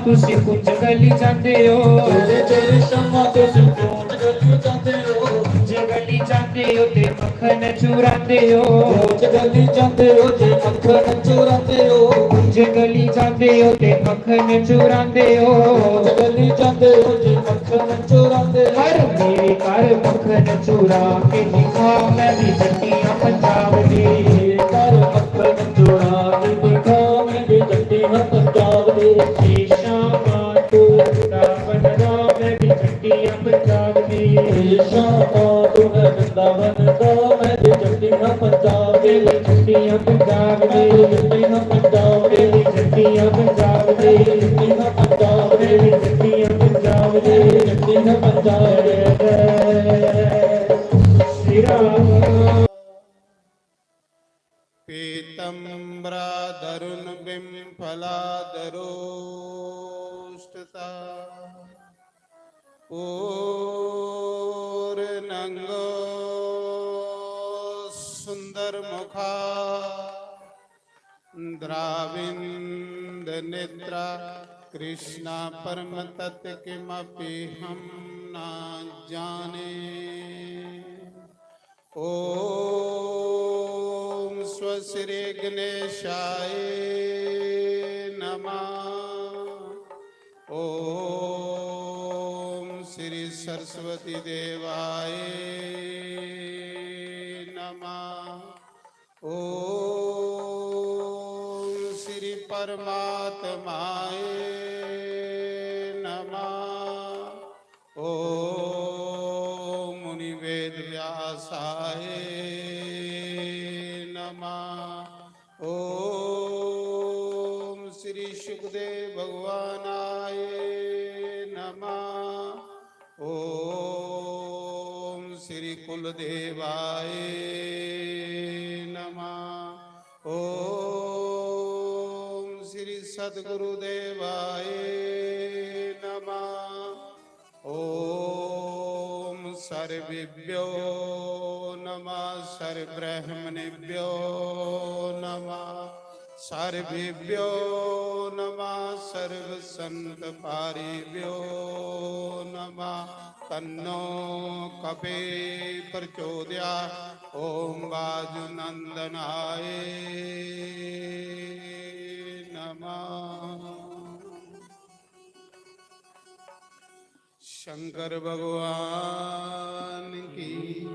ਤੁਸੀਂ ਕੁੰਜ ਗਲੀ ਜਾਂਦੇ ਹੋ, ਤੇਰੇ ਤੇਰੇ ਸ਼ਮਾ ਤੁਸੀਂ ਪਹੁੰਚ ਗਲੀ ਜਾਂਦੇ ਹੋ, ਜੇ ਗਲੀ ਜਾਂਦੇ ਹੋ ਤੇ ਮੱਖਣ ਚੁਰਾਉਂਦੇ ਹੋ, ਪਹੁੰਚ ਗਲੀ ਜਾਂਦੇ ਹੋ ਜੇ ਮੱਖਣ ਚੁਰਾਉਂਦੇ ਹੋ, ਜੇ ਗਲੀ ਜਾਂਦੇ ਹੋ ਤੇ ਮੱਖਣ ਚੁਰਾਉਂਦੇ ਹੋ, ਪਹੁੰਚ ਗਲੀ ਜਾਂਦੇ ਹੋ ਜੇ ਮੱਖਣ ਚੁਰਾਉਂਦੇ ਹੋ। ਹਰ ਮੇਰੇ ਘਰ ਮੱਖਣ ਚੁਰਾ ਕੇ ਦਿਖਾ, ਮੈਂ ਵੀ ਜੱਟੀਆਂ ਪੰਜਾਬ ਦੀ। ਘਰ ਮੱਖਣ ਚੁਰਾ ਕੇ ਦਿਖਾ, ਮੈਂ ਵੀ ਜੱਟੀਆਂ ਪੰਜਾਬ ਦੀ। ਸ਼ਾਮਾਂ ਤੋਂ ਵਰਿੰਦਾਵਨ ਦਾ, ਮੈਂ ਵੀ ਜੱਟੀਆਂ ਪੰਜਾਬ ਦੀ। ਸ਼ਾਮਾਂ ਤੋਂ ਹੈ ਵਰਿੰਦਾਵਨ ਦਾ, ਮੈਂ ਵੀ ਜੱਟੀਆਂ ਪੰਜਾਬ ਦੀ। ਜੱਟੀਆਂ ਪੰਜਾਬ ਮੈਂ ਦੀ, ਵੀ ਜੱਟੀਆਂ ਪੰਜਾਬ ਦੀ। ਜੱਟੀਆਂ ਪੰਜਾਬ ਮੈਂ ਦੀ, ਵੀ ਜੱਟੀਆਂ ਪੰਜਾਬ ਦੀ। ਜੱਟੀਆਂ ਪੰਜਾਬ ਮੈਂ ਦੀ। ਵੀ ਜੱਟੀਆਂ ਪੰਜਾਬ ਦੀ। ਸ਼੍ਰੀ ਰਾਮ। पीतम्बराधरुन् बिम्फलाधरोष्टता पूर्णङ्गो सुन्दरमुखा द्राविन्दनेत्रा कृष्णा परमतत्त्व किमपि हम न जाने। ओम स्वश्री गणेशाय नमः। ओम श्री सरस्वती देवाय नमः। ओम श्री परमात्माय नमः। ओम मुनि वेद व्यासाय नमः। ओम श्री सुखदेव भगवानाय नमः। ओम श्री कुलदेवाय नमः। ओम श्री सद्गुरुदेवाय नमः। ओम सर्वेभ्यो नमः, सर्वब्रह्मणेभ्यो नमः, सर्वेभ्यो नमः, सर्वसंतपारिभ्यो नमः। तन्नो कपे प्रचोदयात्। ओम वायुनंदनाय नमः। शंकर भगवान की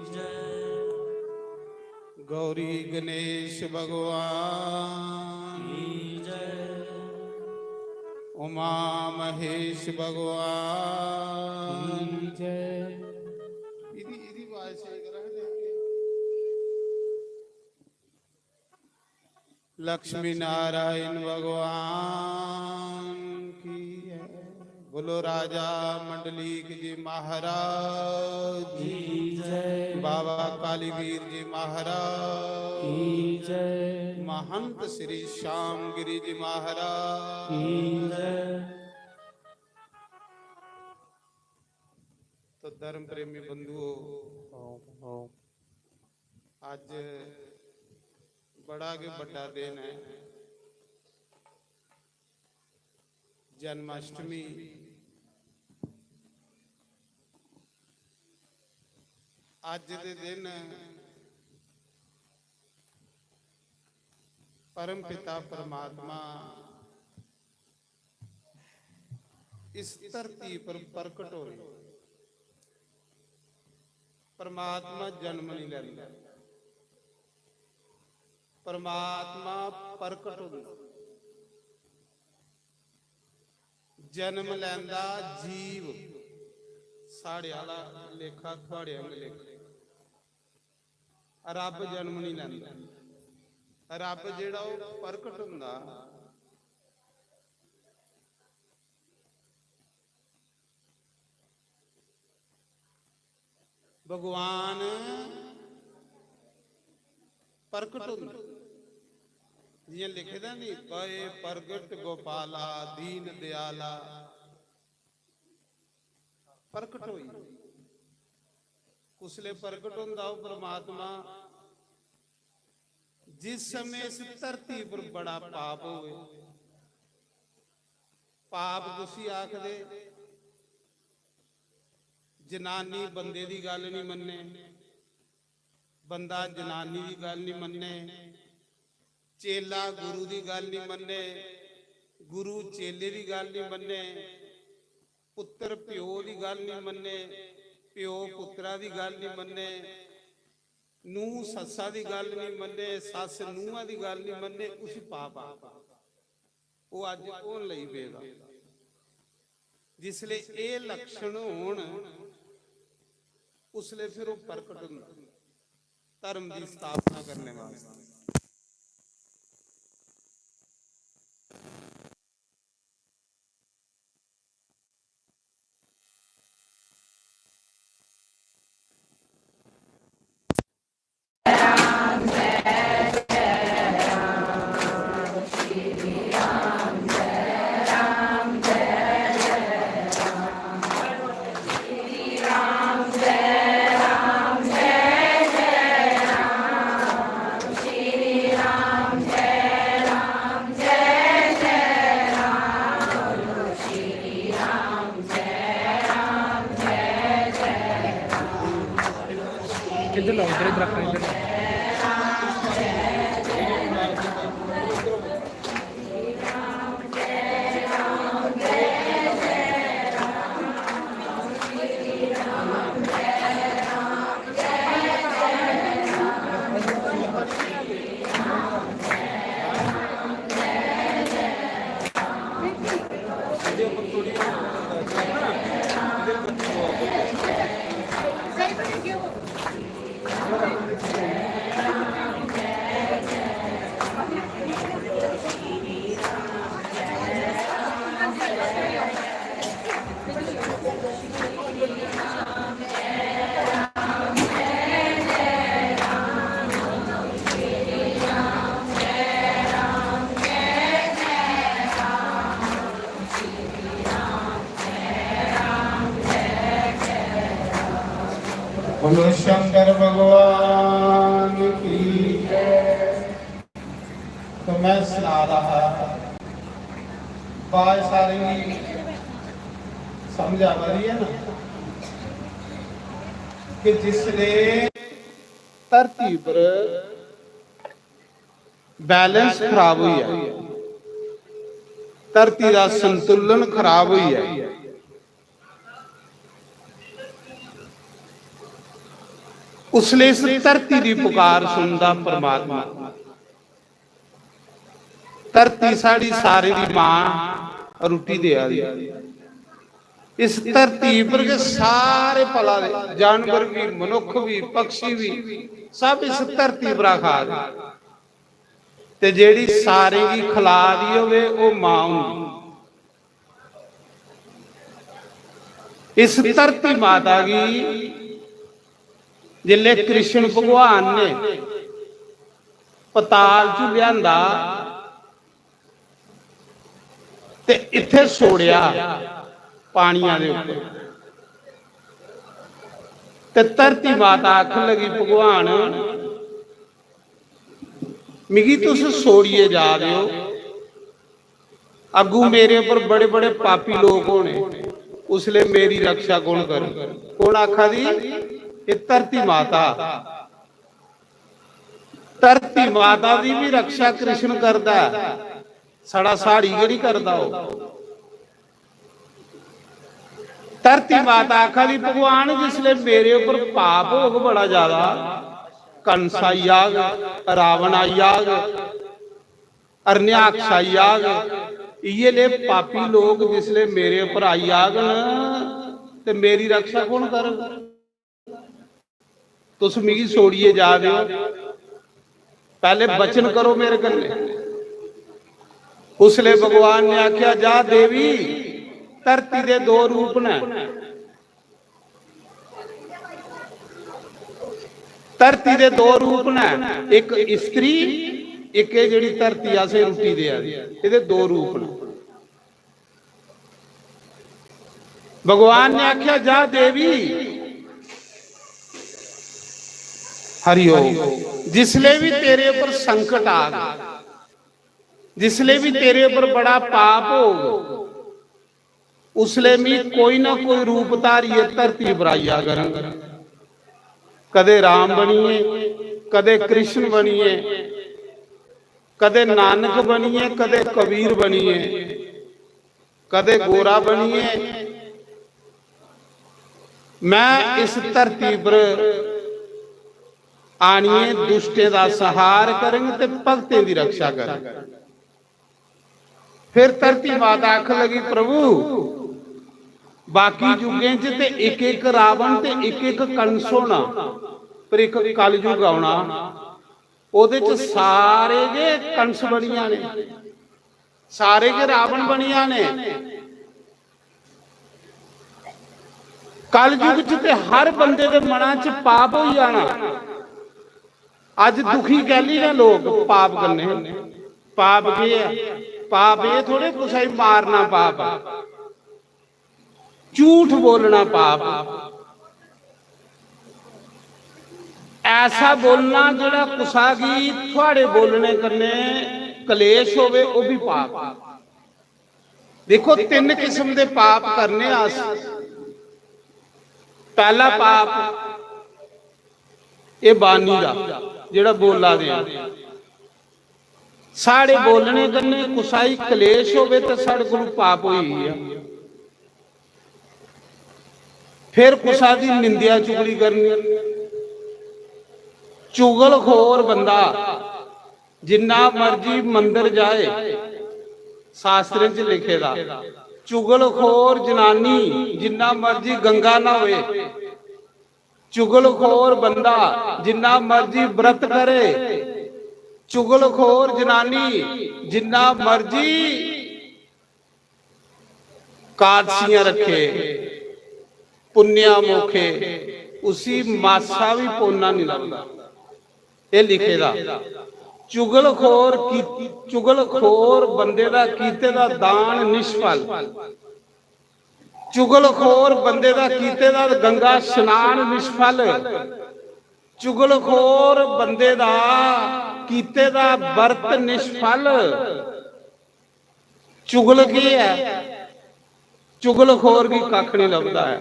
जय। गौरी गणेश भगवान की जय। उमा महेश भगवान की जय। इदी आवाज से लक्ष्मी नारायण भगवान की जय। बोलो राजा मंडलीक जी महाराज की जय। बाबा कालीवीर जी महाराज की जय। महंत श्री श्यामगिरी जी महाराज की जय। तो धर्म प्रेमी बंधुओं, आज बड़ा के बड़ा दिन है, जन्माष्टमी। आज दे दिन परम पिता परमात्मा इस धरती पर प्रकट हो रहे। परमात्मा जन्म नहीं लेता, परमात्मा प्रकट होता। जन्म लैंदा जीव, साढ़े वाला लेखा थोड़े अंग लेखा। रब जन्म नहीं लैंदा, रब जिहड़ा वो प्रकट हुंदा। भगवान प्रकट हुंदा। जियां लिखे दा नहीं, पए प्रगट गोपाला दीन दयाला। प्रकट होई उसले प्रकट हुंदा वो परमात्मा जिस समय इस धरती पर बड़ा पाप होवे, ਪਾਪ ਤੁਸੀਂ ਆਖਦੇ, ਜਨਾਨੀ ਬੰਦੇ ਦੀ ਗੱਲ ਨਹੀਂ ਮੰਨੇ, ਬੰਦਾ ਜਨਾਨੀ ਦੀ ਗੱਲ ਨਹੀਂ ਮੰਨੇ, ਚੇਲਾ ਗੁਰੂ ਦੀ ਗੱਲ ਨਹੀਂ ਮੰਨੇ, ਗੁਰੂ ਚੇਲੇ ਦੀ ਗੱਲ ਨਹੀਂ ਮੰਨੇ, ਪੁੱਤਰ ਪਿਓ ਦੀ ਗੱਲ ਨਹੀਂ ਮੰਨੇ, ਪਿਓ ਪੁੱਤਰਾਂ ਦੀ ਗੱਲ ਨਹੀਂ ਮੰਨੇ, ਨੂੰਹ ਸੱਸਾਂ ਦੀ ਗੱਲ ਨਹੀਂ ਮੰਨੇ, ਸੱਸ ਨੂੰਹਾਂ ਦੀ ਗੱਲ ਨਹੀਂ ਮੰਨੇ, ਉਸ ਪਾਪ ਆ। ਉਹ ਅੱਜ ਕੌਣ ਲਈ ਪਏਗਾ? ਜਿਸਲੇ ਇਹ ਲੱਛਣ ਹੋਣ ਉਸਲੇ ਫਿਰ ਉਹ ਪ੍ਰਗਟ ਹੁੰਦਾ ਧਰਮ ਦੀ ਸਥਾਪਨਾ ਕਰਨੇ ਵਾਸਤੇ। इधर लो, इधर इधर रखो, इधर। बोलो शंकर भगवान की जय। तो मैं सुना रहा, बात सारी समझ आ रही है ना, कि जिसने धरती पर बैलेंस खराब हुई है, धरती का संतुलन खराब हुई है, उसले इस धरती की पुकार सुनता परमात्मा। धरती साड़ी सारी दी मां रोटी दे आ रही, इस धरती पर के सारे पला दे जानवर भी, मनुख भी, पक्षी भी, सब इस धरती पर खा रहे, ते जेड़ी सारे की खिला दी होवे वो मां हुंदी। इस धरती माता की जिले कृष्ण भगवान ने पताल चू लियांदा ते इत्थे छोड़िया पानिया दे ऊपर, ते धरती माता आख लगी भगवान मिगी तुस छोड़िए जा रहे हो, अगू मेरे ऊपर बड़े बड़े पापी लोग होने, उसले मेरी रक्षा कौन करे? कौन आखा दी? ये धरती माता। धरती माता की भी रक्षा कृष्ण करता है, सड़ा साड़ी केड़ी करता हो। धरती माता आखा दी भगवान जिसले मेरे ऊपर पाप हो बड़ा ज्यादा, कंस आई आग, रावण आई आग, अरण्यक्ष आई आग, ये ले पापी लोग जिसले मेरे ऊपर आई आग न, ते मेरी रक्षा कौन करेगा? तुस मिगी छोड़िए जा रहे हो, पहले बचन करो मेरे कन्ने। उसले भगवान ने आख्या जा देवी, धरती दे दो रूप ने, धरती दे दो रूप ने, एक स्त्री, एक जिहड़ी धरती आसे रोटी दे आदी, इहदे दो रूप ने। भगवान ने आख्या जा देवी, हरिओम, जिसले भी तेरे ऊपर संकट आ गया, जिसले भी तेरे ऊपर बड़ा पाप हो, ਉਸਲੇ ਵੀ ਕੋਈ ਨਾ ਕੋਈ ਰੂਪ ਧਾਰੀਏ ਧਰਤੀ ਬਰਾਈਆ ਕਰਨ। ਕਦੇ ਰਾਮ ਬਣੀਏ, ਕਦੇ ਕ੍ਰਿਸ਼ਨ ਬਣੀਏ, ਕਦੇ ਨਾਨਕ ਬਣੀਏ, ਕਦੇ ਕਬੀਰ ਬਣੀਏ, ਕਦੇ ਗੋਰਾ ਬਣੀਏ। ਮੈਂ ਇਸ ਧਰਤੀ ਪਰ ਆਣੀਏ ਦੁਸ਼ਟੇ ਦਾ ਸਹਾਰ ਕਰਾਂਗੇ ਤੇ ਭਗਤੇ ਦੀ ਰੱਖਿਆ ਕਰਾਂਗੇ। ਫਿਰ ਧਰਤੀ ਮਾਤਾ ਆਖ ਲਗੀ, ਪ੍ਰਭੂ ਬਾਕੀ ਯੁੱਗਾਂ 'ਚ ਤੇ ਇੱਕ ਇੱਕ ਰਾਵਣ ਤੇ ਇੱਕ ਇੱਕ ਕੰਸ ਹੋਣਾ, ਪਰ ਇੱਕ ਕਲਯੁਗ ਆਉਣਾ, ਉਹਦੇ 'ਚ ਸਾਰੇ ਜੇ ਕੰਸ ਬਣੀਆਂ ਨੇ, ਸਾਰੇ ਜੇ ਰਾਵਣ ਬਣੀਆਂ ਨੇ। ਕਲਯੁਗ 'ਚ ਤੇ ਹਰ ਬੰਦੇ ਦੇ ਮਨਾਂ 'ਚ ਪਾਪ ਹੋਈ ਜਾਣਾ। ਅੱਜ ਦੁਖੀ ਕਹਿਲੀ ਨਾ ਲੋਕ ਪਾਪ ਕਰਨੇ। ਪਾਪ ਕੀ ਹੈ? ਪਾਪ ਇਹ ਥੋੜੇ ਕੁਛ ਮਾਰਨਾ ਪਾਪ, ਝੂਠ ਬੋਲਣਾ ਪਾਪ, ਐਸਾ ਬੋਲਣਾ ਜਿਹੜਾ ਕੁਸਾਗੀ ਤੁਹਾਡੇ ਬੋਲਣੇ ਕਰਨੇ ਕਲੇਸ਼ ਹੋਵੇ, ਉਹ ਵੀ ਪਾਪ। ਦੇਖੋ ਤਿੰਨ ਕਿਸਮ ਦੇ ਪਾਪ ਕਰਨੇ ਆਸ। ਪਹਿਲਾ ਪਾਪ ਇਹ ਬਾਣੀ ਦਾ ਜਿਹੜਾ ਬੋਲਾ ਦੇ, ਸਾਡੇ ਬੋਲਣੇ ਕਰਨੇ ਕੁਸਾਈ ਕਲੇਸ਼ ਹੋਵੇ ਤੇ ਸਾਡੇ ਕੋਲ ਪਾਪ ਹੋਈ ਆ। ਫਿਰ ਕੁਸਾ ਦੀ ਨਿੰਦਿਆ ਚੁਗਲੀ ਕਰਨੀ। ਚੁਗਲਖੋਰ ਬੰਦਾ ਜਿੰਨਾ ਮਰਜੀ ਮੰਦਰ ਜਾਏ, ਸ਼ਾਸਤਰਾਂ 'ਚ ਲਿਖੇ ਦਾ, ਚੁਗਲਖੋਰ ਜਨਾਨੀ ਜਿੰਨਾ ਮਰਜੀ ਗੰਗਾ ਨਾ ਹੋਏ, ਚੁਗਲਖੋਰ ਬੰਦਾ ਜਿੰਨਾ ਮਰਜੀ व्रत करे, ਚੁਗਲਖੋਰ ਜਨਾਨੀ ਜਿੰਨਾ ਮਰਜੀ ਕਾਦਸੀਆਂ ਰੱਖੇ, ਪੁੰਨਿਆ ਮੋਖੇ, ਉਸੀ ਮਾਸਾ ਵੀ ਪੋਨਾ ਨਹੀਂ ਲੱਗਦਾ। ਇਹ ਲਿਖੇ ਦਾ ਚੁਗਲਖੋਰ ਬੰਦੇ ਦਾ ਕੀਤੇ ਦਾ ਦਾਨ ਨਿਸ਼ਫਲ, ਚੁਗਲਖੋਰ ਬੰਦੇ ਦਾ ਕੀਤੇ ਦਾ ਗੰਗਾ ਇਸ਼ਨਾਨ ਨਿਸ਼ਫਲ, ਚੁਗਲਖੋਰ ਬੰਦੇ ਦਾ ਕੀਤੇ ਦਾ ਵਰਤ ਨਿਸ਼ਫਲ। ਚੁਗਲ ਕੀ ਹੈ? ਚੁਗਲਖੋਰ ਵੀ ਕੱਖ ਨਹੀਂ ਲੱਭਦਾ ਹੈ।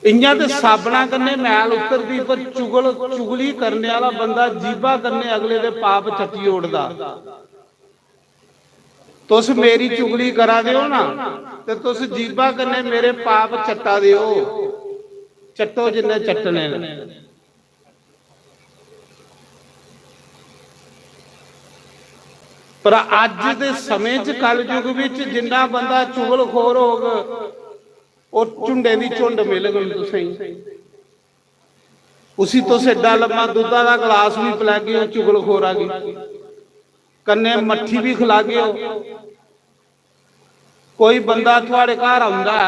ਇੰਨਾ ਤੇ ਸਾਬਣਾ ਕਰਨੇ ਮੈਲ ਉਤਰਦੀ, ਪਰ ਚੁਗਲੀ ਕਰਨੇ ਵਾਲਾ ਬੰਦਾ ਜੀਭਾ ਕਰਨੇ ਅਗਲੇ ਦੇ ਪਾਪ ਚੱਟੀ ਓੜਦਾ। ਤੁਸ ਮੇਰੀ ਚੁਗਲੀ ਕਰਾ ਦਿਓ ਨਾ ਤੇ ਤੁਸ ਜੀਭਾ ਕਰਨੇ ਮੇਰੇ ਪਾਪ ਚੱਟਾ ਦਿਓ, ਚੱਟੋ ਜਿੰਨੇ ਚੱਟਣੇ ਨੇ। ਪਰ ਅੱਜ ਦੇ ਸਮੇਂ 'ਚ ਕਲਯੁਗ ਵਿੱਚ ਜਿੰਨਾ ਬੰਦਾ ਚੁਗਲਖੋਰ ਹੋਗਾ, ਉਹ ਝੁੰਡੇ ਦੀ ਝੁੰਡ ਮਿਲ ਗਈ। ਤੁਸੀਂ ਉਸੀ ਤੋਂ ਏਡਾ ਲੰਮਾ ਦੁੱਧਾ ਦਾ ਗਲਾਸ ਵੀ ਪਿਲਾ ਗਏ ਹੋ, ਚੁਗਲਖੋਰ ਆ ਗਈ। ਕੰਨੇ ਮੱਠੀ ਵੀ ਖਿਲਾ ਗਏ ਹੋ। ਕੋਈ ਬੰਦਾ ਤੁਹਾਡੇ ਘਰ ਆਉਂਦਾ,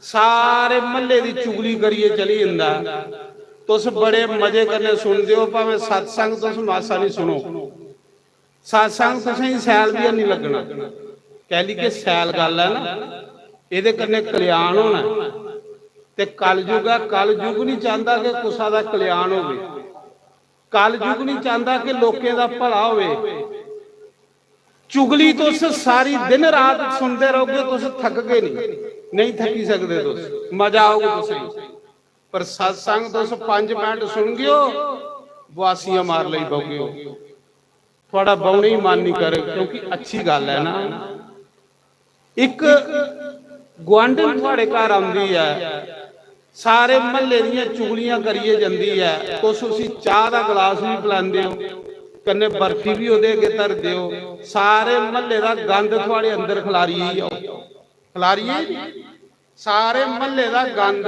ਸਾਰੇ ਮਹੱਲੇ ਦੀ ਚੁਗਲੀ ਕਰੀਏ ਚਲੀ ਜਾਂਦਾ, ਤੁਸ ਬੜੇ ਮਜ਼ੇ ਕਰਨੇ ਸੁਣਦੇ ਹੋ। ਭਾਵੇਂ ਸਤਸੰਗ ਤੁਸ ਮਾਸਾ ਨਹੀਂ ਸੁਣੋ, ਸਤਸੰਗ ਤੁਸੀਂ ਸੈਲ ਵੀ ਨਹੀਂ ਲੱਗਣਾ। ਕਹਿ ਲਈ ਕਿ ਸੈਲ ਗੱਲ ਹੈ ਨਾ, ਇਹਦੇ ਕਰਨੇ ਕਲਿਆਣ ਹੋਣਾ। ਤੇ ਕਲਯੁਗ ਆ, ਕਲਯੁਗ ਨਹੀਂ ਚਾਹੁੰਦਾ ਕਿ ਕੁਸਾ ਦਾ ਕਲਿਆਣ ਹੋਵੇ, ਕਲਯੁਗ ਨਹੀਂ ਚਾਹੁੰਦਾ ਕਿ ਲੋਕਾਂ ਦਾ ਭਲਾ ਹੋਵੇ। ਚੁਗਲੀ ਤੁਸ ਸਾਰੀ ਦਿਨ ਰਾਤ ਸੁਣਦੇ ਰਹੋਗੇ, ਤੁਸ ਥੱਕ ਗਏ ਨਹੀਂ ਥੱਕੀ ਸਕਦੇ, ਤੁਸ ਮਜ਼ਾ ਆਊਗਾ ਤੁਸੀਂ। ਪਰ ਸਤਸੰਗ ਤੁਸ 5 ਮਿੰਟ ਸੁਣ ਗਿਓ, ਵਾਸੀਆਂ ਮਾਰ ਲਈ ਬੋਗੇ, ਤੁਹਾਡਾ ਬਉਣੇ ਹੀ ਮਨ ਨਹੀਂ ਕਰੇ, ਕਿਉਂਕਿ ਅੱਛੀ ਗੱਲ ਹੈ ਨਾ। ਇੱਕ ਗੁਆਂਢਣ ਤੁਹਾਡੇ ਘਰ ਆਉਂਦੀ ਹੈ, ਸਾਰੇ ਮਹੱਲੇ ਦੀਆਂ ਚੁਗਲੀਆਂ ਕਰੀਏ ਜਾਂਦੀ ਹੈ, ਤੁਸੀਂ ਚਾਹ ਦਾ ਗਲਾਸ ਵੀ ਪਿਲਾਉਂਦੇ ਹੋ, ਕੰਨੇ ਬਰਫੀ ਵੀ ਉਹਦੇ ਅੱਗੇ ਧਰ ਦਿਓ, ਸਾਰੇ ਮਹੱਲੇ ਦਾ ਗੰਦ ਤੁਹਾਡੇ ਅੰਦਰ ਖਿਲਾਰੀਏ, ਸਾਰੇ ਮਹੱਲੇ ਦਾ ਗੰਦ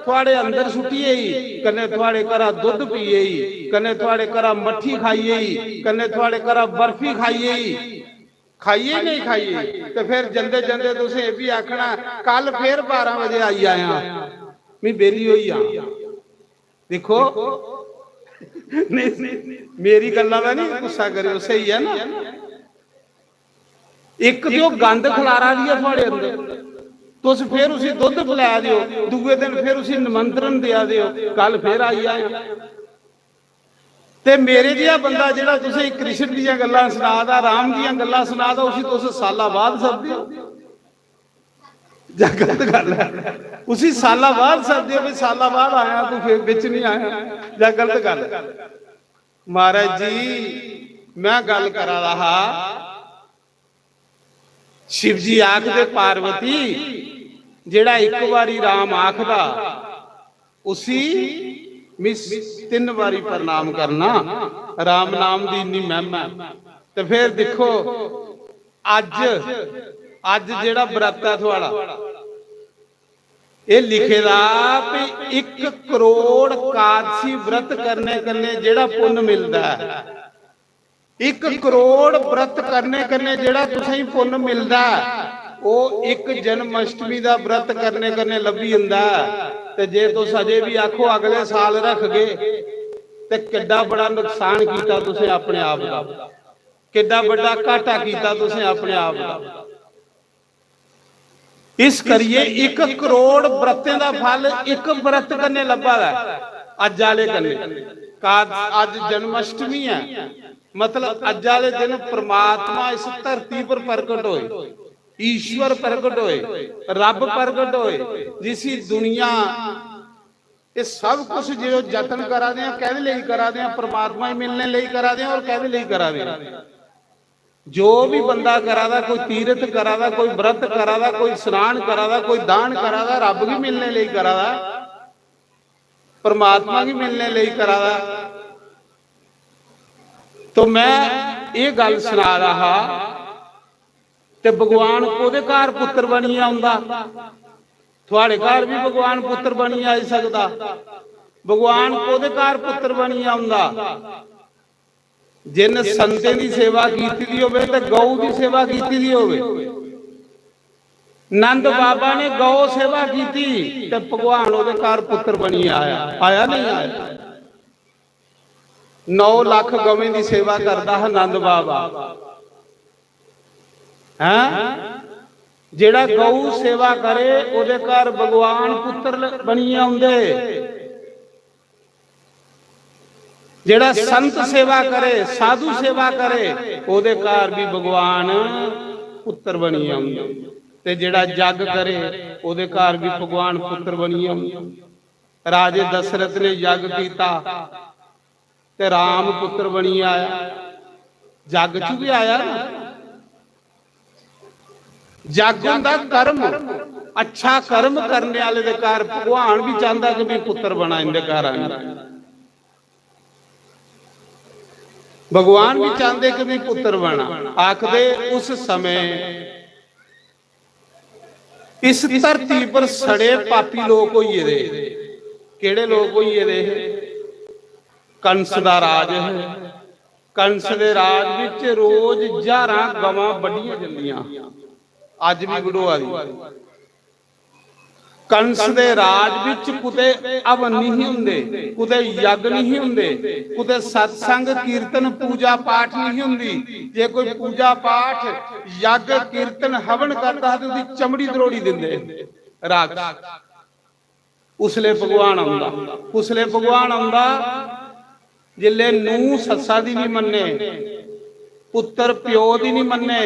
ਤੁਹਾਡੇ ਅੰਦਰ ਸੁੱਟੀਏ ਹੀ। ਕੰਨੇ ਤੁਹਾਡੇ ਘਰਾਂ ਦੁੱਧ ਪੀਏ ਹੀ, ਕੰਨੇ ਤੁਹਾਡੇ ਘਰਾਂ ਮੱਠੀ ਖਾਈਏ ਹੀ, ਕੰਨੇ ਤੁਹਾਡੇ ਘਰਾਂ ਬਰਫੀ ਖਾਈਏ ਹੀ। ਖਾਈਏ ਨਹੀਂ ਖਾਈਏ ਤੇ ਫਿਰ ਜਾਂਦੇ ਜਾਂਦੇ ਤੁਸੀਂ ਇਹ ਵੀ ਆਖਣਾ, ਕੱਲ ਫੇਰ 12 ਵਜੇ ਆਈ ਆਇਆ, ਮੈਂ ਬੇਲੀ ਹੋਈ ਆ। ਦੇਖੋ ਮੇਰੀ ਗੱਲਾਂ ਦਾ ਨਹੀਂ ਗੁੱਸਾ ਕਰਿਓ, ਸਹੀ ਹੈ ਨਾ। ਇੱਕ ਜੋ ਗੰਦ ਖਲਾਰਾ ਦੀ ਹੈ ਤੁਹਾਡੇ ਅੰਦਰ, ਤੁਸੀਂ ਫਿਰ ਉਸੇ ਦੁੱਧ ਪਿਲਾ ਦਿਓ, ਦੂਏ ਦਿਨ ਫਿਰ ਉਸੇ ਨਿਮੰਤਰਣ ਦਿਆ ਦਿਓ, ਕੱਲ ਫੇਰ ਆਈ ਆਇਆ। ਤੇ ਮੇਰੇ ਜਿਹਾ ਬੰਦਾ ਜਿਹੜਾ ਤੁਸੀਂ ਕ੍ਰਿਸ਼ਨ ਦੀਆਂ ਗੱਲਾਂ ਸੁਣਾਦਾ, ਰਾਮ ਦੀਆਂ ਗੱਲਾਂ ਸੁਣਾਦਾ, ਉਸੇ ਤੁਸੀਂ ਸਾਲਾਂ ਬਾਅਦ ਸਦਦੇ ਹੋ ਜਾਂ ਗਲਤ ਗੱਲ ਹੈ? ਉਸੇ ਸਾਲਾਂ ਬਾਅਦ ਸਦਦੇ ਹੋ ਵੀ ਸਾਲਾਂ ਬਾਅਦ ਆਇਆ ਤੂੰ, ਫਿਰ ਵਿੱਚ ਨਹੀਂ ਆਇਆ, ਜਾਂ ਗਲਤ ਗੱਲ ਹੈ? ਮਹਾਰਾਜ ਜੀ ਮੈਂ ਗੱਲ ਕਰਾ ਰਹਾ, शिव जी आखदे पार्वती जेड़ा एक बारी राम आखदा उसी मिस 3 बारी प्रणाम करना, राम नाम दी इन्नी महिमा। ते फिर देखो अज अज जेड़ा व्रत है थोड़ा ये लिखे दा भी 1 करोड़ एकादशी व्रत करने कन्ने जेड़ा पुण्य मिलदा है, 1 करोड़ व्रत करने कन्ने जेड़ा तुसें पुण्य मिलदा वो एक जन्माष्टमी दा व्रत करने कन्ने लभी हुंदा। ते जे तुस अजे भी आखो अगले साल रख गए ते किड्डा बड़ा नुकसान कीता तुसें अपने आप दा, किड्डा बड़ा घाटा कीता तुसें अपने आप दा। इस करिए 1 करोड़ व्रतें दा फल 1 व्रत कन्ने लभा दा। अज वाले कन्ने अज जन्माष्टमी है, मतलब अज वाले दिन परमात्मा इस धरती पर प्रकट होए, ईश्वर प्रकट होए, रब प्रकट होए, जिसी दुनिया ये सब कुछ जो जतन करा दे कहदे लई करा दे, परमात्मा ही मिलने लई करा दे और कहदे लई करा दे। जो भी बंदा करा दा, कोई तीरथ करा दा, कोई व्रत करा दा, कोई स्नान करा दा, कोई दान करा दा, रब भी मिलने लई करा दा, परमात्मा भी मिलने लई करा दा। तो मैं ये गल सुना रहा ते भगवान कोदे घर पुत्र बनी आउंदा, थोड़े घर भी भगवान पुत्र बनी आ सकदा। भगवान कोदे घर पुत्र बनी आउंदा, जिन संतें दी सेवा कीती दी होवे ते गऊ दी सेवा कीती दी होवे। नंद बाबा ने गौ सेवा कीती ते भगवान ओदे घर पुत्र बनी आया, आया नहीं आया? 9 लाख गवें की सेवा करता है नंद बाबा, है जेड़ा गऊ सेवा करे ओदे घर भगवान पुत्र बनी आउंदे। जेड़ा संत सेवा करे, साधु सेवा करे, ओदे घर भी भगवान पुत्र बनी आउंदे। ते जेड़ा जग करे ओदे घर भी भगवान पुत्र बनी आउंदे। राजे दशरथ ने जग कीता ते राम पुत्र बनी आया, जग च भी आया ना। जग हुंदा कर्म, अच्छा कर्म करने वाले दे घर भगवान भी चाहता कि भी पुत्र बना इनके घर आए। भगवान भी चाहते कि भी पुत्र बना। आखदे उस समय इस धरती पर सड़े पापी लोग होइए दे। केड़े लोग होइए दे? कंस दा राज है, कंस दे राज विच रोज 1000 गवां बड़ियां जंदियां, अज भी गुड़ोआ दी। कंस दे राज विच कुते हवन नहीं हुंदे, कुते यज्ञ नहीं हुंदे, कुते सत्संग कीर्तन पूजा पाठ नहीं हुंदी। जे कोई पूजा पाठ यज्ञ कीर्तन हवन करदा ते उहदी चमड़ी दरोड़ी दिंदे राक्षस। उसले भगवान आउंदा, उसले भगवान आउंदा जिले नूं सस्सा दी नहीं मन्ने, पुत्र प्यो दी नहीं मन्ने,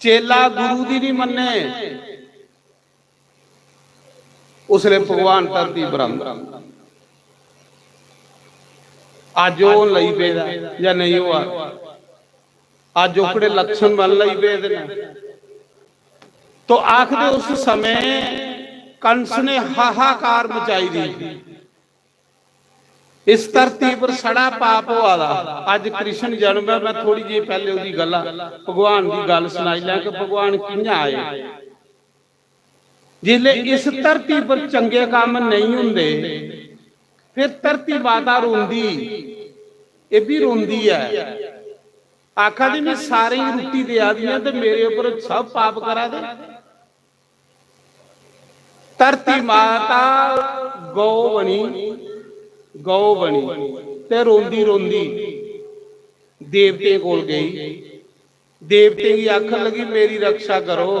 चेला गुरु दी नहीं मन्ने, उसले भगवान धरती पर आंदा। अज वो लई पे या नहीं हुआ? अज ओकड़े लक्षण बन लई पे। तो आखदे उस समय कंस ने हाहाकार मचाई दी। इस धरती पर सड़ा पाप हुआ दा। अज कृष्ण जन्म है, मैं थोड़ी जी पहले उसकी गल भगवान की गल सुनाई लै कि भगवान कियां आए। जिले इस धरती पर चंगे काम नहीं हुंदे, फिर धरती माता रोंदी, ये भी रोंदी है। आखा दी मैं सारे ही रुट्टी दे आ दी ते मेरे ऊपर सब पाप करा दे। धरती माता गौ बनी, गौ बनी ते रोंदी रोंदी देवते कोल गई। देवते की आखन लगी मेरी रक्षा करो।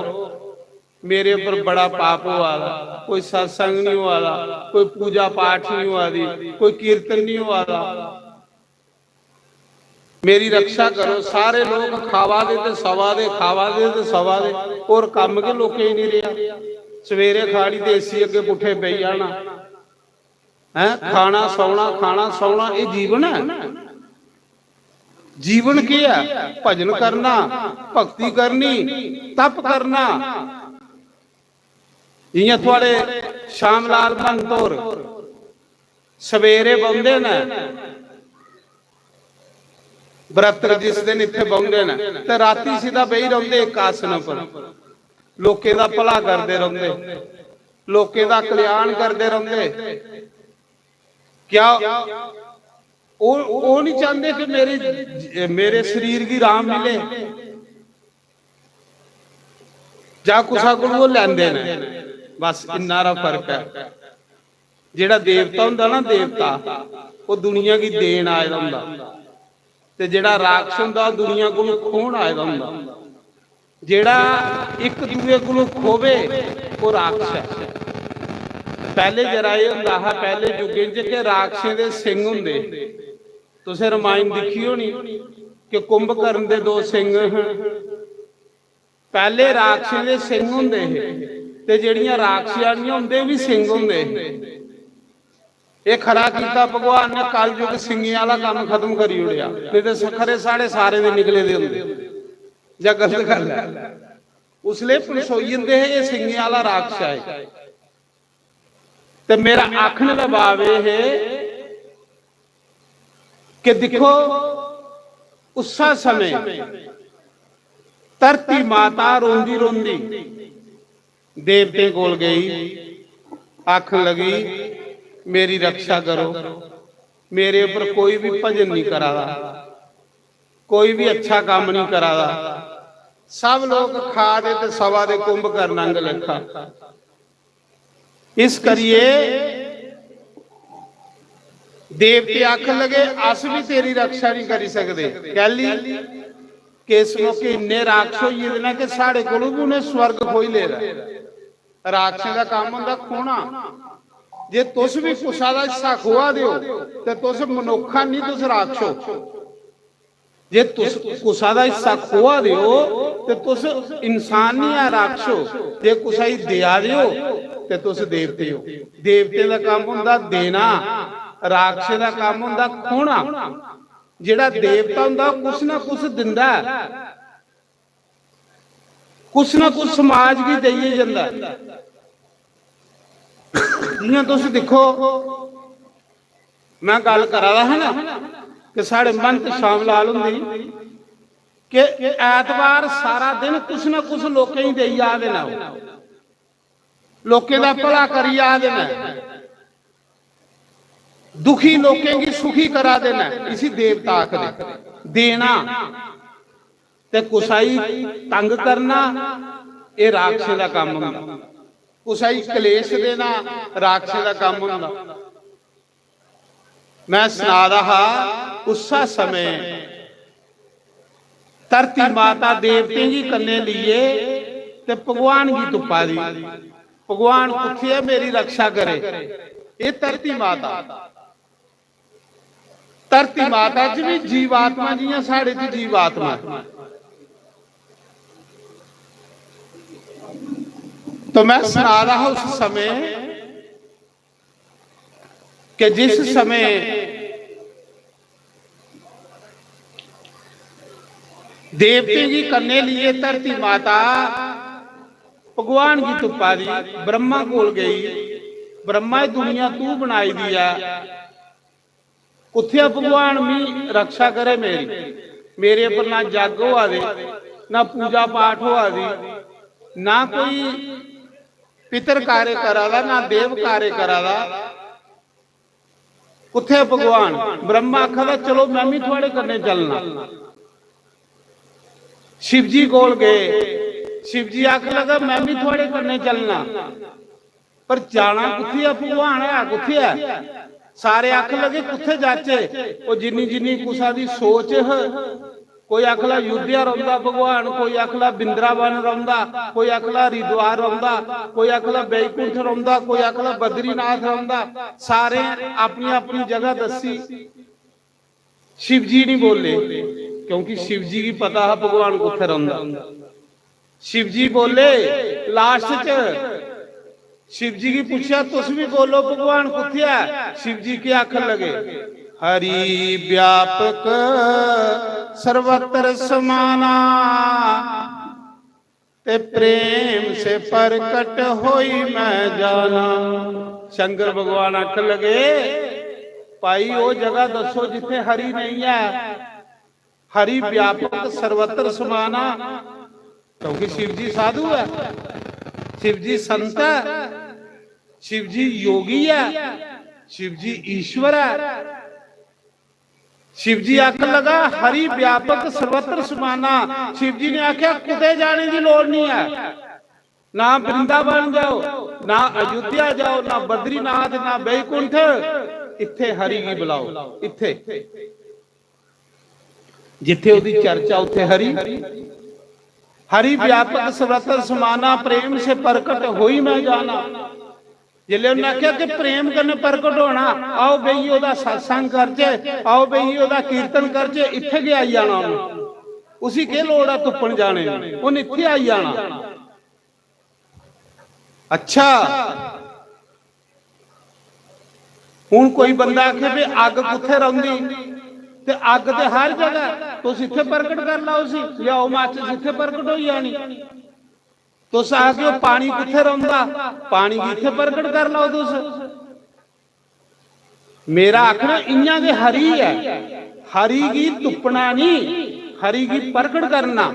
मेरे ऊपर बड़ा पाप हुआ था, कोई सत्संग नहीं हुआ था, कोई पूजा पाठ नहीं हुआ थी, कोई कीर्तन नहीं हुआ था, मेरी रक्षा करो। सारे लोग खावा दे ते सवा दे, खावा दे ते सवा दे, और कम के लोग ही नहीं रहा। सवेरे खाड़ी देसी अगे पुठे पई जाना है, खाना सौना, ये जीवन है? जीवन क्या है? भजन करना, भक्ति करनी, तप करना। जियां थोड़े श्याम लाल भगतौर सवेरे बौंदे ने, बरतर जिस दिन इत्थे बौंदे ने ते राती सीधा बही रहिंदे एक आसन पर, लोकें दा भला करदे रहिंदे, लोकें दा कल्याण करदे रहिंदे। क्या वो नहीं चाहते कि मेरे शरीर की राम मिले? जा कुसा कोल वो लैंदे ने, बस इन्ना दा फर्क है। जेड़ा देवता हुंदा ना, देवता वो दुनिया की देन आया हुंदा, ते जेड़ा राक्षस हुंदा दुनिया कोलों खोण आया हुंदा। जेड़ा एक दूजे कोलों खोवे वो राक्षस है। पहले जरा ये हुंदा हा, पहले युगे च कि राक्षसें दे सिंग हुंदे। तुसें रामायण दिखी होनी कि कुंभकर्ण दे 2 सिंग हन। पहले राक्षसें दे सिंग हुंदे हे ते जेड़ियां राक्षसियां हुंदे भी सिंग हुंदे। ये खरा कीता भगवान ने, कल युग सिंगियां वाला काम खत्म करी उड़िया, नहीं तो सखरे सारे दे निकले दे हुंदे। जां गलत गल है? उसले पनसोई जंदे है ये सिंगियां वाला राक्षस है। ते मेरा आखने का भाव यह है कि देखो उसा समय धरती माता रोंदी रोंदी देवते कोल गई, आखन लगी मेरी रक्षा करो, मेरे ऊपर कोई भी भजन नहीं करा रहा, कोई भी अच्छा काम नहीं करा रहा, सब लोग खा दे ते सवा दे कुंभकर्ण अंग लेखा। इस करिए देवते आखन लगे अस भी तेरी रक्षा नहीं करी सकते। कह ली कि इस मौके इन्ने राक्षस होई गेदे कि साढ़े कोलों भी उन्हें स्वर्ग खोई ले रहा। राक्षस का काम हुंदा खोना। जे तुस भी कुसा दा हिस्सा खोआ दिओ ते तुस मनुखा नहीं, तुस राक्षस। जे तुस कुसा दा हिस्सा खोआ दिओ ते तुस इंसान नहीं है, राक्षस। जे कुसा ही दिया दिओ ते तुस देवते हो। देवते का काम हुंदा देना, राक्षस का काम हुंदा खोना। जेड़ा देवता हुंदा कुछ ना कुछ दिंदा, कुछ ना कुछ समाज भी देइए जांदा। जियां तुस देखो, मैं गल करा दा है ना कि साढ़े महंत श्याम लाल हुंदी कि ऐतवार सारा दिन कुछ ना कुछ लोकें ही देई आ देना, लोकें दा भला करी आ देना, दुखी लोकें की सुखी करा देना। इसी देवता आखदे। देना ते कुसाई तंग करना ये राक्षस का काम हुंदा। कुसाई कलेश देना राक्षस का काम हुंदा। मैं सुना रहा उसा समय धरती माता देवते जी कन्ने लिए ते भगवान की तुपा दी। भगवान कुत्थे है मेरी रक्षा करे? ये धरती माता। धरती माता च भी जीवात्मा जियां साढ़े च जीवात्मा। तो मैं सुना रहा उस समय कि जिस समय देवते जी करने लिए धरती माता भगवान की तुपा दी, ब्रह्मा कोल गई। ब्रह्मा दुनिया तू बनाई दी है, कुत्थे भगवान मी रक्षा करे मेरी। मेरे पर ना जग हुआ दे, ना पूजा पाठ हुआ दी, ना कोई पितर कार्य करा दा, ना देव कार्य करा दा। कुत्थे भगवान? ब्रह्मा आखदा चलो मैं भी थोड़े कन्ने चलना। शिव जी कोल गए। शिव जी आख लगा मैं भी थोड़े कन्ने चलना। पर जाना कुत्थे है? भगवान है कुत्थे है? सारे आख लगे कुत्थे जाचे? वो जिन्नी जिन्नी कुसा दी सोच है कोई आखला युद्धिया रौंदा भगवान, कोई आखला बिंद्रावन रौंदा, कोई आखला हरिद्वार रौंदा, कोई आखला बैकुंठ रौंदा, कोई आखला बद्रीनाथ रौंदा। सारे अपनी अपनी जगह दसी। शिव जी नहीं बोले क्योंकि शिव जी की पता है भगवान कुत्थे रौंदा। शिव जी बोले लास्ट च शिव जी की पूछा तुस भी बोलो भगवान कुत्थे है। शिव जी के आखन लगे हरि व्यापक सर्वत्र समाना, ते प्रेम से प्रकट होई मैं जाना। शंकर भगवान आखन लगे भाई वो जगह दसो जिथे हरि नहीं है। हरि व्यापक सर्वत्र समाना, क्योंकि शिव जी साधु है, शिव जी संत है, शिव जी योगी है, शिव जी ईश्वर है। शिव जी आखन लगा हरि व्यापक सर्वत्र समाना। शिव जी ने आख्या किते जाने की लोड़ नहीं है, ना वृंदावन जाओ, ना अयोध्या जाओ, ना बद्रीनाथ, ना बैकुंठ, इत्थे हरि की बुलाओ। इत्थे जिथे उदी चर्चा उथे हरि। हरि व्यापक सर्वत्र समाना, प्रेम से प्रकट होई मैं जाना। जिले उन्हें आख्या कि प्रेम करने प्रकट होना, आओ बई ओदा सत्संग करचे, आओ बई ओदा कीर्तन करचे, इत्थे के आई जाना। उसी के लोड़ है तुप्पन जाने, उन्हें इत्थे आई जाना। अच्छा हुण कोई बंदा आखे भी अग कुत्थे रौंदी, ते अग ते हर जगह, तुस इत्थे प्रकट कर लाओ सी, लियाओ माचिस इत्थे प्रकट हो जानी। तुस आखो पानी किथे रौंदा, पानी इत्थे प्रकट कर लो। तुस मेरा आखना इयां दे हरि है। हरि की तुपना नहीं, हरि की प्रकट करना।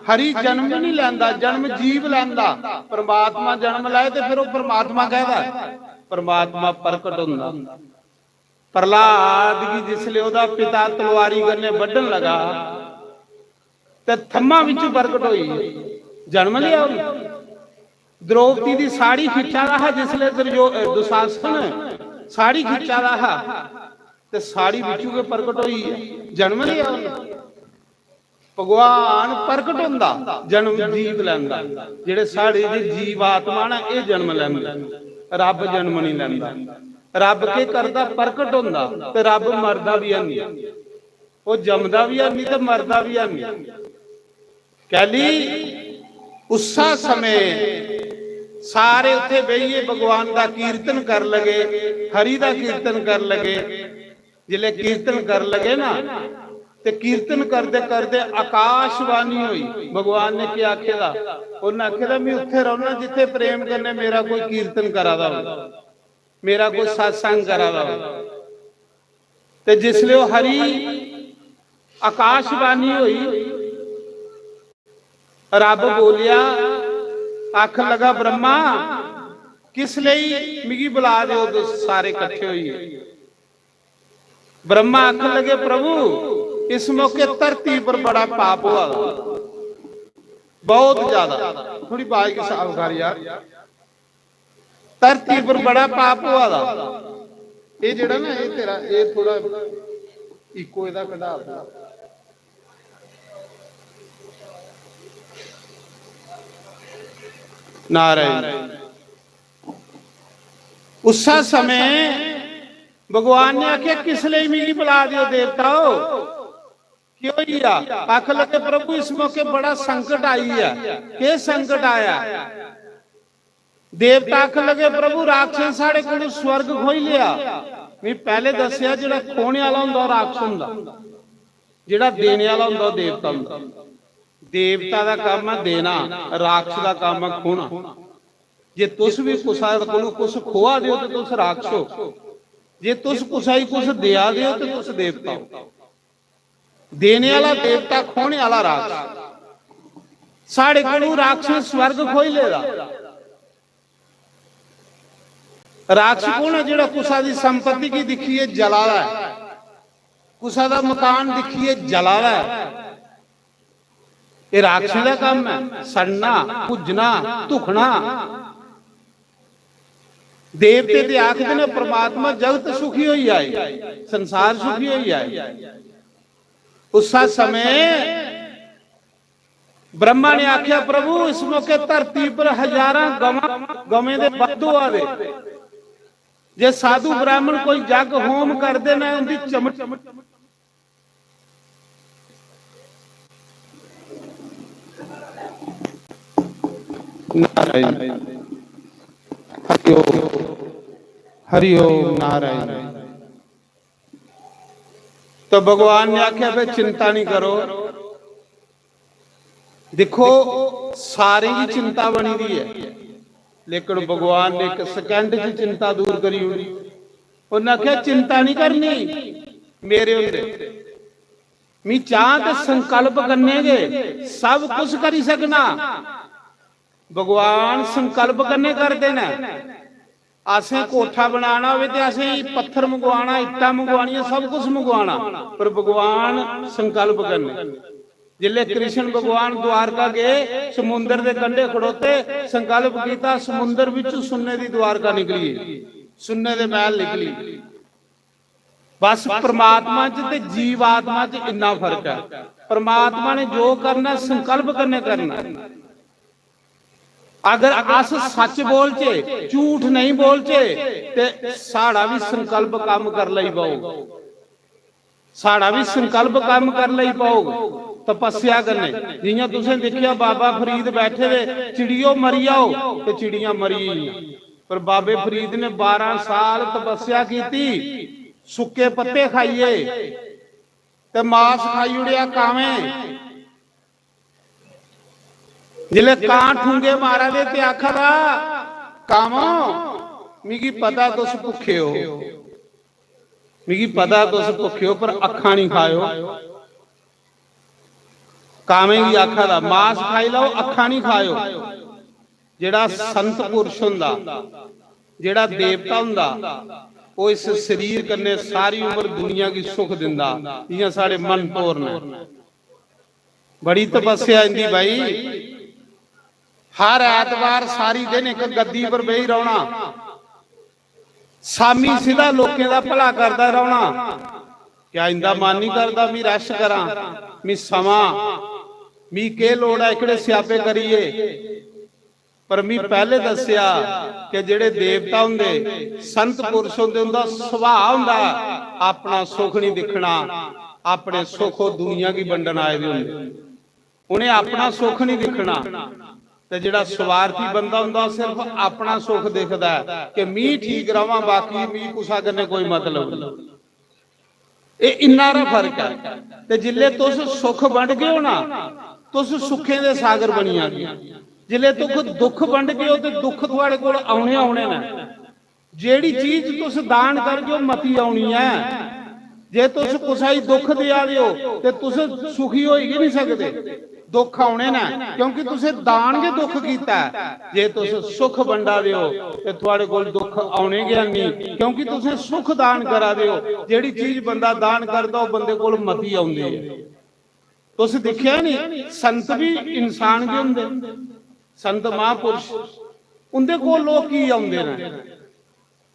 हरि जन्म नहीं लैंदा, जन्म जीव लैंदा। परमात्मा जन्म लाए तो फिर वो परमात्मा कहदा, परमात्मा प्रकट हुंदा। प्रहलाद की जिसले ओदा पिता तलवारी कन्ने वड्ढन लगा ते थम्मा विच प्रकट होई, जन्म लिया। द्रौपदी की साड़ी खिंचा रहा जिसले दुशासन साड़ी खिंचा रहा, ते साड़ी बिचू के प्रकट हुई है, जन्म लिया। भगवान प्रकट हुंदा, जन्म जीव लैंदा। जेड़े साढ़े जीव आत्मा ना ये जन्म लैंदा, रब जन्म नहीं लैंदा। रब के करदा प्रकट हुंदा, ते रब मरदा भी है नहीं, वो जमदा भी है नहीं ते मरदा भी है नहीं। कहली उसा समय सारे उत्थे बहिए भगवान का कीर्तन कर लगे, हरि का कीर्तन कर लगे। जिले कीर्तन कर लगे ना, ते कीर्तन करते करते आकाशवाणी हुई। भगवान ने क्या आखेगा, उन्हें आखेगा मैं उत्थे रहना जिथे प्रेम करने मेरा कोई कीर्तन करा दा हो, मेरा कोई सत्संग करा दा हो। ते जिसले वो हरि आकाशवाणी हुई, रब बोलिया, आख लगा ब्रह्मा किस लिए मिगी बुला दो। तो सारे इकट्ठे हुई। ब्रह्मा आख लगे प्रभु इस मौके धरती पर बड़ा पाप हुआ, बहुत ज्यादा। थोड़ी बाज की साफ कर यार, धरती पर बड़ा पाप हुआ था। ये जेड़ा ना ये तेरा ये थोड़ा इको इहदा कढा दो। नारायण। उस समय भगवान ने आख्या किस लिए मिली बुला दियो देवताओ, क्यों ही आख लगे प्रभु इस मौके बड़ा संकट आई है। के संकट आया? देवता आख लगे प्रभु राक्षस साढ़े को स्वर्ग खोई लिया। नहीं पहले दसिया जो खोने वाला हुंदा राक्षस हुंदा, जिहड़ा देने वाला हुंदा देवता हुंदा। देवता का काम है देना, राक्षस का काम है खोना। जे तुस भी कुछ खोआ दियो तो तुस राक्षस हो, जे तुस कुछ दिया दियो तो तुस देवता हो। देने वाला देवता, खोने वाला राक्षस। साढ़े को राक्षस स्वर्ग खोई लेगा। राक्षस कौन है? जिहड़ा कुसा दी संपत्ति की दिखिए जलाला है, कुसा दा मकान दिखिए जलाला है। ये राक्षस का काम है, सड़ना, भुजना, धुखना। देवते ते आखदे ने परमात्मा जगत सुखी होई आए, संसार सुखी होई आए। ਉਸਾ ਸਮੇਂ ब्रह्मा ने आख्या प्रभु इस मौके धरती पर हजारां गवें दे वाधू आवे जे साधु ब्राह्मण कोई जग होम करदे ने उनकी चमट नारायण हरि ओम नारायण। तो भगवान ने आख्या भाई चिंता नहीं करो। देखो सारे की चिंता बनी दी है, लेकिन भगवान ने एक सेकंड की चिंता दूर करी होनी। उन्हें आख्या चिंता नहीं करनी मेरे होंदे, मैं चाह तो संकल्प करने गे सब कुछ कर ही सकना। भगवान संकल्प करने कर देना। असें कोठा बनाना हो तो असें पत्थर मंगवाना, इट्टां मंगवानियां, सब कुछ मंगवाना, पर भगवान संकल्प करने। जिले कृष्ण भगवान द्वारका गए समुद्र के कंढे खड़ोते संकल्प किया, समुद्र विच सुन्ने की द्वारका निकली, सुन्ने के महल निकली। बस परमात्मा च ते जीव आत्मा च इन्ना फर्क है। परमात्मा ने जो करना संकल्प करने करना। अगर अस सच बोलचे झूठ नहीं बोलचे ते साड़ा भी संकल्प काम कर लई पाओ, साड़ा भी संकल्प काम कर लई पाओ। तपस्या करने जियां तुसें देखिया बाबा फरीद बैठे थे, चिड़ियों मरी आओ तो चिड़ियां मरी, पर बाबे फरीद ने 12 साल तपस्या की, सुके पत्ते खाइए ते मांस खाई उड़िया कावें। जिले कां ठूंगे मारा दे ते आखदा कामो मिगी पता तुस भुखे हो, मिगी पता तुस भुखे हो, पर अखा नहीं खाओ। कावें की आखा दा मांस खाई लो अखा नहीं खाओ। जेड़ा संत पुरुष हुंदा, जेड़ा देवता हुंदा, वो इस शरीर कन्ने सारी उम्र दुनिया की सुख दिंदा। जियां साडे मन तोर ने बड़ी तपस्या इंदी भाई। हर ऐतवार सारी दिन एक गद्दी पर बेही रहना, सामी सीधा लोकें दा भला करदा रहना। क्या इंदा मन नहीं करदा मी रेस्ट करा, मी समा, मी के लोड़ है इकड़े स्यापे करिए। पर मी पहले दसिया कि जेड़े देवता हुंदे संत पुरुष हुंदे उनदा सुभाव हुंदा अपना सुख नहीं दिखना, अपने सुख दुनिया की वंडन आए दे हुंदे, उन्हें अपना सुख नहीं दिखना। ते जेड़ा स्वार्थी बंदा हुंदा सिर्फ अपना सुख देखदा है कि मी ठीक रहां, बाकी मी कुसा कन्ने कोई मतलब नहीं। ये इन्ना फर्क है। ते जिले तुस सुख वंड गए हो ना, तुस सुखे दे सागर बनी आ गए। जिले तुख दुख वंड गए हो तो दुख तुहाडे कोल आउणे आउणे ने। जेड़ी चीज तुस दान कर गए हो मती आउणी है। जे तुस कुसाई दुख दिया दे हो ते तुस सुखी हो ही नहीं सकदे, दुख आउणे ने, क्योंकि तुसे दान के दुख कीता है। जे तुस सुख वंडा दे हो ते तुहाडे कोल दुख आउणे गए नहीं, क्योंकि तुसे सुख दान करा दे हो। जेड़ी चीज बंदा दान करदा ओ बंदे कोल मती आउंदी है। तुस देखिया नहीं संत भी इंसान के हुंदे, संत महापुरुष उनदे कोल लोग की आउंदे ने,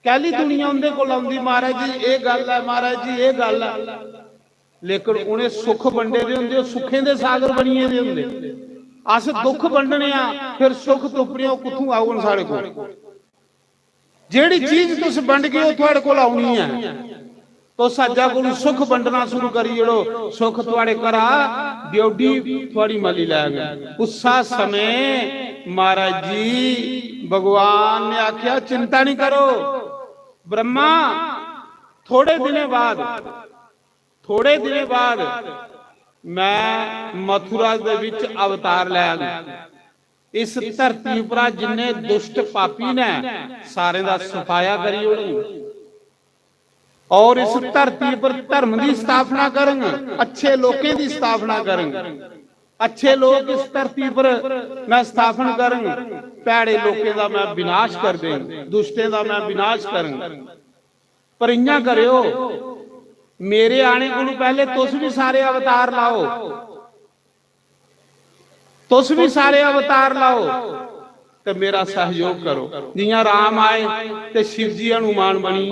कहली दुनिया उनदे कोल आउंदी, महाराज जी ये गल है, महाराज जी ये गल है। लेकिन उन्हें सुख वंडे दे हुंदे, सुखें दे सागर बनिए दे हुंदे। अस दुख वंडने आ, फिर सुख तुपने कित्थों आउण साडे कोल। जेड़ी चीज तुस वंड गए हो तुहाडे कोल आउणी है। तो सज्जा कोल सुख वंडना शुरू करी जड़ो, सुख तुहाडे घरा ड्योडी थोड़ी मली लै गए। उसा समय महाराज जी भगवान ने आख्या चिंता नहीं करो ब्रह्मा, थोड़े दिनों बाद मैं मथुरा दे विच अवतार लैंगा। इस धरती पर जिन्ने दुष्ट पापी ने सारे दा सफाया करी ओड़ी, और इस धरती पर धर्म की स्थापना करेंगे, अच्छे लोगों की स्थापना करेंगे। अच्छे लोग इस धरती पर मैं स्थापन करेंगे, भैड़े लोगों का मैं विनाश कर देंगे, दुष्टें का मैं विनाश करूंगा। पर इन्ना करो मेरे आने को पहले तुस भी सारे अवतार लाओ, तुस भी सारे अवतार लाओ तो मेरा सहयोग करो। जियां राम आए तो शिव जी हनुमान बनी,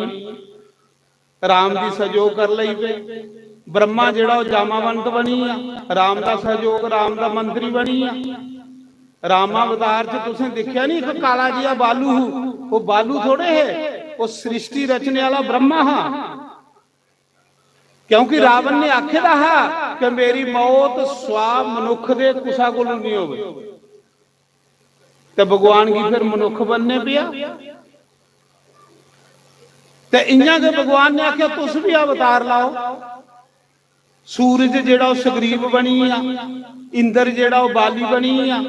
राम जी सहयोग कर लई पे, ब्रह्मा जिहड़ा जामावंत बनी आ, राम का सहयोग, राम का मंत्री बनी आ। रामावतार च तुसें देखिया नहीं एक काला जिहा बालू, वो बालू थोड़े है, वो सृष्टि रचने वाला ब्रह्मा हा। क्योंकि रावण ने आखे रहा कि मेरी मौत स्वा मनुख दे कुसा कोल नहीं होवे, तो भगवान की फिर मनुख बनने पिया। ते इयां के भगवान ने आख्या तुस भी अवतार लाओ। सूरज जेड़ा सुग्रीव बनी आ, इंद्र जेड़ा बाली बनी आ,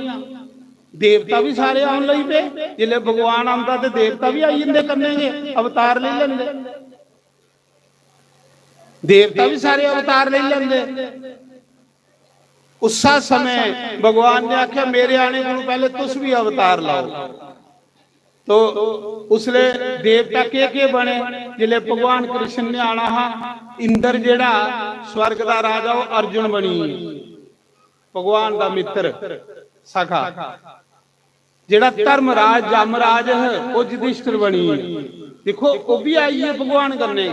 देवता भी सारे आन लई पे। जिले भगवान आंदा ते देवता भी आई जांदे कन्ने, अवतार ले लेंदे। देवता भी सारे अवतार ले लेंदे। उसा समय भगवान ने आख्या मेरे आने को पहले तुस भी अवतार लाओ। तो उसले देवता के बने, जिले भगवान कृष्ण ने आना हा। इंद्र जेड़ा स्वर्ग का राजा वो अर्जुन बनी, भगवान का मित्र सखा। जेड़ा धर्मराज जामराज है वो युधिष्ठिर बनी। देखो वो भी आई है भगवान करने,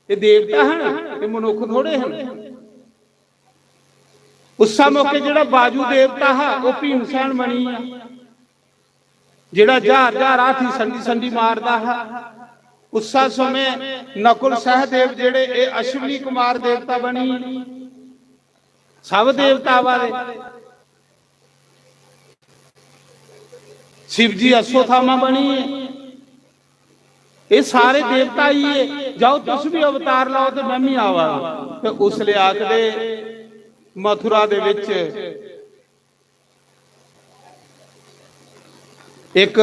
ये देवता हैं, ये मनुख थोड़े हैं। उस मौके जेड़ा बाजू देवता है वो भीमसेन बनी है, जेड़ा जार जार हाथी संडी संडी मारदा है। उस समय नकुल सहदेव जेड़े ये अश्विनी कुमार देवता बनी। सब देवता वाले शिवजी अश्वत्थामा बनी है। ये सारे देवता ही है। जाओ तुस भी अवतार लाओ तो मैं भी आवा। तो उसले आखदे मथुरा दे विच एक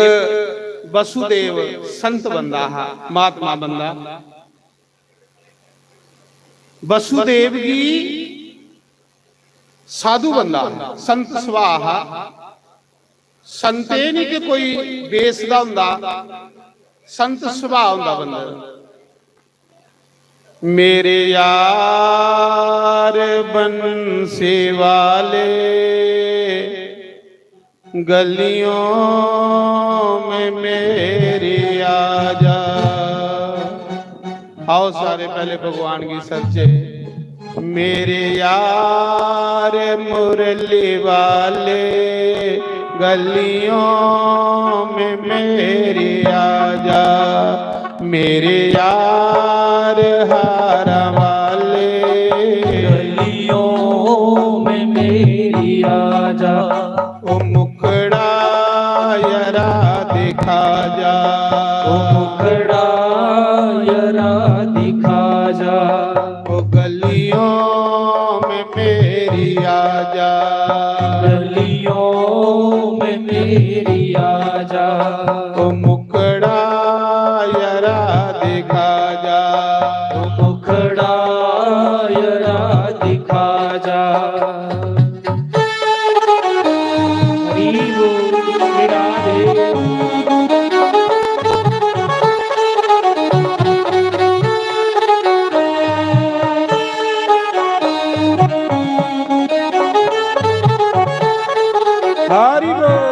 वसुदेव संत बंदा हा, महात्मा बंदा। वसुदेव जी साधु बंदा, संत सुभाह। संत ये नहीं कि कोई बेस दा हुंदा, संत सुभाह हुंदा बंदा। मेरे यार बंसी वाले गलियों में मेरी आजा। आओ सारे पहले भगवान की सच्चे। मेरे यार मुरली वाले गलियों में मेरी आजा। मेरे यार हारा वाले गलियों में मेरी आजा। ओ मुखड़ा यरा दिखा जा, ओ मुखड़ा यरा दिखा जा। ओ गलियों में मेरी आजा, गलियों में मेरी आजा। ओ मुखड़ा यरा दिखा जा, ओ मुखड़ा यरा दिखा जा। हरि बोल राधे। हरि बोल।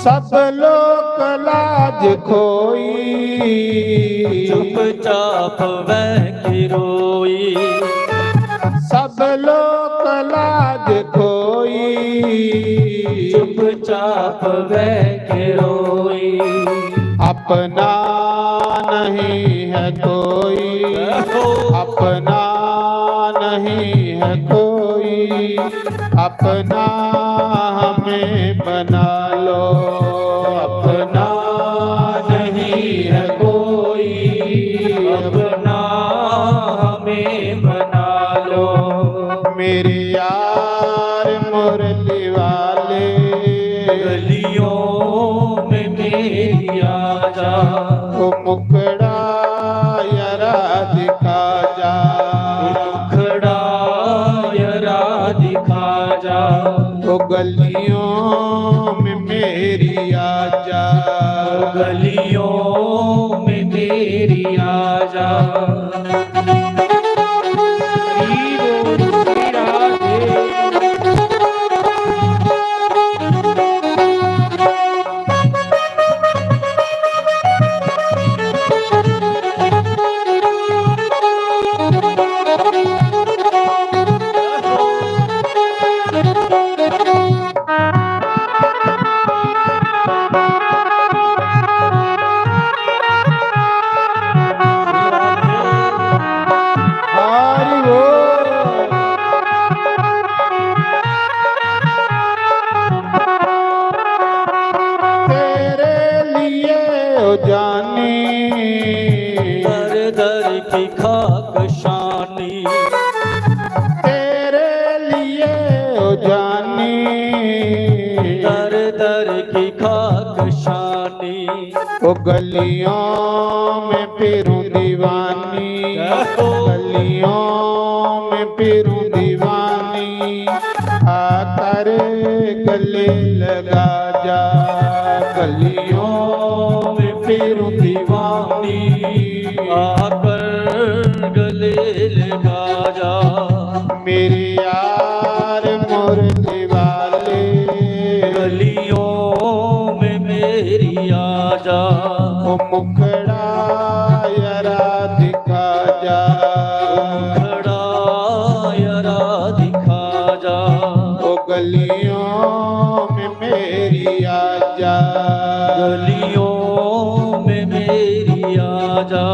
सब लोक लाज खोई, चुपचाप वह रोई। सब लोक लाज खोई, चुपचाप वह रोई। अपना नहीं है कोई, अपना नहीं है कोई। अपना हमें बना लो, अपना मेरे यार मुरली वाले गलियों में मेरी आजा, ओ मुखड़ा यारा दिखा जा, मुखड़ा यारा दिखा जा, ओ गलियों में मेरी आजा, गलियों में मेरी आजा। हरि बोल। तेरे लिए ओ जानी दर दर की खाक शानी, तेरे लिए ओ जानी दर दर की खाक शानी, ओ गलियों में फिरूं दीवानी, गलियों में फिरूं दीवानी, आकर गले लगा जा, गलियों में फिरूं दीवानी, आकर गले लगा जा, मेरे यार मुरली वाले गलियों में मेरी आजा, ओ मुखड़ा यारा दिखा जा, खड़ा यारा दिखा जा, ओ गलियों में मेरी आजा, गलियों में मेरी आजा।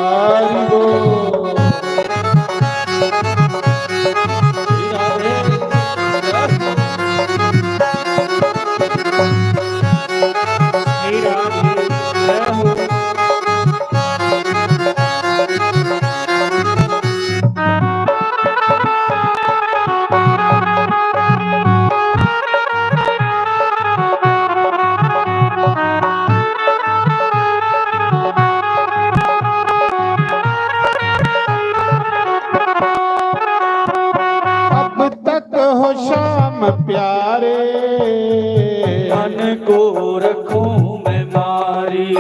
हरि बोल। अब तक हो शाम प्यारे मन को रखूं मैं मारी,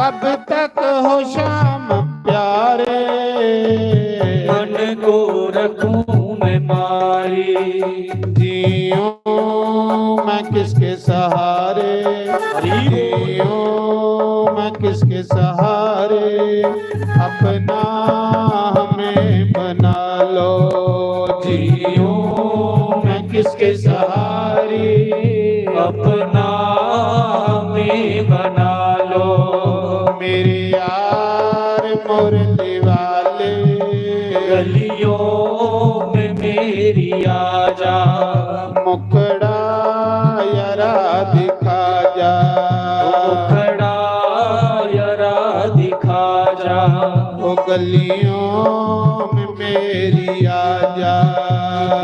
अब तक हो शाम प्यारे मन को रखूं मैं मारी, जियो मैं किसके सहारे, जियो मैं किसके सहारे, अपना हमें बना लो, जियो मैं किसके सहारे, अपना हमें बना लो, मेरे यार मुरली वाले गलियों में मेरी आजा, मुखड़ा यारा दिखा जा, खड़ा यारा दिखा जा, ओ गलियों में मेरी आजा,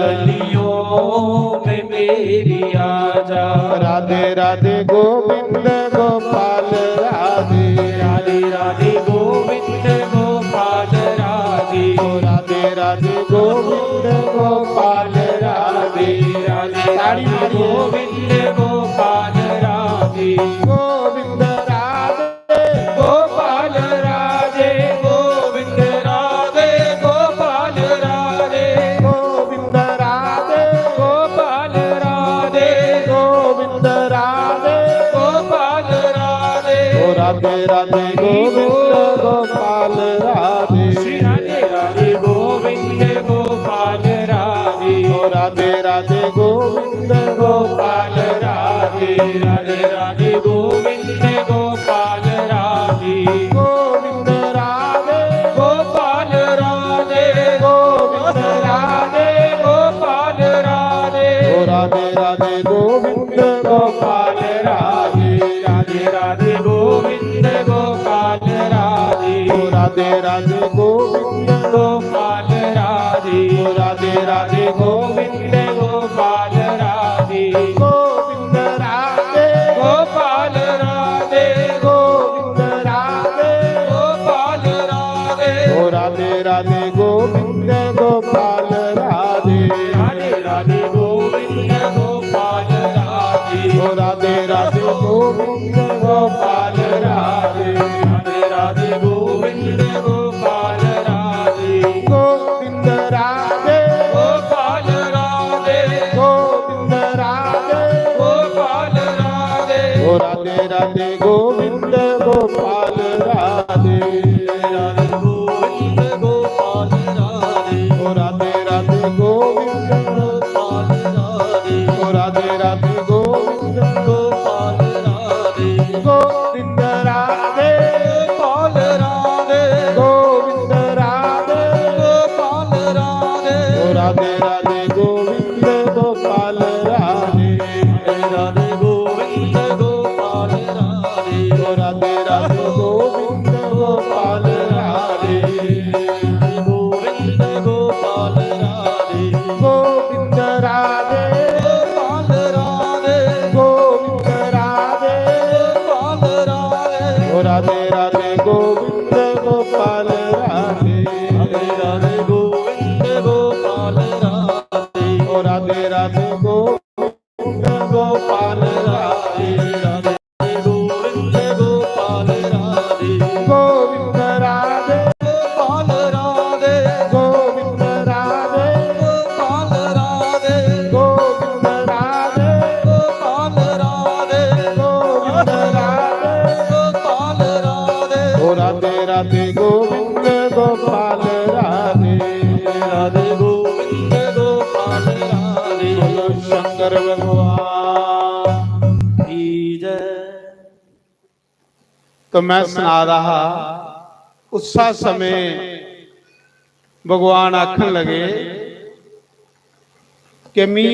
गलियों में मेरी आजा। राधे राधे गोविंद गोपाल राधे, राधे राधे गोविंद गोपाल राधे, राधे राधे गोविंद गोपाल राधे, राधे राधे गोविंद गोपाल राधे, गोविंद राधे गोपाल राधे, गोविंद राधे गोपाल राधे, गोविंद राधे गोपाल राधे, गोविंद राधे गोपाल राधे, ओ राधे राधे गोविंद गोपाल राधे, श्री राधे राधे गोविंद गोपाल राधे, ओ राधे राधे गोविंद गोपाल राधे, राधे राधे गोविंद गोपाल राधे, गोविंद राधे गोपाल राधे, गोविंद गोपाल राधे राधे राधे गोविंद गोपाल राधे राधे राधे गोविंद गोपाल राधे राधे राधे गोविंद गोपाल राधे गोविंद राधे गोपाल राधे गोविंद राधे गोपाल राधे राधे राधे गोविंद गोपाल राधे राधे राधे गोविंद गोपाल राधे राधे राधे गोविंद गोपाल राधे राधे राधे गोविंद गोपाल राधे गोविंद राधे गोपाल राधे गोविंद राधे गोपाल राधे राधे राधे गोविंद गोपाल राधे राधे गोविंद गोपाल राधे राधे राधे गोविंद गोपाल राधे राधे राधे गोविंद गोपाल राधे गोविंद राधे गोपाल राधे गोविंद राधे गोपाल राधे राधे राधे गोविंद गोपाल राधे राधे गोविंद गोपाल राधे राधे राधे गोविंद गोपाल राधे गोविंद गोपाल राधे गोविंद राधे गोपाल राधे गोविंद राधे गोपाल राधे राधे राधे गोविंद गोपाल राधे राधे राधे गोविंद गोपाल राधे राधे राधे गोविंद गोपाल राधे राधे गोविंद गोपाल राधे गोविंद राधे गोपाल राधे गोविंद राधे गोपाल राधे गोविंद राधे गोपाल राधे गोविंद राधे गोपाल राधे राधे राधे गोविंद गोपाल राधे राधे गोविंद गोपाल राधे बोलो शंकर भगवान की जय। तो मैं सुना रहा उसा समय भगवान आखन लगे कि मी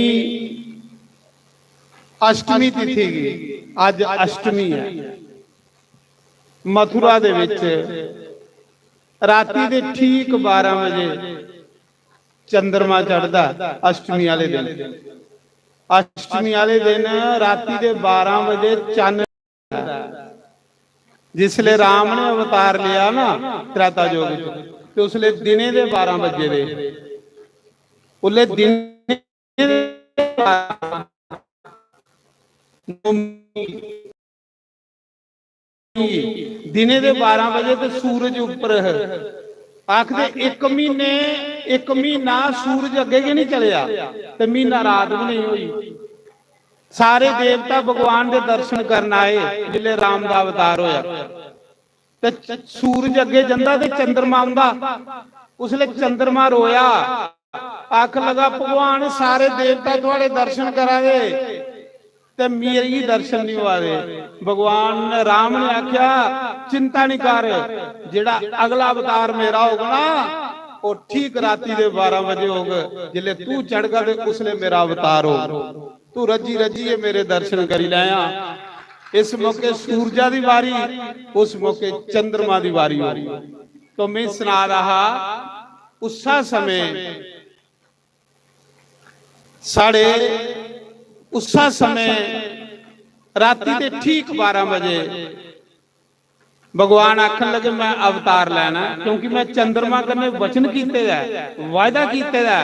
अष्टमी तिथि की अज अष्टमी है मथुरा दे विच राती दे ठीक 12 बजे चंद्रमा चढ़दा अष्टमी वाले दिन अष्टमी वाले दिन राती दे 12 बजे चंद जिसले राम ने अवतार लिया ना त्रेता युग तो उसले दिने दे 12 बजे दे उले दिने दिने दे 12 बजे तो सूरज ऊपर है आखदे एक महीना सूरज अगे के नहीं चलिया ते महीना रात भी नहीं हुई सारे देवता भगवान दे दर्शन करन आए जिले राम दा अवतार होया ते सूरज अगे जंदा ते चंद्रमा आंदा उसले चंद्रमा रोया आख लगा भगवान सारे देवता तुहाडे दर्शन करावे ते मेरी दर्शन नहीं हुए भगवान राम ने आख्या चिंता नहीं कर जेड़ा अगला अवतार मेरा होगा ना वो ठीक राती दे 12 बजे होगा जिले तू चढ़गा ते उसले मेरा अवतार हो तू रजी रजी मेरे दर्शन करी लाया इस मौके सूरजा दी वारी उस मौके चंद्रमा दी वारी हो तो मैं सुना रहा उसा समय साढ़े उसा समय राती दे ठीक 12 बजे भगवान आखन लगे मैं अवतार लेना क्योंकि मैं चंद्रमा कने वचन कीते दा वायदा कीते दा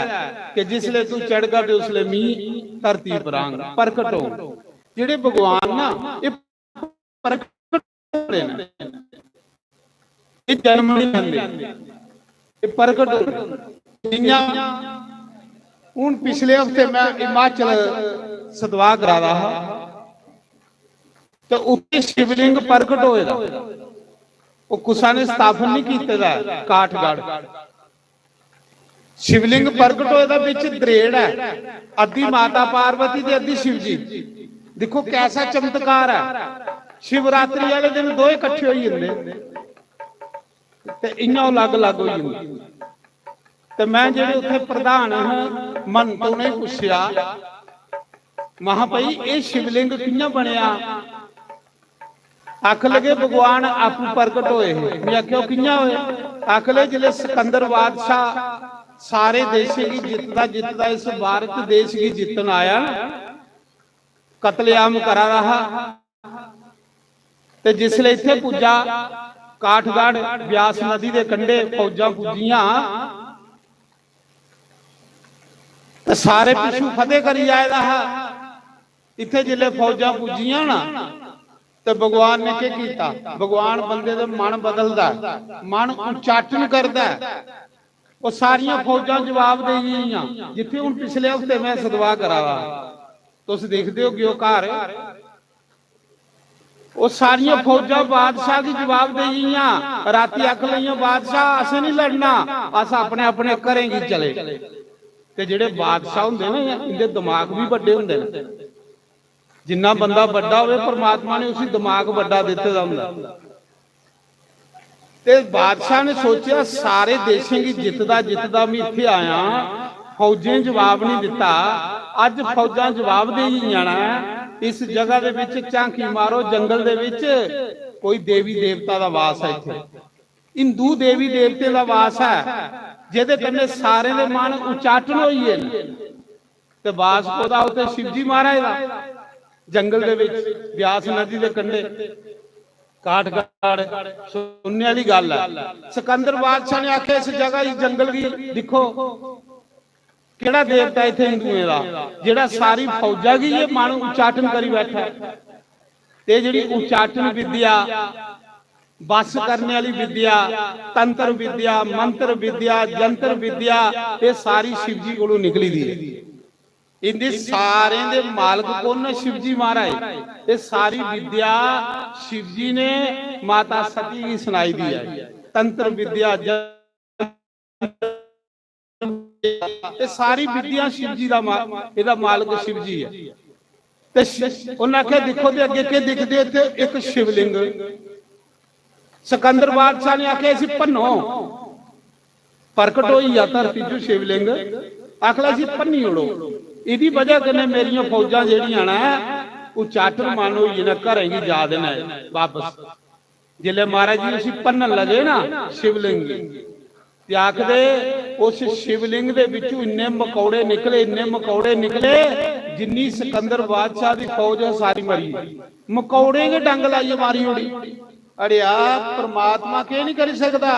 कि जिसले तू चढ़गा ते उसले मी धरती पर आंगा प्रकट हो जेड़े भगवान ना ये प्रकट होने ना ये जन्म नहीं लेंदे ये प्रकट हो जियां हुण पिछले हफ्ते मैं हिमाचल सतवाह करा रहा तो उत्ते शिवलिंग प्रकट होएगा वो कुसा ने स्थापन नहीं कीता काठगढ़ शिवलिंग प्रकट होएगा विच दरेड़ है अद्धी माता पार्वती ते अद्धी शिव जी देखो कैसा चमत्कार है शिवरात्रि वाले दिन दो इकट्ठे हो जांदे ते इयां अलग अलग हो जांदे ते मैं जेडे उत्थे प्रधान महंतों ने पूछया महा भाई ये शिवलिंग कियां बनया? आख लगे भगवान आपू प्रकट होए। मैं आख्या कियां होए? आख ले जिले सिकंदर बादशाह सारे देशे की जितदा इस भारत देश की जितन आया, कतलेआम करा रहा, ते जिसले इत्थे पुजा काठगढ़ ब्यास नदी के कंढे फौजां पुजियां ते सारे पिछू फतेह करी जाए रहा। इत्थे जिले फौजां पुजियां ना ते भगवान ने क्या कीता? भगवान बंदे दे मन बदलदा, मन उच्चाटन करदा। वो सारियां फौजां जवाब दे गईयां। जिथे हुण पिछले हफ्ते मैं सदवा करावा तुस देखदे हो गियो घर, वो सारियां फौजां बादशाह की जवाब दे गईयां। राती आख लईयां बादशाह असें नहीं लड़ना, अस अपने अपने घरें गी चले। ते जेड़े बादशाह हुंदे ना इनके दिमाग भी बड़े हुंदे ने। जिन्ना बंदा बड़ा होवे परमात्मा ने उसी दिमाग बड़ा दिते दा हुंदा। ते बादशाह ने सोचा सारे देशों की जितदा मैं इत्थे आया, फौजें जवाब नहीं दिता, अज फौजां जवाब दे ही जाना। इस जगह दे विच झांकी मारो, जंगल दे विच कोई देवी देवता दा वास है। इत्थे हिंदू देवी देवते दा वास है, जिहदे कन्ने सारे दे मन उचाटन होईए। ते वास कोदा उत्ते शिवजी महाराज दा जंगल दे विच ब्यास नदी दे कंढे काठगढ़। सुनने वाली गल है। सिकंदर बादशाह ने आख्या इस जगह इस जंगल की दिखो केड़ा देवता इत्थे हिंदुओं दा जेड़ा सारी फौजा की ये मन उचाटन करी बैठा। ते जिहड़ी उचाटन विद्या, बस करने वाली विद्या, तंत्र विद्या, मंत्र विद्या, जंत्र विद्या, ये सारी शिवजी कोलों निकली दी है। इनके सारे दे मालक कौन है? शिवजी महाराज। ये सारी विद्या शिवजी ने माता सती की सुनाई दी है। तंत्र विद्या, ये सारी विद्या शिवजी दा एदा मालक शिवजी है। ते उन्हें आख्या देखो ते अगे के दिखदे इत्थे एक शिवलिंग। सिकंदर बादशाह ने आख्या इसी भन्नो, प्रकट होई आ धरती चो शिवलिंग। आखला सी भन्नी उड़ो, इदी वजह कन्नै मेरियां फौजां जेहड़ियां ना उचाटन मन होई ना, घरें गी जा देना वापस। जिले महाराज जी उसी भन्नन लगे ना शिवलिंग, ते आखदे उस शिवलिंग दे विचों इन्ने मकौड़े निकले, इन्ने मकौड़े निकले जिन्नी सिकंदर बादशाह दी फौज सारी मरी। मकौड़े के डंग लाइए मारी उड़ी। अड़िया परमात्मा के नहीं कर सकता?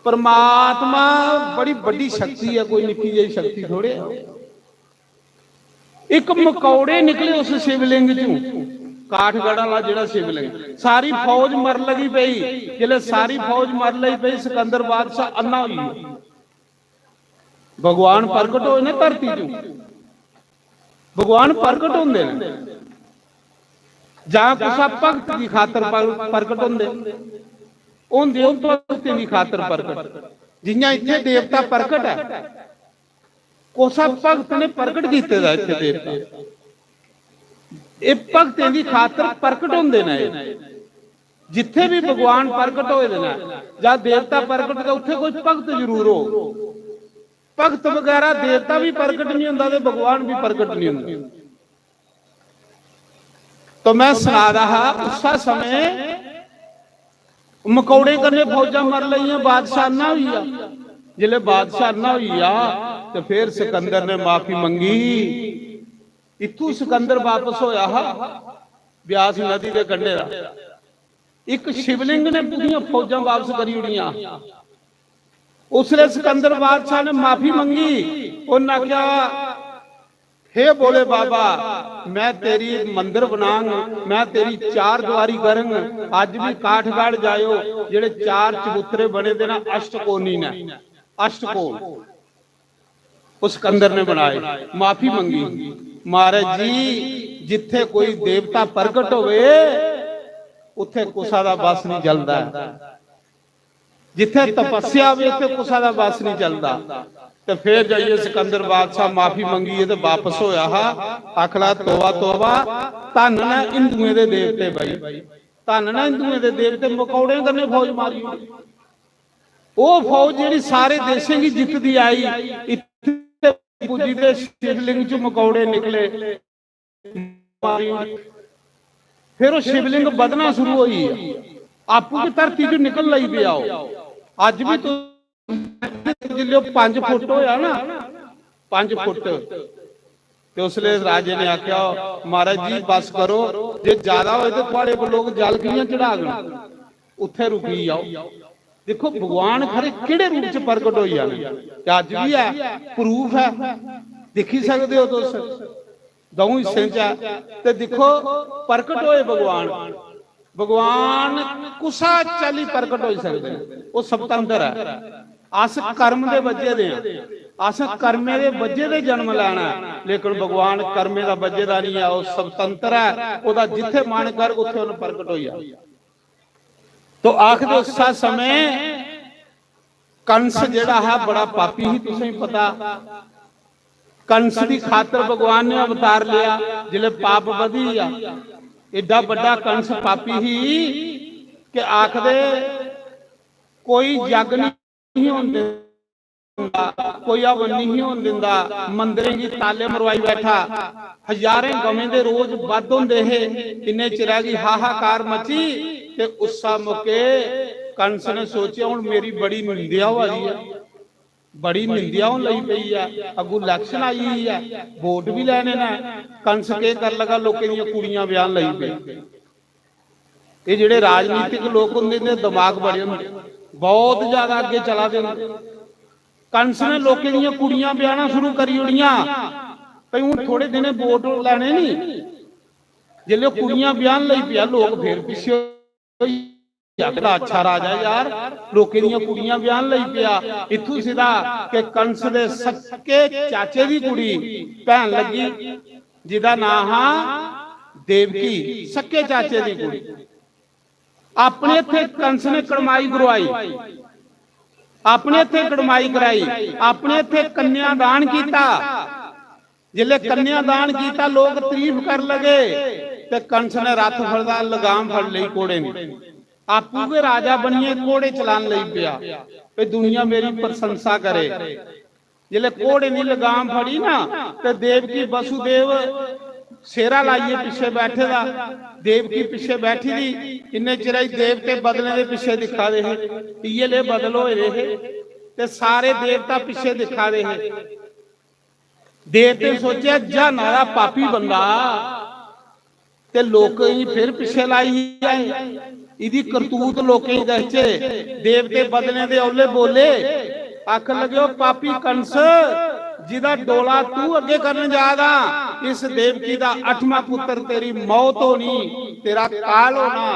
परमात्मा बड़ी बड़ी शक्ति है, कोई निकी जी शक्ति थोड़े। एक मकौड़े निकले उस शिवलिंग चों, काठगढ़ वाला जिहड़ा शिवलिंग। सारी फौज मर लगी पई। जिले सारी फौज मर लगी पई, सिकंदर बादशाह अन्ना होई। भगवान प्रकट होए ने धरती चों। भगवान प्रकट होंदे ने जां कुसा भगत की खातर प्रकट होंदे, उन भगती की खातर प्रकट। जियां इत्थे देवता प्रकट है, कोसा भगत ने प्रकट कीते दा इत्थे देवता। ये भगतें की खातर प्रकट होंदे ने। जिथे भी भगवान प्रकट होए ने जां देवता प्रकट होए, उत्थे कोई भगत जरूर हो। भगत वगैरह देवता भी प्रकट नहीं होंदा ते भगवान भी प्रकट नहीं होंदा। तो मैं सुना रहा उस समय मकौड़े कन्ने फौजा मर लईयां, बादशाह ना हुई। जिले बादशाह ना हुई तो फिर सिकंदर ने माफी मंगी। इथू सिकंदर वापस होया ब्यास नदी के कंढे दा। एक शिवलिंग ने पूरी फौजा वापस करी उड़ियां। उसने सिकंदर बादशाह ने माफी मंगी। उन्हें आख्या हे बोले बाबा, मैं तेरी मंदिर बनांग, मैं तेरी चार द्वारी करंग। अज भी काठगढ़ जायो, जेड़े चार चबूतरे बने दे ना अष्टकोणी ने, अष्टकोण उस सिकंदर ने बनाए। माफी मंगी। महाराज जी जिथे कोई देवता प्रकट होवे उथे कुसा दा बस नहीं चलदा। जिथे तपस्या होवे उथे कुसा दा बस नहीं चलदा। तो फिर जाइए सिकंदर बादशाह माफी मंगी तो वापस होया। आखला तोबा तोबा, धन ने हिंदुओं के देवते भाई, धन ने हिंदुओं के देवते। मकौड़े कन्ने फौज मारी। वो फौज जी सारे देशों की जितदी आई। ਪੁੱਜੀ ਤੇ ਸ਼ਿਵਲਿੰਗ ਚ ਮਕੌੜੇ ਨਿਕਲੇ। फिर वो शिवलिंग बदना शुरू हुई आपू की धरती चो निकल लई पिया अज भी तो जिले 5 फुट होया ना 5 फुट ते उसले राजे ने आख्या महाराज जी बस करो जे ज्यादा होए तो थोड़े लोग जल कियां चढ़ा गए उत्थे रुकी जाओ। देखो भगवान खरे किहड़े रूप च प्रगट होई जाने अज भी है प्रूफ है देखी सकते हो तुस दऊ हिस्से च देखो प्रकट होए भगवान भगवान कुसा चाली प्रकट हो सकते वो स्वतंत्र है। अस कर्म दे वजे दे अस कर्मे दे वजे दे जन्म लैना लेकिन भगवान कर्मे दा वजे दा नहीं है वो स्वतंत्र है ओदा जिथे मन कर उत्थे उन्हें प्रकट हो जाए। तो आखदे उस समय कंस जिहड़ा है बड़ा पापी ही तुसें पता कंस की खातर भगवान ने अवतार लिया जिले पाप वधी आ एडा बड़ा कंस पापी ही कि आखदे कोई जग नहीं होंदे कोई हवन नहीं होने दिंदा मंदिरें की ताले मरवाई बैठा हजारे गवें दे रोज वध होंदे हे इन्ने चिरा की हाहाकार मची ते उस्सा मौके कंस ने सोचा हुण मेरी बड़ी निंदिया हो रही है बड़ी निंदिया होने लगी पई है अगू इलैक्शन आई हुई है वोट भी लैने ने कंस के कर लगा लोगों दी कुड़ियां ब्याह लई पई। ये जिहड़े राजनीतिक लोग हुंदे ने दिमाग बड़े हुंदे बहुत ज्यादा अगे चला दे कंस ने लोगों दी कुड़ियां ब्याहना शुरू करी ओड़ियां भई हुण थोड़े दिन वोट लैने नहीं जिल्ले कुड़ियां ब्याहन लई पिया लोग फिर पिछे अच्छा राजा यार लोकें दी कुड़ियां ब्याहन लई पिया इत्थों सीधा कि कंस दे सक्के चाचे दी कुड़ी भैन लगी जिहदा नाम हा देवकी सक्के चाचे दी कुड़ी अपने इत्थे कंस ने कड़माई करवाई अपने इत्थे कड़माई कराई अपने इत्थे कन्यादान कीता जिले कन्यादान कीता लोग तारीफ कर लगे ते कंस ने रथ फड़दा लगाम फड़ लई घोड़े ने आपू के राजा बनिए घोड़े चलान लई पिया पे दुनिया मेरी प्रशंसा करे जिले घोड़े नी लगाम फड़ी ना ते देवकी वसुदेव शेरा लाइए पिछे बैठे दा देवकी पिछे बैठी दी इन्ने चिराई देवते बदले दे पिछे दिखा दे इये ले बदल होए रहे ते सारे देवता पिछे दिखा दे देवते सोचे जा नारा पापी बंदा ते लोक फिर पिछे लाई आए इदी करतूत लोकें दसचे देवते बदले दे औले बोले आख लगे पापी कंस जिदा डोला तू अगे करने जादा इस देवकी दा 8वां पुत्र तेरी मौत होनी तेरा काल होना।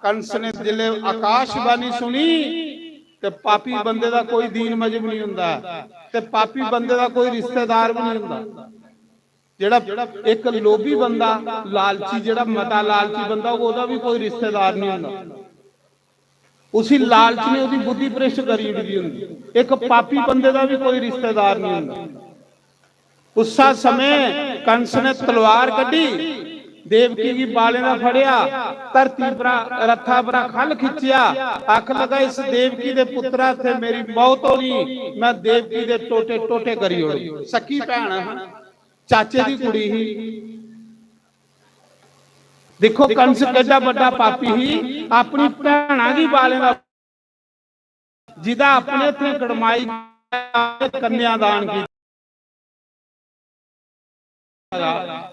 कंस ने जिले आकाशबाणी सुनी ते पापी बंदे दा कोई दीन मजहब नहीं हुंदा ते पापी बंदे दा कोई रिश्तेदार भी नहीं हुंदा जेड़ा एक लोभी बंदा लालची जेड़ा मता लालची बंदा ओदा भी कोई रिश्तेदार नहीं हुंदा उसी लालच ने ओदी बुद्धि भ्रष्ट करी उड़ी हुंदी एक पापी बंदे दा भी कोई रिश्तेदार नहीं हुंदा। उस समय कंस ने तलवार कढ़ी देवकी की बाले दा फड़िया धरती पर रथा पर खल खिंचिया आख लगा इस देवकी दे पुत्रा थे मेरी मौत होनी मैं देवकी दे टोटे टोटे करी ओड़ी सकी भैन चाचे दी कुड़ी ही देखो कंस केड़ा बड़ा पापी ही अपनी भैणा दी बाले दा जिदा अपने थे कड़माई कन्यादान की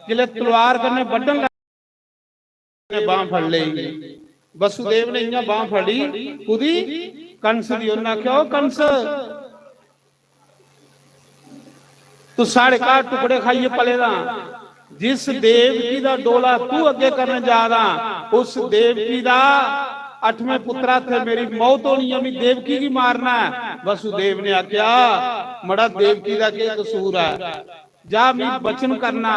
जिले तलवार कन्ने बड्ढन बांह फड़ लई वसुदेव ने इयां बांह फड़ी खुदी कंस दी उन्हें आख्या ओ कंस तू साढ़े घर टुकड़े खाइए पले दा जिस देवकी दा डोला तू अगे करने जा रहा उस देवकी दा 8वें पुत्रा थे मेरी मौत होनी है मैं देवकी की मारना है। वसुदेव ने आख्या मड़ा देवकी दा क्या कसूर है जा मैं बचन करना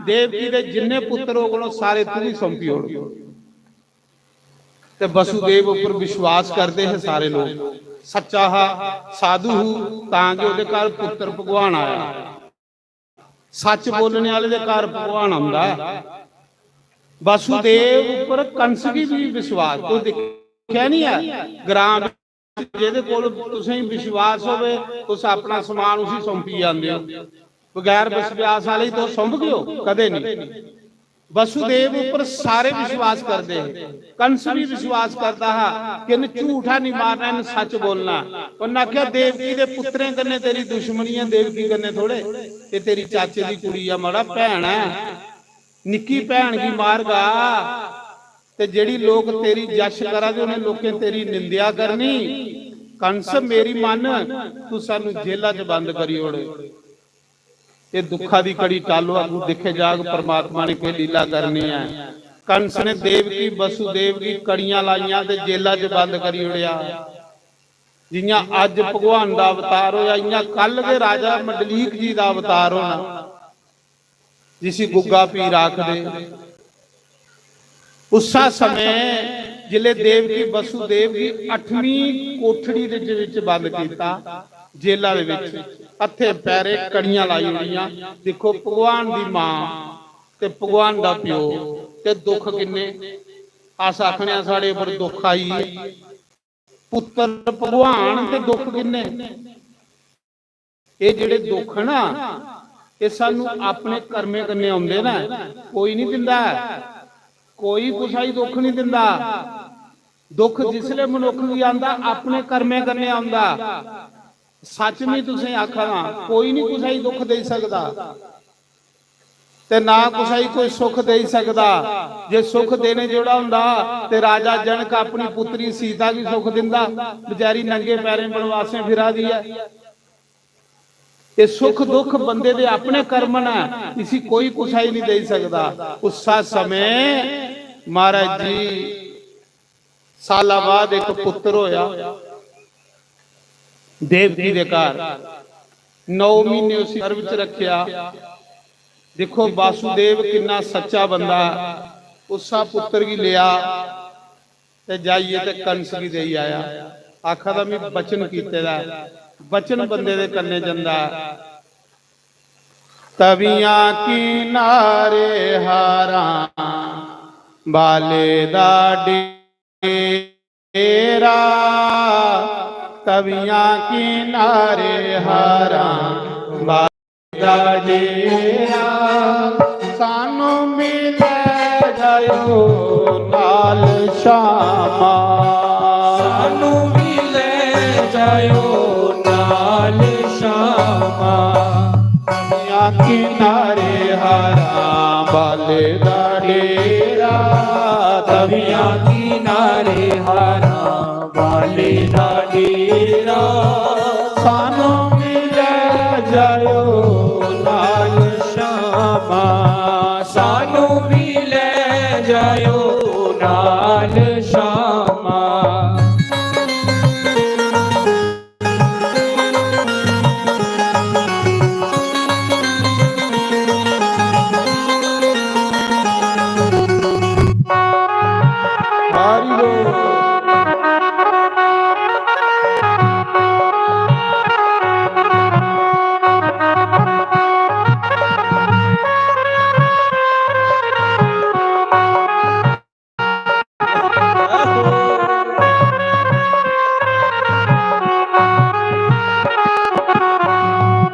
देवकी दे जिन्ने पुत्र हो गलो सारे तू ही सौंपी ओड़ ते वसुदेव ऊपर विश्वास करते हैं सारे लोग सच्चा साधु तां जो दे घर पुत्र भगवान आया सच बोलने वाले दे घर भगवान आंदा वसुदेव ऊपर कंस की भी विश्वास तो देखिया नहीं है ग्राम जेदे कोल तुसें विश्वास होवे तुस अपना समान उसी सौंपी जांदे हो ਬਗੈਰ ਵਿਸ਼ਵਾਸ ਵਾਲੇ ਤੋਂ ਸੁੰਭ ਗਿਓ ਕਦੇ ਨਹੀਂ। ਵਸੁਦੇਵ ਉੱਪਰ ਸਾਰੇ ਵਿਸ਼ਵਾਸ ਕਰਦੇ ਹੈ। ਕੰਸ ਵੀ ਵਿਸ਼ਵਾਸ ਕਰਦਾ ਹੈ ਕਿ ਇਹਨੂੰ ਝੂਠਾ ਨਹੀਂ ਮਾਰਨਾ, ਇਹਨੂੰ ਸੱਚ ਬੋਲਣਾ। ਉਹਨਾਂ ਆਖਿਆ ਦੇਵਕੀ ਦੇ ਪੁੱਤਰੇ ਕੰਨੇ ਤੇਰੀ ਦੁਸ਼ਮਣੀ ਹੈ, ਦੇਵਕੀ ਕੰਨੇ ਥੋੜੇ। ਇਹ ਤੇਰੀ ਚਾਚੇ ਦੀ ਕੁੜੀ ਆ, ਮਾੜਾ ਭੈਣ ਹੈ, ਨਿੱਕੀ ਭੈਣ ਕੀ ਮਾਰਗਾ। ਤੇ ਜਿਹੜੀ ਲੋਕ ਤੇਰੀ ਜਸ਼ ਕਰਾਂਗੇ ਉਹਨੇ ਲੋਕਾਂ ਤੇਰੀ ਨਿੰਦਿਆ ਕਰਨੀ। ਕੰਸ ਮੇਰੀ ਮੰਨ, ਤੂੰ ਸਾਨੂੰ ਜੇਲਾਂ 'ਚ ਬੰਦ ਕਰੀ ਓੜੇ। ਇਹ ਦੁੱਖਾਂ ਦੀ ਕੜੀ ਟਾਲੋ, ਅੱਗੂ ਦੇਖੇ ਜਾਗ ਪਰਮਾਤਮਾ ਨੇ ਕੀ ਲੀਲਾ ਕਰਨੀ ਹੈ। ਕੰਸ ਨੇ ਦੇਵਕੀ ਵਸੁਦੇਵ ਦੀ ਕੜੀਆਂ ਲਾਈਆਂ ਤੇ ਜੇਲਾਂ 'ਚ ਬੰਦ ਕਰੀ ਉੜਿਆ। ਜਿਹੀਆਂ ਅੱਜ ਭਗਵਾਨ ਦਾ ਅਵਤਾਰ ਹੋਇਆ, ਇਆਂ ਕੱਲ ਦੇ ਰਾਜਾ ਮੰਡਲੀਕ ਜੀ ਦਾ ਅਵਤਾਰ ਹੋਣਾ, ਜਿਸੀ ਗੁੱਗਾ ਪੀਰ ਆਖਦੇ। ਉਸਾ ਸਮੇਂ ਜਿਲੇ ਦੇਵਕੀ ਵਸੁਦੇਵ ਦੀ 8ਵੀਂ ਕੋਠੜੀ ਦੇ ਵਿੱਚ ਬੰਦ ਕੀਤਾ, ਜੇਲਾਂ ਦੇ ਵਿੱਚ ਹੱਥੇ ਪੈਰੇ ਕੜੀਆਂ ਲਾਈ ਹੋਈਆਂ। ਦੇਖੋ ਭਗਵਾਨ ਦੀ ਮਾਂ ਤੇ ਭਗਵਾਨ ਦਾ ਪਿਓ ਤੇ ਦੁੱਖ ਕਿੰਨੇ। ਆਸ ਆਖਣਿਆ ਸਾਡੇ ਉੱਪਰ ਦੁੱਖ ਆਈ, ਪੁੱਤਰ ਭਗਵਾਨ ਤੇ ਦੁੱਖ ਕਿੰਨੇ। ਇਹ ਜਿਹੜੇ ਦੁੱਖ ਨਾ ਇਹ ਸਾਨੂੰ ਆਪਣੇ ਕਰਮੇ ਕੰਨੇ ਆਉਂਦੇ ਨਾ, ਕੋਈ ਨਹੀਂ ਦਿੰਦਾ, ਕੋਈ ਕੁਛਾਈ ਦੁੱਖ ਨਹੀਂ ਦਿੰਦਾ। ਦੁੱਖ ਜਿਸਲੇ ਮਨੁੱਖ ਵੀ ਆਂਦਾ ਆਪਣੇ ਕਰਮੇ ਕੰਨੇ ਆਉਂਦਾ। ਸੱਚ ਵੀ ਤੁਸੀਂ ਆਖਾਂ ਕੋਈ ਨਹੀਂ ਕੁਛਾਈ ਦੁੱਖ ਦੇ ਸਕਦਾ ਤੇ ਨਾ ਕੁਛਾਈ ਕੋਈ ਸੁੱਖ ਦੇ ਸਕਦਾ। ਜੇ ਸੁੱਖ ਦੇਣੇ ਜਿਹੜਾ ਹੁੰਦਾ ਤੇ ਰਾਜਾ ਜਨਕ ਆਪਣੀ ਪੁੱਤਰੀ ਸੀਤਾ ਕੀ ਸੁੱਖ ਦਿੰਦਾ, ਵਿਚਾਰੀ ਨੰਗੇ ਪੈਰੇ ਬਣਵਾਸੇ ਫਿਰਾ ਦੀ ਹੈ। ਇਹ ਸੁੱਖ ਦੁੱਖ ਬੰਦੇ ਦੇ ਆਪਣੇ ਕਰਮ ਨਾ, ਇਸੀ ਕੋਈ ਕੁਛਾਈ ਨਹੀਂ ਦੇ ਸਕਦਾ। ਉਸਾ ਸਮੇਂ ਮਹਾਰਾਜ ਜੀ ਸਾਲਾਂ ਬਾਅਦ ਇੱਕ ਪੁੱਤਰ ਹੋਇਆ ਦੇਵਕੀ ਦੇ ਘਰ। 9 ਮਹੀਨੇ ਉਸ ਘਰ ਵਿੱਚ ਰੱਖਿਆ। ਦੇਖੋ ਵਾਸੁਦੇਵ ਕਿੰਨਾ ਸੱਚਾ ਬੰਦਾ। ਉਸਾ ਪੁੱਤਰ ਕੀ ਲਿਆ ਤੇ ਜਾਈਏ ਤੇ ਕੰਸ ਕੀ ਦੇਈ ਆਇਆ। ਆਖਾ ਦਾ ਮੈਂ ਬਚਨ ਕੀਤੇ ਦਾ, ਬਚਨ ਬੰਦੇ ਦੇ ਕੰਨੇ ਜਾਂਦਾ। ਤਵੀਆਂ ਕਿਨਾਰੇ ਹਾਰਾਂ ਬਾਲੇ ਦਾ ਡੇਰਾ, ਤਵੀਆਂ ਕਿਨਾਰੇ ਹਾਰਾਂ ਬਾਲੇ ਦਾ ਡੇਰਾ। ਸਾਨੂੰ ਮਿਲੇ ਜਾਇਓ ਨਾਲ ਸ਼ਾਮਾ, ਸਾਨੂੰ ਵੀ ਲੈ ਜਾਇਓ ਨਾਲ ਸ਼ਾਮਾ। ਤਵੀਆਂ ਕਿਨਾਰੇ ਹਾਰਾਂ ਬਾਲੇ ਦਾ ਡੇਰਾ, ਤਵੀਆਂ ਕਿਨਾਰੇ ਹਾਰਾਂ ਵਾਲੇ ਦਾ ਡੇਰਾ। ਸਾਨੂੰ ਮਿਲੇ ਜਾਇਓ ਨਾਲ ਸ਼ਾਮਾ, ਸਾਨੂੰ ਵੀ ਲੈ ਜਾਇਓ ਨਾਲ ਸ਼ਾਮਾ।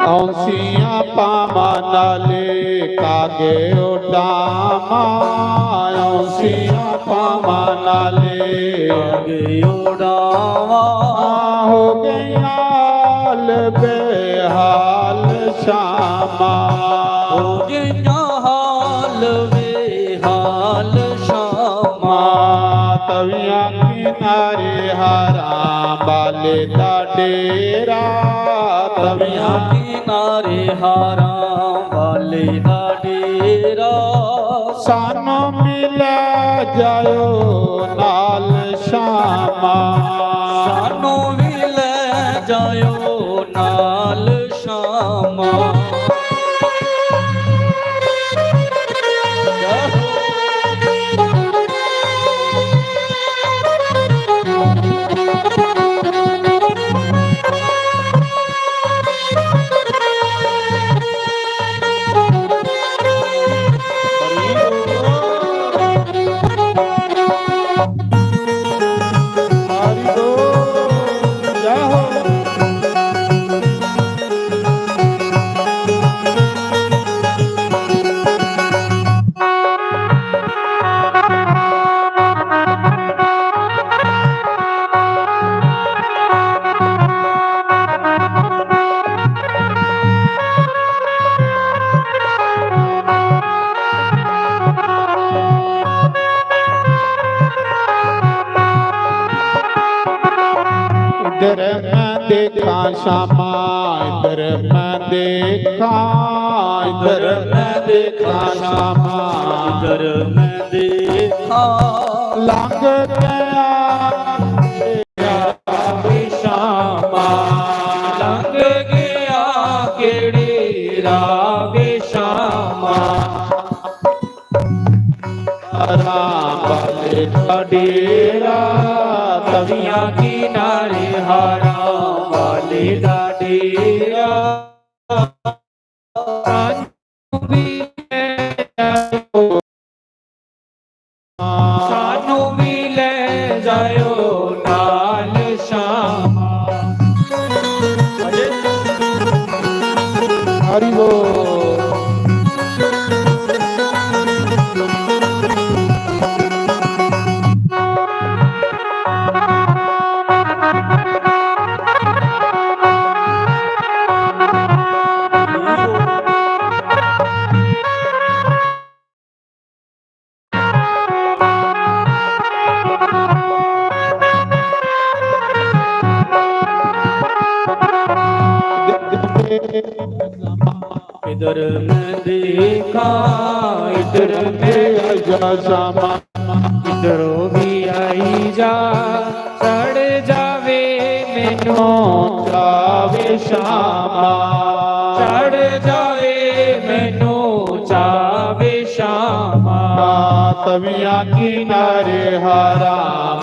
औंसियां पामा नाले कागे उडामा, औंसियां पामा नाले कागे उडामा। हो गई हाल बेहाल शामा, हो गया हाल बेहाल शामा। तवियां किनारे हारा बाले दा डेरा, तवियां किनारे हारां वाले दा डेरा। सानू मिले जायो नाल शामा, सानू भी ले जायो नाल शामा। इधर मैं देखा श्यामा इधर मैं देखा इधर मैं देखा श्यामा इधर मैं देखा लंघ गया श्यामा लंघ गया केड़ी रावे श्यामा राम वाले का डेरा तवियां किनारे हारा वाले दा डेरा सानू भी ले जाओ सानू भी ले जाओ नाल श्यामा हरि बोल इधर मैं देखा इधर मैं जा श्यामा इधरों भी आई जा चढ़ जावे मैनू जावे श्यामा चढ़ जावे मैनू जावे श्यामा तवियां किनारे हारा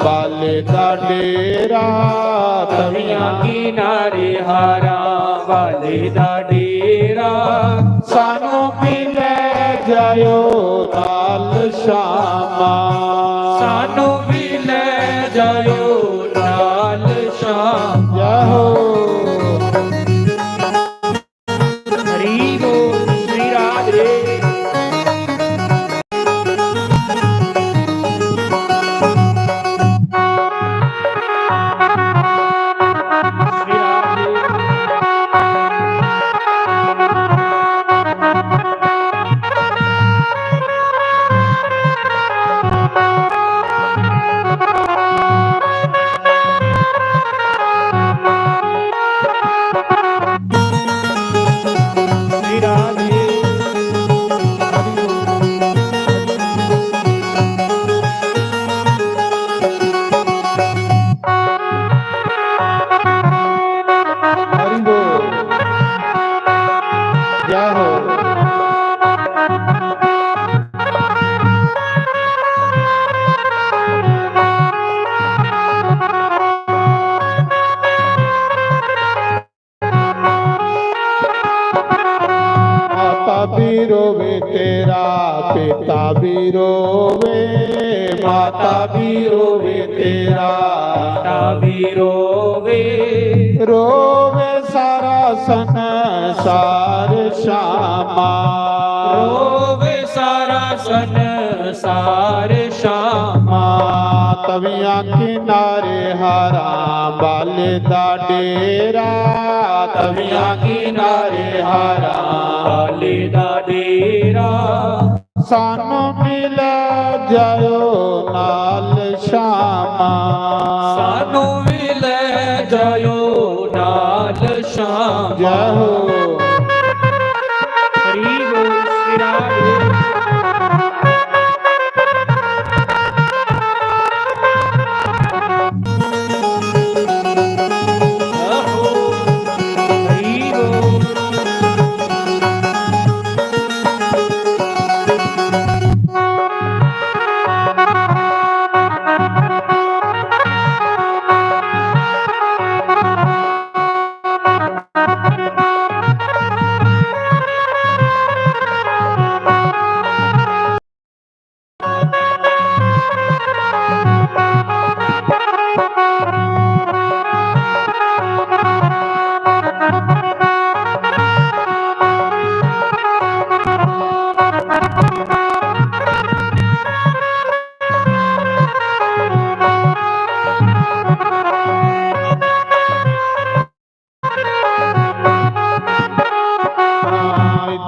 वाले दा डेरा तवियां किनारे हारा वाले दा डेरा सानू भी ले जायो नाल श्यामा सानू भी ले जायो नाल श्यामा यहो हरि बोल श्री राधे श्री राधे श्री राधे हरि बोल जय हो माता भी रोवे तेरा पिता भी रोवे माता भी रोवे तेरा पिता भी रोवे रोवे सारा संसार श्यामा रोवे सारा संसार श्यामा तवियां किनारे हारा वाले दा डेरा तवियां किनारे हारा वाले दा डेरा सानू मिल जायो नाल श्यामा सानू भी ले जायो नाल श्यामा जय हो हरि बोल श्री राधे हरि बोल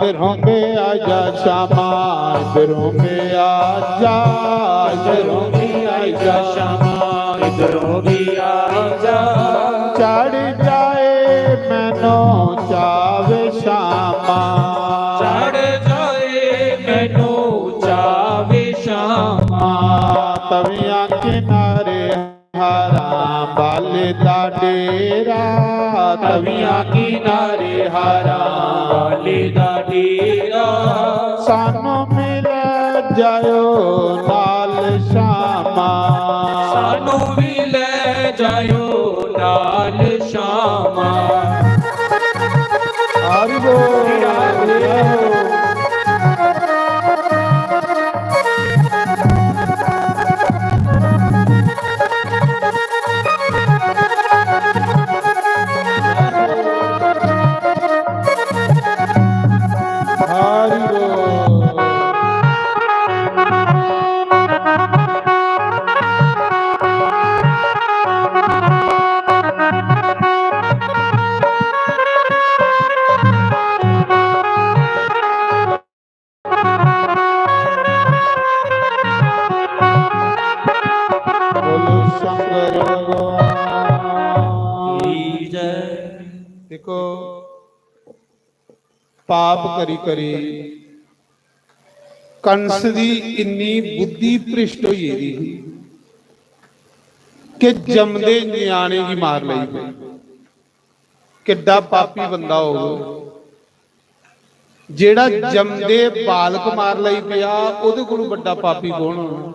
इधरों में आजा श्यामा इधरों में आजा इधरों में आजा श्यामा इधरों भी आजा ਚੜ ਜਾਏ ਮੈਨੂੰ ਚਾਵੇ ਸ਼ਾਮਾ ਚੜ ਜਾਏ ਮੈਨੂੰ ਚਾਵੇ ਸ਼ਾਮਾ ਤਵੀਆਂ ਕਿਨਾਰੇ ਹਾਰਾਂ ਬਾਲੇ ਦਾ ਡੇਰਾ ਤਵੀਆਂ ਕਿਨਾਰੇ ਹਾਰਾਂ ਵਾਲੇ ਦਾ ਡੇਰਾ ਸਾਨੂੰ ਮਿਲ ਜਾਇਓ ਨਾਲ ਸ਼ਾਮਾ ਸਾਨੂੰ ਵੀ ਲੈ ਜਾਇਓ ਨਾਲ ਸ਼ਾਮਾ ਹਰਿ ਬੋਲ ਹਰਿ ਬੋਲ ਬੋਲੋ ਸ਼ੰਕਰ ਭਗਵਾਨ ਕੀ ਜੈ। ਦੇਖੋ ਪਾਪ ਕਰੀ ਕਰੀ ਕੰਸ ਦੀ ਇੰਨੀ ਬੁੱਧੀ ਭ੍ਰਿਸ਼ਟ ਹੋਈ ਇਹਦੀ ਕਿ ਜੰਮਦੇ ਨਿਆਣੇ ਦੀ ਮਾਰ ਲਈ ਪਈ। ਕਿੱਡਾ ਪਾਪੀ ਬੰਦਾ ਹੋਵੇ ਜਿਹੜਾ ਜੰਮਦੇ ਬਾਲਕ ਮਾਰ ਲਈ ਪਿਆ, ਉਹਦੇ ਕੋਲ ਵੱਡਾ ਪਾਪੀ ਕੌਣ ਹੋਣਾ।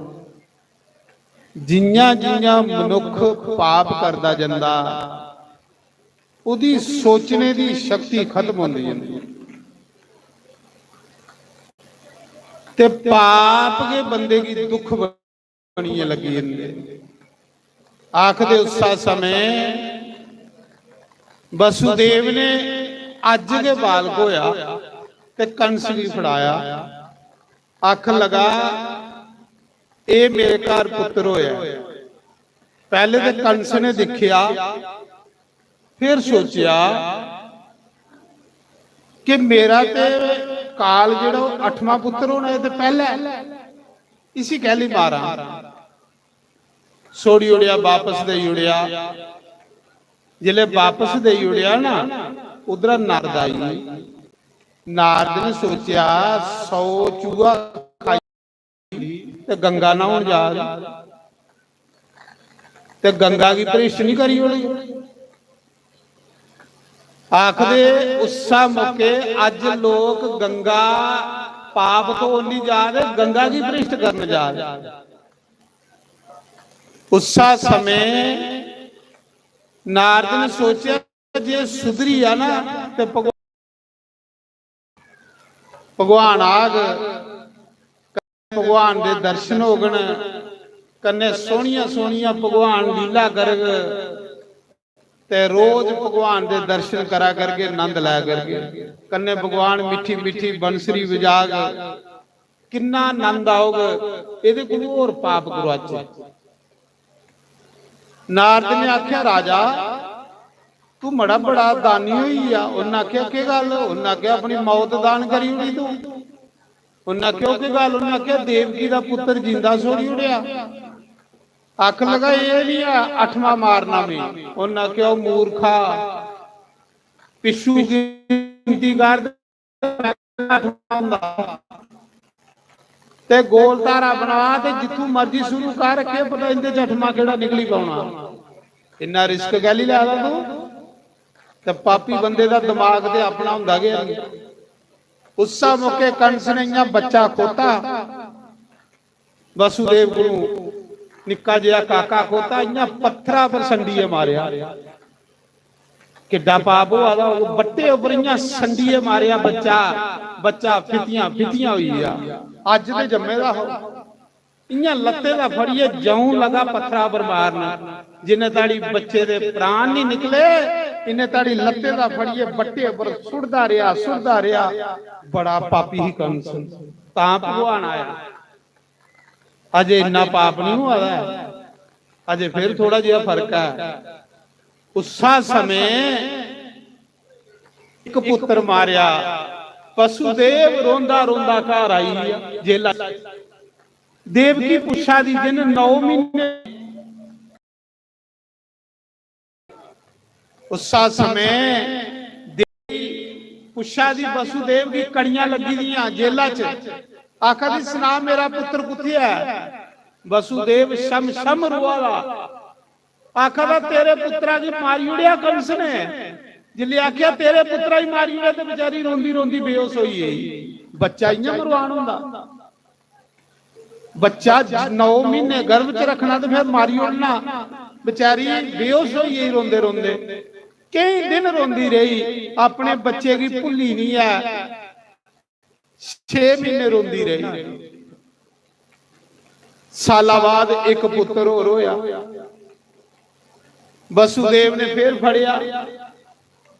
ਜਿੰਨਾ ਜਿੰਨਾ ਮਨੁੱਖ ਪਾਪ ਕਰਦਾ ਜਾਂਦਾ ਉਹਦੀ ਸੋਚਣੇ ਦੀ ਸ਼ਕਤੀ ਖਤਮ ਹੁੰਦੀ ਜਾਂਦੀ ਹੈ ਤੇ ਪਾਪ ਕੇ ਬੰਦੇ ਦੀ ਦੁੱਖ ਬਣੀ ਲੱਗੀ ਜਾਂਦੀ। ਆਖਦੇ ਉਸਾ ਸਮੇਂ ਵਸੁਦੇਵ ਨੇ ਅੱਜ ਕੇ ਬਾਲਕ ਹੋਇਆ ਤੇ ਕੰਸ ਵੀ ਫੜਾਇਆ। ਅੱਖ ਲਗਾ ਇਹ ਮੇਰੇ ਘਰ ਪੁੱਤਰ ਹੋਇਆ। ਪਹਿਲੇ ਤੇ ਕੰਸ ਨੇ ਦੇਖਿਆ, ਫਿਰ ਸੋਚਿਆ ਕਿ ਮੇਰਾ ਤੇ ਕਾਲ ਜਿਹੜਾ 8ਵਾਂ ਪੁੱਤਰ ਹੋਣਾ ਇਹ ਤੇ ਪਹਿਲਾ ਇसी ਕਹਿ ਲਈ ਮਾਰਾ। ਸੋੜੀ ਉੜਿਆ ਵਾਪਸ ਦੇ ਉੜਿਆ। ਜਿਲੇ ਵਾਪਸ ਦੇ ਉੜਿਆ ਨਾ ਉਧਰ ਨਾਰਦ ਆਈ। ਨਾਰਦ ਨੇ ਸੋਚਿਆ 100 ਚੂਹਾ ਤੇ ਗੰਗਾ ਨਾ ਹੁਣ ਜਾ ਤੇ ਗੰਗਾ ਦੀ ਪ੍ਰਿਸ਼ਟ ਨਹੀਂ ਕਰੀ ਹੋਣੀ। ਆਖਦੇ ਉਸਾ ਮੌਕੇ ਅੱਜ ਲੋਕ ਗੰਗਾ ਪਾਪ ਤੋਂ ਨਹੀਂ ਜਾ ਰਹੇ, ਗੰਗਾ ਦੀ ਪ੍ਰਿਸ਼ਟ ਕਰਨ ਜਾ ਰਹੇ। ਉਸਾ ਸਮੇਂ ਨਾਰਦ ਨੇ ਸੋਚਿਆ ਜੇ ਸੁਧਰੀ ਆ ਨਾ ਤੇ ਭਗਵਾਨ ਆਗ ਭਗਵਾਨ ਦੇ ਦਰਸ਼ਨ ਹੋ ਗਣ ਕੰਨੇ ਸੋਹਣੀਆਂ ਸੋਹਣੀਆਂ ਭਗਵਾਨ ਲੀਲਾ ਕਰਗ ਤੇ ਰੋਜ਼ ਭਗਵਾਨ ਦੇ ਦਰਸ਼ਨ ਕਰਾ ਕਰਕੇ ਆਨੰਦ ਲਿਆ ਕਰਕੇ ਕੰਨੇ ਭਗਵਾਨ ਮਿੱਠੀ ਮਿੱਠੀ ਬੰਸਰੀ ਵਜਾਗ ਕਿੰਨਾ ਆਨੰਦ ਆਉਗਾ। ਇਹਦੇ ਕੋਲ ਹੋਰ ਪਾਪ ਕਰਵਾਚੇ। ਨਾਰਦ ਨੇ ਆਖਿਆ ਰਾਜਾ ਤੂੰ ਮੜਾ ਬੜਾ ਦਾਨੀ ਹੋਈ ਆ। ਉਹਨਾਂ ਆਖਿਆ ਕੀ ਗੱਲ? ਉਹਨਾਂ ਆਖਿਆ ਆਪਣੀ ਮੌਤ ਦਾਨ ਕਰੀ ਹੋਣੀ ਤੂੰ। ਉਹਨਾਂ ਕਿਉਂ ਕੀ ਗੱਲ? ਉਹਨਾਂ ਆਖਿਆ ਦੇਵਕੀ ਦਾ ਪੁੱਤਰ ਜਿੰਦਾ ਸੋੜੀ ਉੜਿਆ। ਅੱਖ ਲਗਾ ਇਹ ਨਹੀਂ ਆ 8ਵਾਂ ਮਾਰਨਾ ਵੀ। ਉਹਨਾਂ ਕਿਉਂ ਮੂਰਖਾ ਪਿੱਛੂ ਗਿਣਤੀ ਕਰ ਤੇ ਗੋਲ ਤਾਰਾ ਬਣਾ ਤੇ ਜਿੱਥੋਂ ਮਰਜ਼ੀ ਸ਼ੁਰੂ ਕਰ ਰੱਖੇ ਪਤਾ ਇਹਦੇ ਚ 8ਵਾਂ ਕਿਹੜਾ ਨਿਕਲੀ ਪਾਉਣਾ। ਇੰਨਾ ਰਿਸਕ ਗੱਲ ਹੀ ਲਿਆਦਾ ਤੂੰ ਤੇ ਪਾਪੀ ਬੰਦੇ ਦਾ ਦਿਮਾਗ ਤੇ ਆਪਣਾ ਹੁੰਦਾ ਗਿਆ। ਉਸਾ ਮੌਕੇ ਕੰਸ ਨੇ ਇੰਨਾ ਬੱਚਾ ਖੋਤਾ ਵਸੁਦੇਵ ਨੂੰ ਨਿੱਕਾ ਜਿਹਾ ਕਾਕਾ ਖੋਤਾ ਇੰਨਾ ਪੱਥਰਾਂ ਪਰ ਸੰਡੀਏ ਮਾਰਿਆ। ਕਿੱਡਾ ਪਾਪ ਹੋਆ ਬੱਟੇ ਉੱਪਰ ਇੰਨਾ ਸੰਡੀਏ ਮਾਰਿਆ। ਬੱਚਾ ਫਿੱਤੀਆਂ ਹੋਈ ਆ। ਅੱਜ ਦੇ ਜੰਮੇ ਦਾ ਹੋ ਇੰਨਾ ਲੱਤੇ ਦਾ ਫੜੀਏ ਜਉਂ ਲਗਾ ਪੱਥਰਾਂ ਪਰ ਮਾਰਨ। ਜਿੰਨੇ ਤਾੜੀ ਬੱਚੇ ਦੇ ਪ੍ਰਾਣ ਨਹੀਂ ਨਿਕਲੇ ਇਹਨੇ ਤਾੜੀ ਲੱਤੇ ਦਾ ਫੜੀਏ ਬੱਟੇ ਉੱਪਰ ਸੁੱਟਦਾ ਰਿਹਾ। ਬੜਾ ਪਾਪੀ ਹੀ ਕੰਸ। ਤਾਂ ਭਗਵਾਨ ਆਇਆ। ਅਜੇ ਇੰਨਾ ਪਾਪ ਨਹੀਂ ਹੋਇਆ, ਅਜੇ ਫਿਰ ਥੋੜਾ ਜਿਹਾ ਫਰਕ ਹੈ। ਉਸਾ ਸਮੇਂ ਇੱਕ ਪੁੱਤਰ ਮਾਰਿਆ। ਵਸੁਦੇਵ ਰੋਂਦਾ ਰੋਂਦਾ ਘਰ ਆਈ ਜੇਲਾ। ਦੇਵਕੀ ਪੁੱਛਾ ਦੀ ਦਿਨ 9 ਮਹੀਨੇ ਉਸਾ ਸਮੇਂ ਪੁੱਛਾ ਦੀ ਵਸੂਦੇਵ ਦੀ ਕੜੀਆਂ ਲੱਗੀ ਦੀਆਂ ਜੇਲਾ ਚ। ਆਖਾ ਦੀ ਸੁਣਾ ਮੇਰਾ ਪੁੱਤਰ ਕਿੱਥੇ ਹੈ? ਵਸੂਦੇਵ ਸ਼ਮ ਸ਼ਮ ਰੋਆ। ਆਖਾ ਦਾ ਤੇਰੇ ਪੁੱਤਰਾ ਦੀ ਮਾਰੀ ਉੜਿਆ ਕੰਸ ਨੇ। ਜਿੱਲੇ ਆਖਿਆ ਤੇਰੇ ਪੁੱਤਰਾ ਹੀ ਮਾਰੀ ਉੜਿਆ ਤੇ ਵਿਚਾਰੀ ਰੋਂਦੀ ਰੋਂਦੀ ਬੇਹੋਸ਼ ਹੋਈ ਹੈ। ਬੱਚਾ ਇੰਨਾ ਮਰਵਾਨ ਹੁੰਦਾ? ਬੱਚਾ 9 ਮਹੀਨੇ ਗਰਭ ਚ ਰੱਖਣਾ ਤੇ ਫਿਰ ਮਾਰੀ ਉੜਨਾ। ਵਿਚਾਰੀ ਬੇਹੋਸ਼ ਹੋਈ ਹੈ ਰੋਂਦੇ ਰੋਂਦੇ। ਕਈ ਦਿਨ ਰੋਂਦੀ ਰਹੀ, ਆਪਣੇ ਬੱਚੇ ਦੀ ਭੁੱਲੀ ਨਹੀਂ ਹੈ। 6 ਮਹੀਨੇ ਰੋਂਦੀ ਰਹੀ। ਸਾਲਾਂ ਬਾਅਦ ਇੱਕ ਪੁੱਤਰ ਹੋਰ ਹੋਇਆ। ਵਸੂਦੇਵ ਨੇ ਫੇਰ ਫੜਿਆ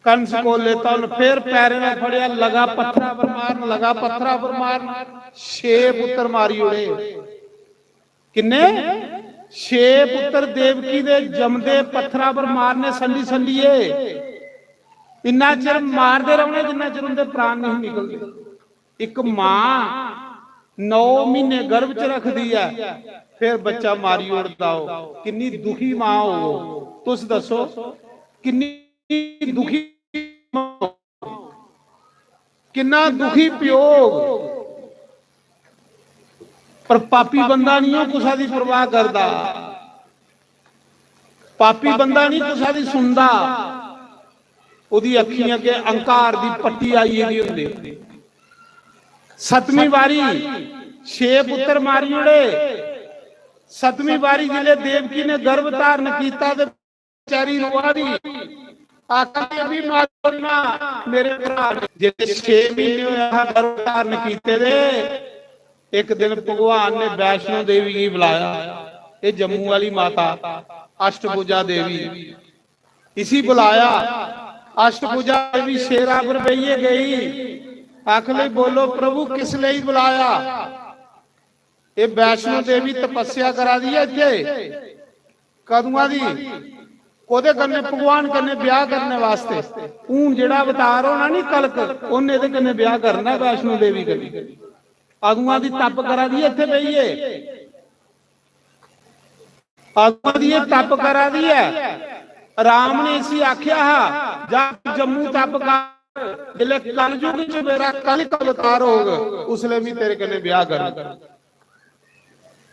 ਕੰਸ ਕੋਲੇ ਤਾਂ ਫੇਰ ਪੈਰੇ ਨਾਲ ਫੜਿਆ, ਲਗਾ ਪੱਥਰਾਂ ਪਰ ਮਾਰਨ, ਲਗਾ ਪੱਥਰਾਂ ਪਰ ਮਾਰਨ। 6 ਪੁੱਤਰ ਮਾਰੀ ਉੜੇ। ਕਿੰਨੇ? 6 ਪੁੱਤਰ ਦੇਵਕੀ ਦੇ ਜੰਮਦੇ ਪੱਥਰਾਂ ਪਰ ਮਾਰਨੇ ਸੰਡੀ ਸੰਡੀਏ। ਇੰਨਾ ਚਿਰ ਮਾਰਦੇ ਰਹਿਣੇ ਜਿੰਨਾ ਚਿਰ ਉਹਦੇ ਪ੍ਰਾਣ ਨਹੀਂ ਨਿਕਲਦੇ। ਇੱਕ ਮਾਂ 9 ਮਹੀਨੇ ਗਰਭ ਚ ਰੱਖਦੀ ਹੈ, ਫਿਰ ਬੱਚਾ ਮਾਰੀ ਉੜਦਾ ਹੋ। ਕਿੰਨੀ ਦੁਖੀ ਮਾਂ ਹੋ, ਤੁਸੀਂ ਦੱਸੋ ਕਿੰਨੀ ਦੁਖੀ, ਕਿੰਨਾ ਦੁਖੀ ਪਿਓ। ਪਰ ਪਾਪੀ ਬੰਦਾ ਨਹੀਂ ਉਹ ਕੁਛਾ ਦੀ ਪਰਵਾਹ ਕਰਦਾ। ਪਾਪੀ ਬੰਦਾ ਨਹੀਂ ਕੁਛਾ ਦੀ ਸੁਣਦਾ। ਉਹਦੀ ਅੱਖੀਆਂ ਅੱਗੇ ਅੰਕਾਰ ਦੀ ਪੱਟੀ ਆਈ ਇਹਦੀ ਹੁੰਦੀ। 7ਵੀਂ ਵਾਰੀ 6 ਪੁੱਤਰ ਮਾਰੀ ਉੜੇ। 7ਵੀਂ ਵਾਰੀ ਜਿਲੇ ਦੇਵਕੀ ਨੇ ਗਰਭ ਧਾਰਨ ਕੀਤਾ ਤੇ ਵਿਚਾਰੀ ਰੋਆ ਦੀ। ਆਖਾ ਵੀ ਮਾਰਨਾ ਮੇਰੇ ਭਰਾ ਜੇ 6 ਮਹੀਨੇ ਹੋਇਆ ਗਰਭ ਧਾਰਨ ਕੀਤੇ ਦੇ। ਇੱਕ ਦਿਨ ਭਗਵਾਨ ਨੇ ਵੈਸ਼ਨੋ ਦੇਵੀ ਨੂੰ ਬੁਲਾਇਆ। ਇਹ ਜੰਮੂ ਵਾਲੀ ਮਾਤਾ ਅਸ਼ਟਭੁਜਾ ਦੇਵੀ ਇसी बुलाया। अष्टभुजा देवी शेरा पर बहिए गई। आखले बोलो प्रभु किस लिए बुलाया? ये वैष्णो देवी तपस्या करा दी है इत्थे कदुआ दी कोदे करने भगवान करने ब्याह करने वास्ते। हूं जेड़ा अवतार होना नहीं कलक ओने दे कन्ने ब्याह करना वैष्णो देवी करी। आगुआ दी तप करा दी इत्थे बहिए। आगुआ दी तप करा दी है। राम ने इसी आख्या जा जम्मू तप कर जिले कलयुग च मेरा कल का अवतार होगा उसले भी तेरे कन्ने ब्याह कर।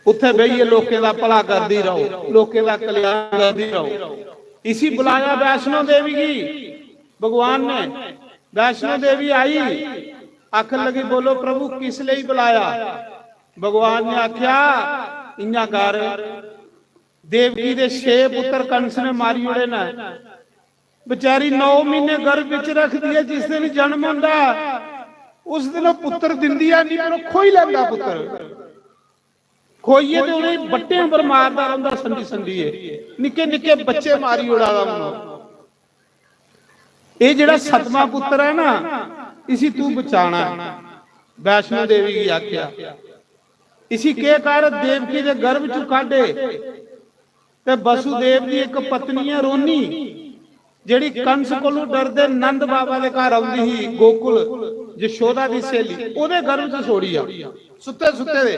उत्थे बहिए लोकें दा भला करदी रहो, लोकें दा कल्याण करदी रहो। इसी बुलाया वैष्णो देवी की भगवान ने। वैष्णो देवी आई आखन लगी बोलो प्रभु किस लिए बुलाया? भगवान ने आख्या इन्ना कर देवकी दे 6 पुत्र कंस ने मारी उड़े ना। बेचारी 9 महीने गर्भ विच रख दिए। जिस दिन जन्म होंदा उस दिन पुत्र दिंदी है नहीं पर खोई लैंदा पुत्र। खोईए तो उन्हें बट्टे पर मारदा रहिंदा संडी संडी निक्के निक्के बच्चे मारी उड़ादा उन्हों। ये जेड़ा 7वां पुत्र है ना इसी तू बचाना। वैष्णो देवी की आख्या इसी के कर देवकी दे गर्भ चों काढे ते वसुदेव की एक पत्नी है रोनी जिहड़ी कंस कोलों डरदे नंद बाबा दे घर आउंदी ही गोकुल यशोदा दी सहेली ओदे गर्भ च छोड़ी आ सुते सुते दे।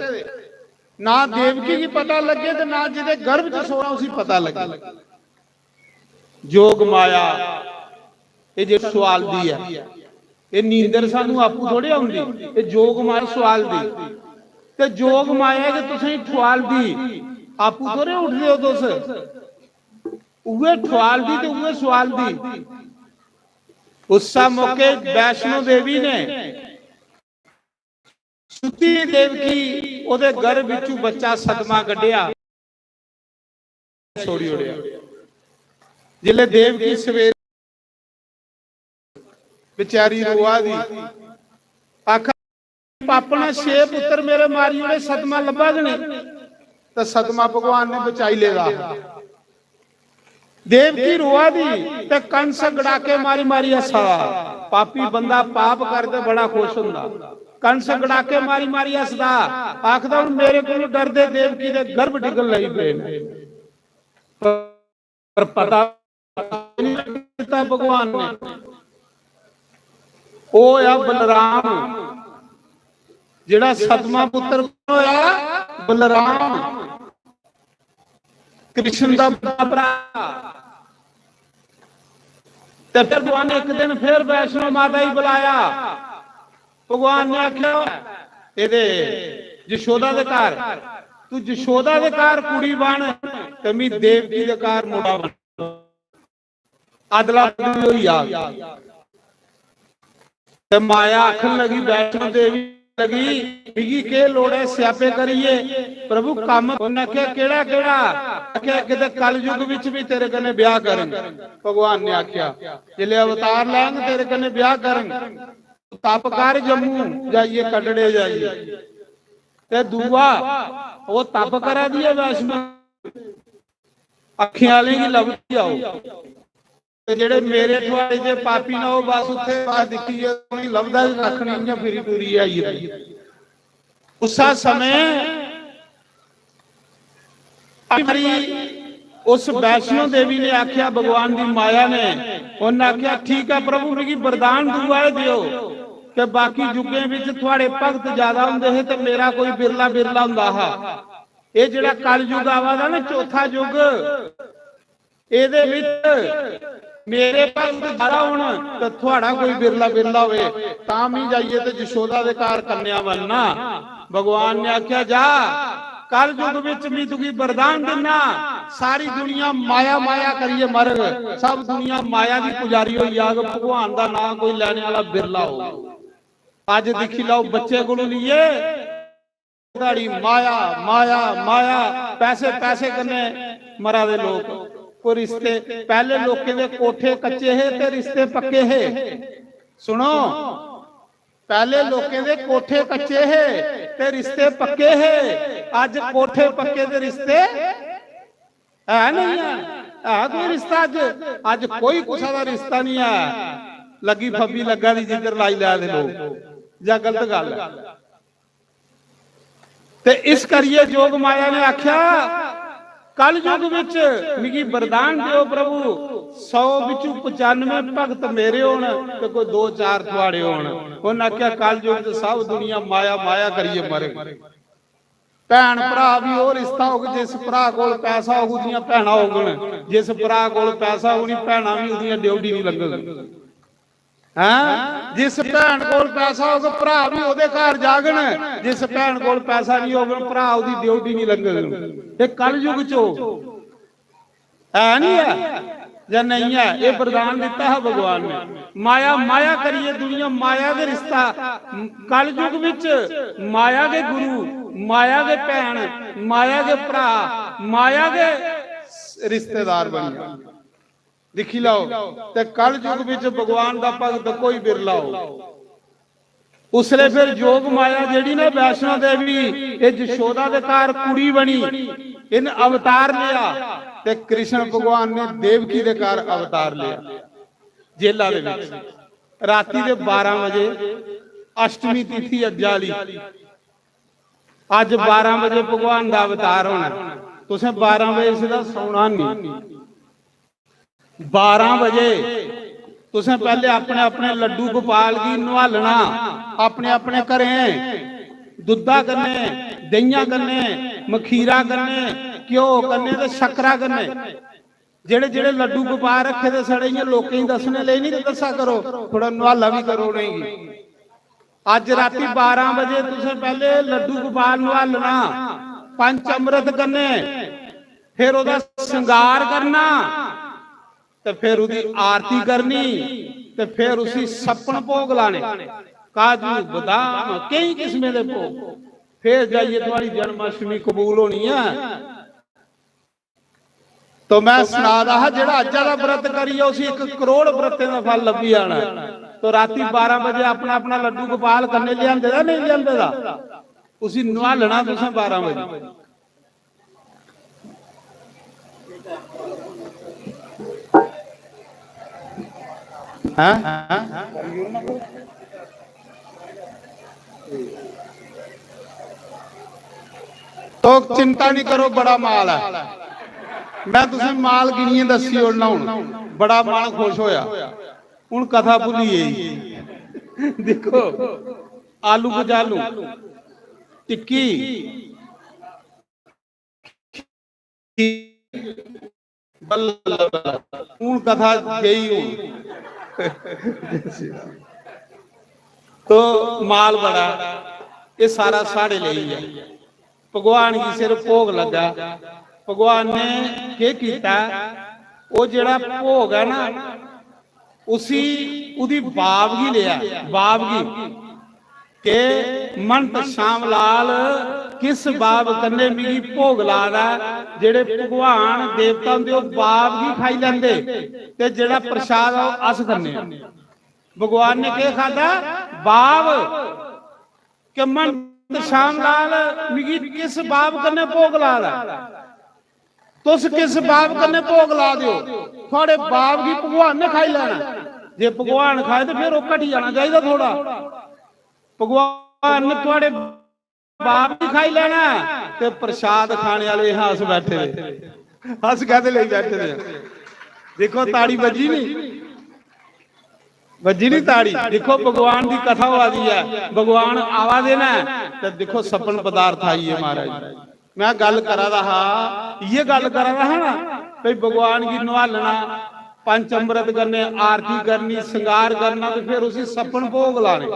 ना देवकी की पता लगे ते ना जिहदे गर्भ च सोना उसी पता लगे। जोग माया ये जे सवाल दी है ये नींदर सानू आपू थोड़े आउंदी। ये जोग माया सवाल दी ते जोग माया जे तुसीं ठवाल दी आपू थोड़े उठदे हो। तुस उहे ठवाल दी ते उहे सवाल दी। उस मौके वैष्णो देवी ने सुती देवकी ओदे गर्भ विचों बच्चा 7वां कढिया छोड़ी उड़िया। जिले देवकी सवेरे बेचारी रोआ दी आखा पापना 6 पुत्र मेरे मारी उड़े 7वां लभा गने तो 7वां भगवान ने बचाई लेगा। देवकी रोआ दी ते कंस गड़ाके मारी मारी हसा। पापी बंदा पाप करते बड़ा खुश हुंदा। कंस गड़ाके मारी मारी हसदा आखदा हुण मेरे कोल डरदे देवकी दे गर्भ डिगन लई पे ने। पर पता नहीं लगता भगवान ने ओ आ बलराम जेड़ा 7वां पुत्र होया बलराम कृष्ण दा भरा। ਤੇ ਫਿਰ ਭਗਵਾਨ ਨੇ ਇੱਕ ਦਿਨ ਫਿਰ ਵੈਸ਼ਨੋ ਮਾਤਾ ਹੀ ਬੁਲਾਇਆ। ਭਗਵਾਨ ਨੇ ਆਖਿਆ ਇਹਦੇ ਯਸ਼ੋਦਾ ਦੇ ਘਰ, ਤੂੰ ਯਸ਼ੋਦਾ ਦੇ ਘਰ ਕੁੜੀ ਬਣ ਤੇ ਮੈਂ ਦੇਵਕੀ ਦੇ ਘਰ ਮੁੰਡਾ ਬਣ। ਅਦਲਾ ਬਦਲੀ ਹੋਈ ਆ ਤੇ ਮਾਇਆ ਆਖਣ ਲੱਗੀ, ਵੈਸ਼ਨੋ ਦੇਵੀ ਲਗੀ ਬਿਗੀ ਕੇ ਲੋੜੇ ਸਿਆਪੇ ਕਰੀਏ ਪ੍ਰਭੂ ਕੰਮ। ਉਹਨੇ ਕਿਹਾ ਕਿਹੜਾ ਕਿਹੜਾ? ਆਖਿਆ ਕਿਤੇ ਕਲਯੁਗ ਵਿੱਚ ਵੀ ਤੇਰੇ ਕਨੇ ਵਿਆਹ ਕਰਨ। ਭਗਵਾਨ ਨੇ ਆਖਿਆ ਜਿਲੇ ਅਵਤਾਰ ਲੈਣ ਤੇਰੇ ਕਨੇ ਵਿਆਹ ਕਰਨ, ਤਪ ਕਰ ਜੰਮੂ ਜਾਈਏ ਕੱਢੜੇ ਜਾਈਏ। ਤੇ ਦੂਆ ਉਹ ਤਪ ਕਰਾ ਦੀਏ ਵੈਸ਼ਨੋ ਅੱਖੀਆਂ ਵਾਲੀ ਲੱਭਦੀ ਆਓ। ਤੇ ਜਿਹੜੇ ਮੇਰੇ ਤੁਹਾਡੇ ਜੇ ਪਾਪੀ ਨਾ ਉਹ ਬਸ ਉੱਥੇ ਬਾਹਰ ਦਿਖੀ ਕੋਈ ਲੱਭਦਾ ਰੱਖਣੀ ਫਿਰੀ ਟੂਰੀ ਆਈ ਰਹੀ। ਉਸਾ ਸਮੇਂ ਉਸ ਵੈਸ਼ਨੋ ਦੇਵੀ ਨੇ ਆਖਿਆ, ਭਗਵਾਨ ਦੀ ਮਾਇਆ ਨੇ ਉਹਨੇ ਆਖਿਆ ਠੀਕ ਹੈ ਪ੍ਰਭੂ ਮੇਰੀ ਵਰਦਾਨ ਦੁਆਏ ਦਿਓ ਕਿ ਬਾਕੀ ਯੁੱਗਾਂ ਵਿੱਚ ਤੁਹਾਡੇ ਭਗਤ ਜ਼ਿਆਦਾ ਹੁੰਦੇ ਹੈ ਤੇ ਮੇਰਾ ਕੋਈ ਬਿਰਲਾ ਬਿਰਲਾ ਹੁੰਦਾ ਹਾ। ਇਹ ਜਿਹੜਾ ਕਲਯੁਗ ਆਵਾਦਾ ਨਾ ਚੌਥਾ ਯੁੱਗ, ਇਹਦੇ ਵਿੱਚ ਮੇਰੇ ਭਗਤ ਜ਼ਿਆਦਾ ਹੋਣ ਤੇ ਤੁਹਾਡਾ ਕੋਈ ਬਿਰਲਾ ਬਿਰਲਾ ਹੋਵੇ ਤਾਂ ਵੀ ਜਾਈਏ ਤੇ ਯਸ਼ੋਦਾ ਦੇ ਘਰ ਕੰਨਿਆ ਬਣਨਾ। ਭਗਵਾਨ ਨੇ ਆਖਿਆ ਜਾ ਕਲ ਯੁੱਗ ਵਿੱਚ ਵੀ ਤੁਗੀ ਵਰਦਾਨ ਦਿਨਾ, ਸਾਰੀ ਦੁਨੀਆ ਮਾਇਆ ਮਾਇਆ ਕਰੀਏ ਮਰਗ, ਸਭ ਦੁਨੀਆ ਮਾਇਆ ਦੀ ਪੁਜਾਰੀ ਹੋਈ ਆਗ, ਭਗਵਾਨ ਦਾ ਨਾਮ ਕੋਈ ਲੈਣੇ ਵਾਲਾ ਬਿਰਲਾ ਹੋ। ਅੱਜ ਦੇਖੀ ਲਓ ਬੱਚੇ ਕੋਲੋਂ ਲਈਏ ਦਾੜੀ ਮਾਇਆ ਮਾਇਆ ਮਾਇਆ, ਪੈਸੇ ਪੈਸੇ ਕਰਨੇ ਮਰਾ ਦੇ ਲੋਕ। ਕੋਈ ਰਿਸ਼ਤੇ ਪਹਿਲੇ ਲੋਕਾਂ ਦੇ ਕੋਠੇ ਕੱਚੇ ਹੈ ਤੇ ਰਿਸ਼ਤੇ ਪੱਕੇ ਹੈ। ਸੁਣੋ ਪਹਿਲੇ ਲੋਕਾਂ ਦੇ ਕੋਠੇ ਕੱਚੇ ਹੈ ਤੇ ਰਿਸ਼ਤੇ ਪੱਕੇ ਹੈ। ਅੱਜ ਕੋਠੇ ਪੱਕੇ ਦੇ ਰਿਸ਼ਤੇ ਹੈ ਨਹੀਂ ਹੈ ਕੋਈ ਰਿਸ਼ਤਾ ਅੱਜ ਕੋਈ ਕੁਛਾ ਦਾ ਰਿਸ਼ਤਾ ਨਹੀਂ ਹੈ। ਲੱਗੀ ਫੱਬੀ ਲੱਗਾ ਦੀ ਜਿੱਧਰ ਲਾਈ ਲੈ ਦੇ ਲੋਕ ਜਾਂ ਗਲਤ ਗੱਲ ਹੈ। ਤੇ ਇਸ ਕਰੀਏ ਜੋਗ ਮਾਇਆ ਨੇ ਆਖਿਆ ਕਲ ਯੁੱਗ ਵਿੱਚ ਮਿਗੀ ਵਰਦਾਨ ਦਿਓ ਪ੍ਰਭੂ, 100 ਵਿੱਚੋਂ 95 ਭਗਤ ਮੇਰੇ ਹੋਣ ਤੇ ਕੋਈ 2-4 ਤੁਹਾਡੇ ਹੋਣ। ਉਹਨਾਂ ਆਖਿਆ ਕਲ ਯੁੱਗ ਚ ਸਭ ਦੁਨੀਆ ਮਾਇਆ ਮਾਇਆ ਕਰੀਏ ਮਰੇ। ਭੈਣ ਭਰਾ ਵੀ ਉਹ ਰਿਸ਼ਤਾ ਹੋਊ ਜਿਸ ਭਰਾ ਕੋਲ ਪੈਸਾ ਹੋਊ ਉਹਦੀਆਂ ਭੈਣਾਂ ਹੋਊਗਣ, ਜਿਸ ਭਰਾ ਕੋਲ ਪੈਸਾ ਹੋਊ ਨਹੀਂ ਭੈਣਾਂ ਵੀ ਉਹਦੀਆਂ ਡਿਊਟੀ ਨਹੀਂ ਲੱਗਣ। ਹੈਂ ਜਿਸ ਭੈਣ ਕੋਲ ਪੈਸਾ ਹੋਊਗਾ ਭਰਾ ਵੀ ਉਹਦੇ ਘਰ ਜਾਗਣ, ਜਿਸ ਭੈਣ ਕੋਲ ਪੈਸਾ ਨਹੀਂ ਹੋਵੇ ਭਰਾ ਉਹਦੀ ਡਿਊਟੀ ਨਹੀਂ ਲੱਗਣ। ਇਹ ਕਲਯੁਗ ਚੋ ਹੈ ਨਹੀਂ ਹੈ ਜਾਂ ਨਹੀਂ ਹੈ? ਇਹ ਵਰਦਾਨ ਦਿੱਤਾ ਹੈ ਭਗਵਾਨ ਨੇ। ਮਾਇਆ ਮਾਇਆ ਕਰੀਏ ਦੁਨੀਆ ਮਾਇਆ ਦੇ ਰਿਸ਼ਤਾ। ਕਲਯੁਗ ਵਿੱਚ ਮਾਇਆ ਦੇ ਗੁਰੂ, ਮਾਇਆ ਦੇ ਭੈਣ, ਮਾਇਆ ਦੇ ਭਰਾ, ਮਾਇਆ ਦੇ ਰਿਸ਼ਤੇਦਾਰ ਬਣ ਜਾਣ। ਦੇਖੀ ਲਓ ਤੇ ਕਲ ਯੁੱਗ ਵਿੱਚ ਭਗਵਾਨ ਦਾ ਭਗਤ ਕੋਈ ਬਿਰਲਾ ਹੋ। ਉਸਲੇ ਫਿਰ ਜੋਗ ਮਾਇਆ ਜਿਹੜੀ ਨਾ ਵੈਸ਼ਨੋ ਦੇਵੀ ਇਹ ਯਸ਼ੋਦਾ ਦੇ ਘਰ ਕੁੜੀ ਬਣੀ, ਇਹਨੇ ਅਵਤਾਰ ਲਿਆ ਤੇ ਕ੍ਰਿਸ਼ਨ ਭਗਵਾਨ ਨੇ ਦੇਵਕੀ ਦੇ ਘਰ ਅਵਤਾਰ ਲਿਆ ਜੇਲਾ ਦੇ ਵਿੱਚ। ਰਾਤੀ ਦੇ 12 ਵਜੇ ਅਸ਼ਟਮੀ ਤਿਥੀ ਅੱਜਾ ਵਾਲੀ, ਅੱਜ 12 ਵਜੇ ਭਗਵਾਨ ਦਾ ਅਵਤਾਰ ਹੋਣਾ। ਤੁਸੀਂ 12 ਵਜੇ ਸਿੱਧਾ ਸੌਣਾ ਨਹੀਂ। 12 ਵਜੇ ਤੁਸੀਂ ਪਹਿਲੇ ਆਪਣੇ ਆਪਣੇ ਲੱਡੂ ਗੋਪਾਲ ਕੀ ਨਵਾਲਣਾ, ਆਪਣੇ ਆਪਣੇ ਘਰੇ ਦੁੱਧਾ ਕਰਨੇ, ਦਹੀਆਂ ਕਰਨੇ, ਮਖੀਰਾ ਕਰਨੇ, ਘਿਓ ਕਰਨੇ ਤੇ ਸ਼ੱਕਰਾ ਕਰਨੇ। ਜਿਹੜੇ ਜਿਹੜੇ ਲੱਡੂ ਗੋਪਾਲ ਰੱਖੇ ਤੇ ਸੜੇ ਲੋਕਾਂ ਹੀ ਦੱਸਣੇ ਲਈ ਨਹੀਂ ਤੇ ਦੱਸਾ ਕਰੋ, ਥੋੜਾ ਨਵਾਲਾ ਵੀ ਕਰੋ ਨਹੀਂ। ਅੱਜ ਰਾਤੀ 12 ਵਜੇ ਤੁਸੀਂ ਪਹਿਲੇ ਲੱਡੂ ਗੋਪਾਲ ਨਵਾਲਣਾ, ਪੰਜ ਅੰਮ੍ਰਿਤ ਕਰਨੇ, ਫਿਰ ਉਹਦਾ ਸ਼ਿੰਗਾਰ ਕਰਨਾ ਤੇ ਫਿਰ ਉਹਦੀ ਆਰਤੀ ਕਰਨੀ ਤੇ ਫਿਰ ਉਸੇ ਸੱਪਣ ਭੋਗ ਲਾਣੇ, ਕਾਜੂ ਬਦਾਮ ਕਈ ਕਿਸਮੇ ਦੇ ਭੋਗ। ਫਿਰ ਜਾਈਏ ਤੁਹਾਡੀ ਜਨਮਾਸ਼ਟਮੀ ਕਬੂਲ ਹੋਣੀ ਹੈ। तो मैं सुना रहा जेड़ा अज्जा दा व्रत करिए उसी 1 करोड़ व्रते का फल लभी आना। तो राती 12 बजे अपना अपना लड्डू गोपाल करने लियांदे दा नहीं लियांदे दा, उसी नवालना तुसें 12 बजे। तो चिंता नहीं करो, बड़ा माल है। मैं तुसें माल गिनिए दसी उड़ना हूं, बड़ा माल खुश होया। हूं कथा भुलिए देखो, आलू कचालू, टिक्की, हूं कथा गई हूं तो माल बड़ा ये सारा साढ़े ले ही है। भगवान की सिर भोग लगा, भगवान ने क्या किया, वो जेड़ा भोग है ना उसी उदी बावगी लिया, बावगी के मंत श्याम लाल किस बाब कन्ने मिगी भोग ला रहा, जेड़े भगवान देवता होंदे ओ बावगी खाई लैंदे ते जेड़ा प्रसाद आ अस खन्ने। भगवान ने क्या खादा, बाव के मंत श्याम लाल मिगी किस बाब कन्ने भोग ला रहा, तुस किस बाब कन्ने भोग ला दियो, थोड़े बाब की भगवान ने खाई लेना, जे भगवान खाए तो फिर वो घटी जाना चाहिए थोड़ा, भगवान ने थोड़े बाप भी खाई लेना ते प्रसाद खाने वाले हंस बैठे, हंस कहते ले बैठे थे। देखो ताड़ी बजी नहीं, बजी नहीं ताड़ी, देखो भगवान की कथा हुआ दी है, भगवान आवा देना तो देखो सपन पदार्थ आई है महाराज। मैं गल करा रहा, ये गल करा रहा ना भाई भगवान की नवालना, पंच अमृत करने, आरती करनी, श्रृंगार करना, तो फिर उसी सपन भोग लाने,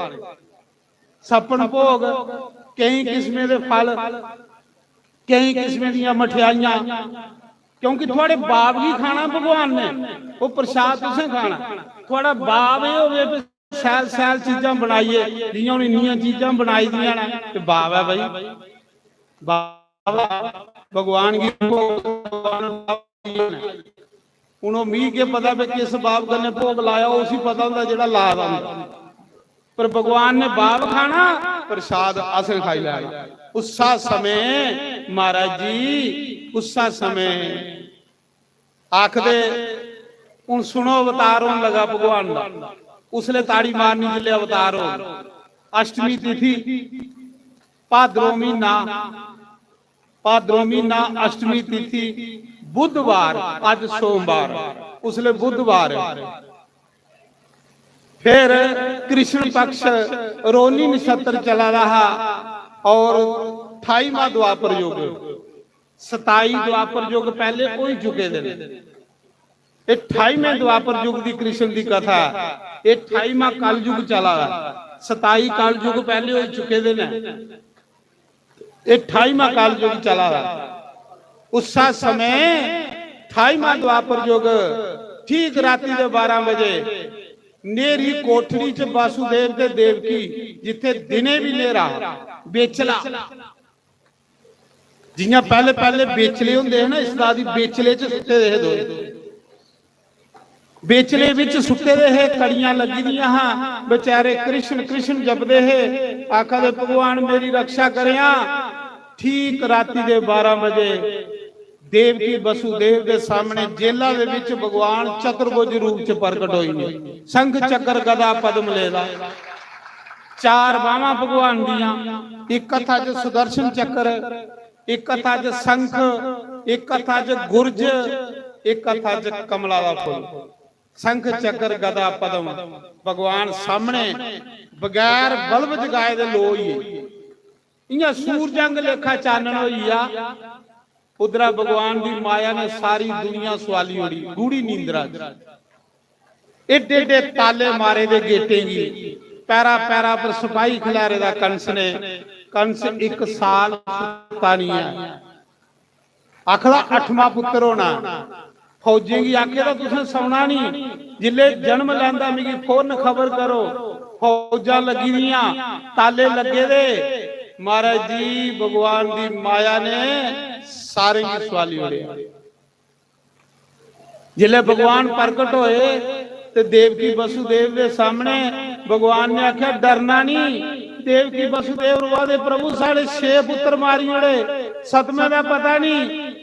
सपन भोग कई किस्में के फल, कई किस्में दियां मठियाइयां, क्योंकि थोड़े बाप ही खाना भगवान ने, वो प्रसाद तुसें खाना, थोड़ा बाप ये होवे सैल सैल चीजां बनाइए, जियां हुण इन्नियां चीजां बनाई दियां ने ते बाप है भाई, बाप भगवान की हूँ मी के पता भी किस बाप कन्ने भोग लाया, उसी पता होंदा जेड़ा ला रहा, पर भगवान ने बाप खाना, प्रसाद असें खाई लेना। उसा समय महाराज जी, उसा समय आखदे हूं सुनो अवतार होने लगा भगवान का, उसले ताड़ी मारनी जिले अवतार हो, अष्टमी तिथि भाद्रो महीना, भाद्रो महीना अष्टमी तिथि बुधवार, आज सोमवार, उसले बुधवार, फिर कृष्ण पक्ष रोनी नक्षत्र चला रहा और 28वां द्वापर युग, 27 द्वापर युग पहले कोई चुके थे, 28वें द्वापर युग की कृष्ण की कथा, 28वां कल युग चला रहा, 27 कल युग पहले हो चुके थे, 28वां कल युग चला रहा। उस समय 28वां द्वापर युग ठीक राती के 12 बजे नेरी कोठड़ी च वासुदेव ते देवकी, जिथे दिने भी नेरा बेचला, जियां पहले पहले बेचले होंदे है ना, इस दा दी बेचले च सुते रहे, दो बेचले विच सुते रहे, कड़ियां लगी दियां हां, बेचारे कृष्ण कृष्ण जपदे है, आखदे भगवान मेरी रक्षा करिया। ठीक राती दे 12 बजे देवकी वसुदेव के सामने जेला दे विच भगवान चतुर्भुज रूप च प्रकट होई ने, शंख चक्र गदा पद्म लेला, 4 बावां भगवान दियां, एक कथा च सुदर्शन चक्र, एक कथा च शंख, एक कथा च गुरज, एक कथा च कमला दा फुल, शंख चक्र गदा पद्म भगवान सामने बगैर बल्ब जगाए दे लोई, इयां सूरजंग लेखा चानन होई आ। उधरा भगवान की माया ने सारी दुनिया सवाली उड़ी, गूढ़ी नींदरा, एडे एडे ताले मारे दे गेटेंगी, पैरा पैरा पर सिपाही खिलारे दा कंस ने, कंस 1 साल तानी है, आखदा 8वां पुत्र होना, फौजेंगी आखे तो तुसें सौना नहीं, जिले जन्म लैंदा मिगी फौरन खबर करो, फौजा लगी दियां, ताले लगे दे। महाराज जी भगवान की माया ने सारे की सवाली उड़े, जिले भगवान प्रकट होए ते देवकी वसुदेव के सामने भगवान ने आख्या डरना नहीं, देवकी वसुदेव रुआ दे प्रभु साढ़े 6 पुत्र मारी उड़े, 7वें का पता नहीं,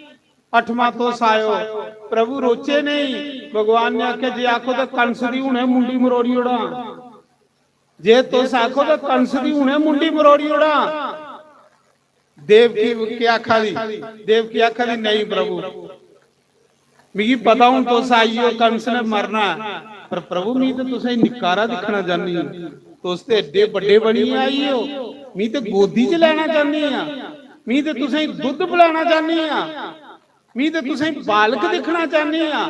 8वां तो सायो प्रभु रोचे नहीं। भगवान ने आख्या जे आखो तो कंस दी हुणे मुंडी मरोड़ी उड़ा, जे तुस आखो तो कंस दी हुणे मुंडी मरोड़ी उड़ा। देवकी की आखा दी, देवकी आखा दी नहीं प्रभु मिगी पता हूं तुस आईओ कंस ने मरना, पर प्रभु मी तो तुसें निकारा दिखना चाहनी, तुस ते एडे बड़े बनी आई हो, मी तो गोदी च लेना चाहनी आ, मी तो तुसें दुध पिलाना चाहनी आ, मी ते तुसें बालक दिखना चाहने आ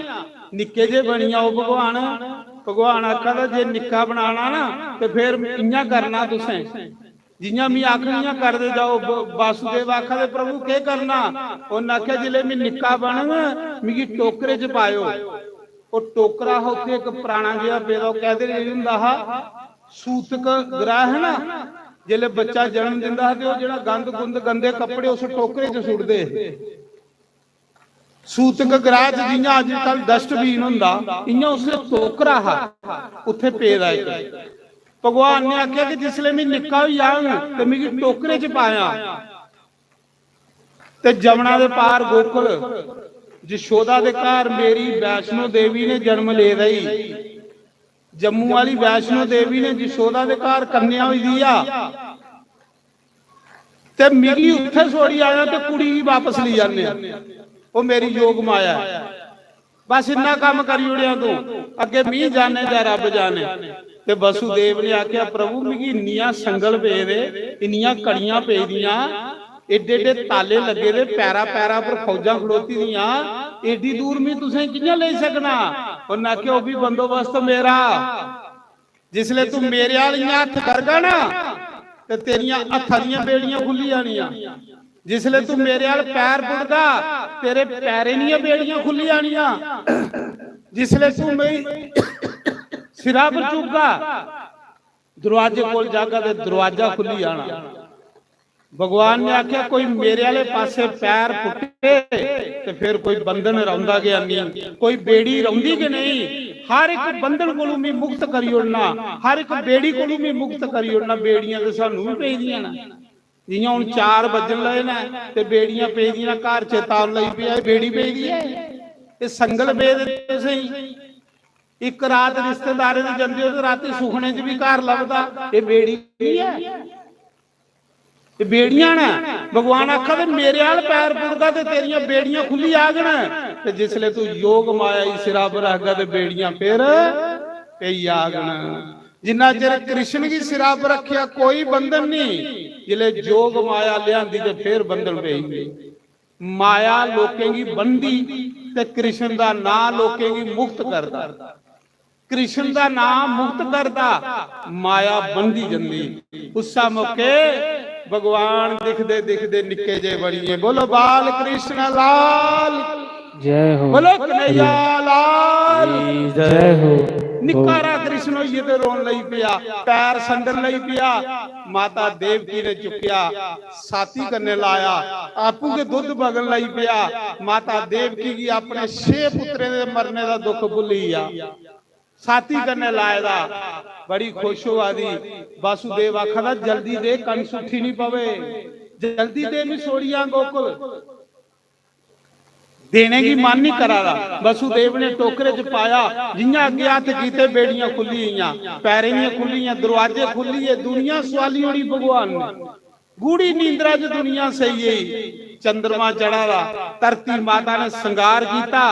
निक्के जे बनी आओ भगवान भगवान आखदा जे निक्का बनाना ना ते फिर इयां करना तुसें जियां मी आखनियां करदे जाओ वासुदेव आखदे प्रभु के करना उन्हें आख्या जिले मैं निक्का बन मिगी टोकरे च पायो ਉਹ ਟੋਕਰਾ ਉੱਥੇ ਇੱਕ ਪੁਰਾਣਾ ਜਿਹਾ ਪੇਦਾ ਕਹਿੰਦੇ ਇਹ ਹੁੰਦਾ ਹਾ ਸੂਤਕ ਗ੍ਰਹਿ ਹੈ ਨਾ ਜਿਹੜੇ ਬੱਚਾ ਜਨਮ ਦਿੰਦਾ ਤੇ ਉਹ ਜਿਹੜਾ ਗੰਦ ਗੁੰਦ ਗੰਦੇ ਕੱਪੜੇ ਉਸ ਟੋਕਰੇ 'ਚ ਸੁੱਟਦੇ ਸੂਤਕ ਗ੍ਰਹਿ 'ਚ ਜਿਵੇਂ ਅੱਜ ਕੱਲ ਡਸਟਬਿਨ ਹੁੰਦਾ ਇੰਨਾ ਉਸੇ ਟੋਕਰਾ ਹਾ ਉੱਥੇ ਪੇਦਾ ਇੱਕ ਭਗਵਾਨ ਨੇ ਆਖਿਆ ਕਿ ਜਿਸਲੇ ਮੈਂ ਨਿੱਕਾ ਹੋਈ ਆਂ ਤੇ ਮੈਨੂੰ ਟੋਕਰੇ 'ਚ ਪਾਇਆ ਤੇ ਜਮਨਾ ਦੇ ਪਾਰ ਗੋਕੁਲ यशोदा दे घर मेरी वैष्णो देवी ने जन्म ले रही जम्मू वाली वैष्णो देवी ने यशोदा दे घर कन्या हुई दिया ते मिगी उत्थे छोड़ी आया ते कुड़ी ही वापस ली जाने ओ मेरी योग माया बस इन्ना काम करी उड़िया तू अगे मी जाने जा रब जाने ते वसुदेव ने आख्या प्रभु मिगी इन्नियां संगल पे दे इन्नियां कड़ियां पे दियां एडे एडे ताले लगे दे पैरा पैरा पर फौजा खड़ोती दियां एडी दूर में तुसें कियां ले सकना उन्हें आख्या वो भी बंदोबस्त मेरा जिसले तू मेरे वाल हथ करगा ना ते तेरियां हत्थां दियां बेड़ियां खुली जानियां जिसले तू मेरे वाल पैर पुटदा तेरे पैरे दियां बेड़ियां खुली जानियां जिसले तू मेरी सिरा पर चुका दरवाजे कोल जागा ते दरवाजा खुली जाना भगवान ने आख्या कोई मेरे वाले पासे पैर पुटे ते फिर कोई बंधन रौंदा गया नहीं कोई बेड़ी रौंदी के नहीं हर एक बंधन कोलों मैं मुक्त करी उड़ना हर एक बेड़ी कोलों मैं मुक्त करी उड़ना बेड़ियां ते सानू भी पेदियां ना जियां हुण 4 बजन लगे ना ते बेड़ियां पेदियां घर चेतावन लई पिया बेड़ी पेदी है ये संगल बेद सही एक रात रिश्तेदारे दे जंदे हो ते राती सुखने च भी घर लभदा ये बेड़ी नहीं है बेड़ियां ना भगवान आखा मेरे वाल पैर पुटदा ते तेरियां बेड़ियां खुली आगन ते जिसले तू योग माया ही सिरा पर आगा ते बेड़ियां फिर पेई आगन जिन्ना चिर कृष्ण की सिरा पर रखिया कोई बंधन नहीं जिले जोग माया लियांदी ते फिर बंधन पेई माया लोकें की बंदी ते कृष्ण दा नाम लोकें की मुक्त करदा कृष्ण दा नाम मुक्त करदा माया बंदी जंदी उस मौके भगवान दिखदे दिखदे निक्के जे बणिए बोलो बाल कृष्ण लाल जय हो बोलो कन्हैया लाल जय हो निकारा कृष्ण होइए ते रोन लई पिया पैर संडन लई पिया माता देवकी ने चुकिया साथी करने लाया आपू के दूध बगन लई पिया माता देवकी की अपने 6 पुत्रे दे मरने दा दुख भुलिया साथी करने लाएदा बड़ी खुश हुआ दी वासुदेव आखदा जल्दी दे कन सुठी नहीं पवे जल्दी दे नहीं सोड़िया गोकुल देने की मन नहीं करा रहा वसुदेव ने टोकरे च पाया जियां अगे हाथ कीते बेड़ियां खुलियां पैरे दियां खुलियां दरवाजे खुलिए दुनिया सवाली होनी भगवान ने गूढ़ी नींदरा च दुनिया सही है चंद्रमा चढ़ा रहा धरती माता ने श्रृंगार किया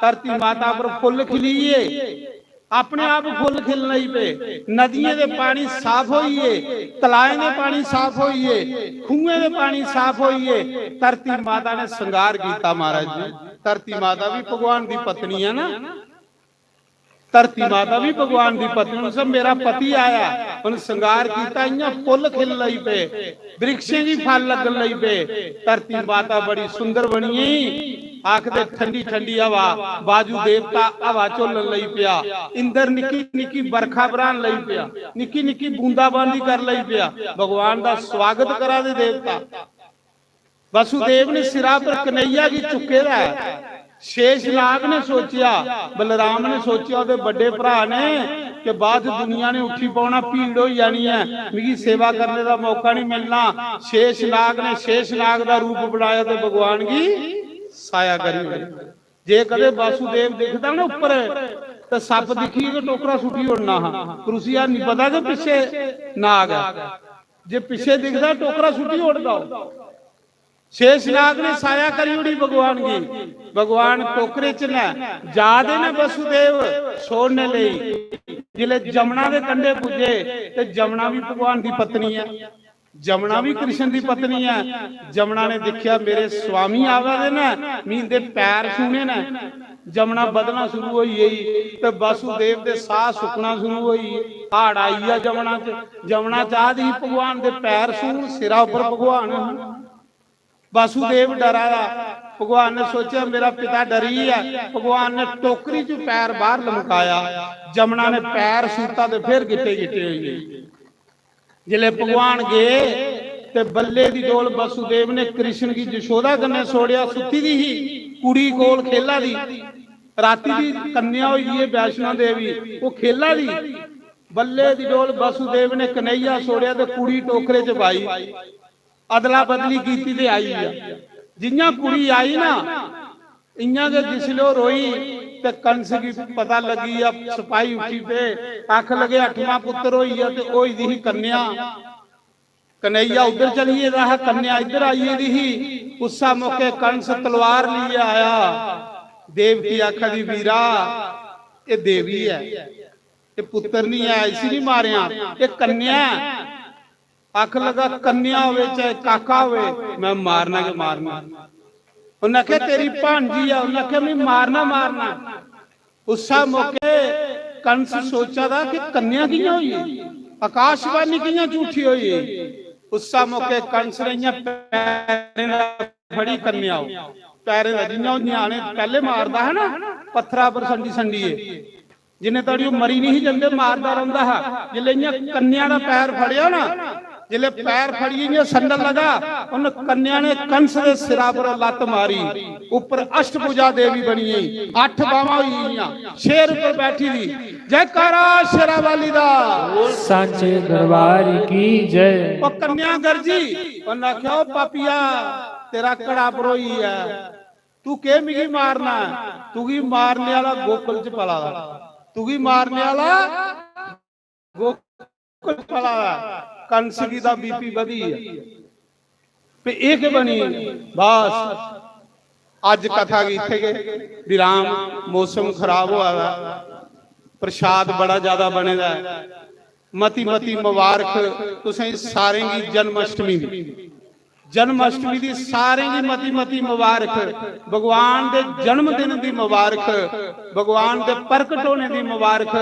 धरती माता पर फुल खिलीए अपने आप फुल खिल नहीं पे नदियों के पानी साफ होइए तलाए के पानी साफ होइए खूहे के पानी साफ होइए धरती माता ने श्रृंगार किया महाराज जी धरती माता भी भगवान की पत्नी है ना धरती माता भी भगवान की पत्नी सब मेरा पति आया उन श्रृंगार किया इं फुल खिल लई पे वृक्षे भी फल लगन लई पे धरती माता बड़ी सुंदर बनी आखदे ठंडी ठंडी हवा बाजू देवता हवा झोलन लई पिया इंदर निकी निकी बरखा बरान लई पिया निकी निकी बूंदाबांदी कर लई पिया भगवान दा स्वागत करा दे देवता वसुदेव ने सिरा पर कन्हैया की चुके दा शेषनाग ने सोचिया बलराम ने सोचिया ਉਹਦੇ ਵੱਡੇ ਭਰਾ ने कि बाद दुनिया ने उठी पाना भीड़ हो जानी है मिगी सेवा करने का मौका नहीं मिलना शेषनाग ने शेषनाग का रूप बनाया तो भगवान की साया करी जे कदे वासुदेव दिखता ना ऊपर तो सप दिखी तो टोकरा सुटी उड़ना क्रुसिया नहीं पता कि पिछे नाग है जे पिछे दिखता टोकरा सुटी उड़ जाओ शेषनाग ने साया करी उड़ी भगवान की भगवान टोकरे च ना जादे ने वसुदेव छोड़ने लई जिले जमुना के कंढे पुजे ते जमुना भी भगवान की पत्नी है ਜਮਨਾ ਵੀ ਕ੍ਰਿਸ਼ਨ ਦੀ ਪਤਨੀ ਹੈ। ਜਮਨਾ ਨੇ ਦੇਖਿਆ ਮੇਰੇ ਸਵਾਮੀ ਆਵੇ ਨੇ ਮੀਂਦੇ ਪੈਰ ਛੂਣੇ ਨੇ। ਜਮਨਾ ਬਦਲਣਾ ਸ਼ੁਰੂ ਹੋਈ ਗਈ ਤੇ ਵਾਸੁਦੇਵ ਦੇ ਸਾਹ ਸੁੱਕਣਾ ਸ਼ੁਰੂ ਹੋਈ। ਹਾੜ ਆਈ ਆ ਜਮਨਾ ਚ। ਜਮਨਾ ਚਾਹਦੀ ਭਗਵਾਨ ਦੇ ਪੈਰ ਛੂਣ, ਸਿਰਾਂ ਉੱਪਰ ਭਗਵਾਨ ਹਨ। ਵਾਸੁਦੇਵ ਡਰਾ। ਭਗਵਾਨ ਨੇ ਸੋਚਿਆ ਮੇਰਾ ਪਿਤਾ ਡਰੀ ਹੈ। ਭਗਵਾਨ ਨੇ ਟੋਕਰੀ ਚ ਪੈਰ ਬਾਹਰ ਲਮਕਾਇਆ। ਜਮਨਾ ਨੇ ਪੈਰ ਸੂਤਾ ਤੇ ਫਿਰ ਗਿੱਟੇ ਗਿੱਟੇ ਹੋਈ ਗਈ। जिले भगवान गए ते बल्ले दी डोल वासुदेव ने कृष्ण की यशोदा कन्ने छोड़िया। सुती दी ही कुड़ी कोल खेला दी। राती दी कन्या हुई है वैष्णो देवी, वो खेला दी। बल्ले दी डोल वासुदेव ने कन्हैया छोड़िया ते कुड़ी टोकरे च पाई। अदला बदली कीती ते आई है। जियां कुड़ी आई ना इयां के जिसले रोई ते कंस की पता लगी। अब सिपाही उठी पे आख लगे 8वां पुत्र होई है ते ओई दी कन्या। कन्हैया उधर चलिए रहा, कन्या इधर आइए दी। उसा मौके कंस तलवार लिए आया। देव की आखा दी वीरा ये देवी है, ये पुत्र नहीं है, इसी नहीं मारिया, ये कन्या। आख लगा कन्या होवे चाहे काका होवे मैं मारना के मारना। उन्हें कहा तेरी भांजी है, उन्हें कहा मैं मारना मारना। उसा मौके कंस सोचा था कि कन्या कियां हुई, आकाशवाणी कियां झूठी हुई। उसा मौके कंस ने फड़ी कन्या पैरे जियां न्याणे पहले मारदा है ना पत्थरा पर संडी संडीए जिन्हें तड़ी मरी नहीं जंदे मारदा रहिंदा है। जिले कन्या का पैर फड़िया ना, जिले पैर फड़िए संडल लगा उन कन्या ने कंस के सिरा पर लत मारी। ऊपर अष्टभुजा देवी बनी, 8 बावां हुई, शेर पर बैठी थी। जयकारा शेरा वाली दा, सांचे दरबार की जय। ओ कन्या गरजी उन्हें आख्या ओ पापिया तेरा कड़ा परोई है, तू के मिगी मारना, तू की मारने वाला गोकुल च पला, तू की मारने वाला गोकुल च पला। कंस की दा बीपी बढ़ी है पे एक बनी। बस अज कथा की इत्थे गए विराम। मौसम खराब हुआ है, प्रसाद बड़ा ज्यादा बने दा। मती मती मुबारक तुसें सारें की जन्माष्टमी दी, जन्माष्टमी दी सारें की मती मती मुबारक। भगवान दे जन्म दिन दी मुबारक, भगवान दे प्रकट होने दी मुबारक।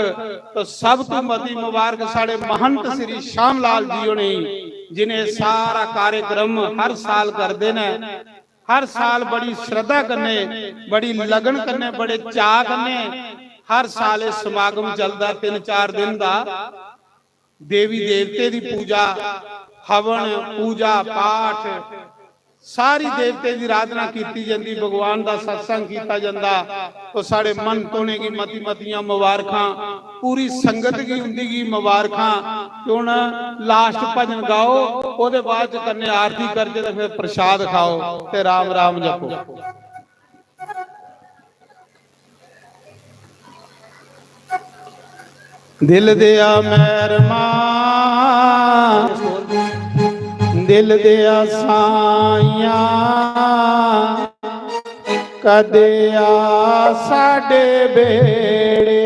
तो सब तो मती मुबारक साढ़े महंत श्री श्याम लाल जी होने, जिन्हें सारा कार्यक्रम हर साल करते ने। हर साल बड़ी श्रद्धा करने, बड़ी लगन करने, बड़े चाह करने। हर साल समागम चलता 3-4 दिन का। देवी देवते की पूजा, हवन पूजा पाठ, सारी देवते की आराधना की जाती, भगवान का सत्संग किया जाता। तो साढ़े मन तोने की मती मतियां मुबारखां, पूरी संगत की हुंदी की मुबारखां। क्यों ना लास्ट भजन गाओ, ओदे बाद करने आरती करके तो फिर प्रसाद खाओ ते राम राम जपो। दिल दिया मेहरमा, दिल दिया साइया, कदे आ साडे बेड़े।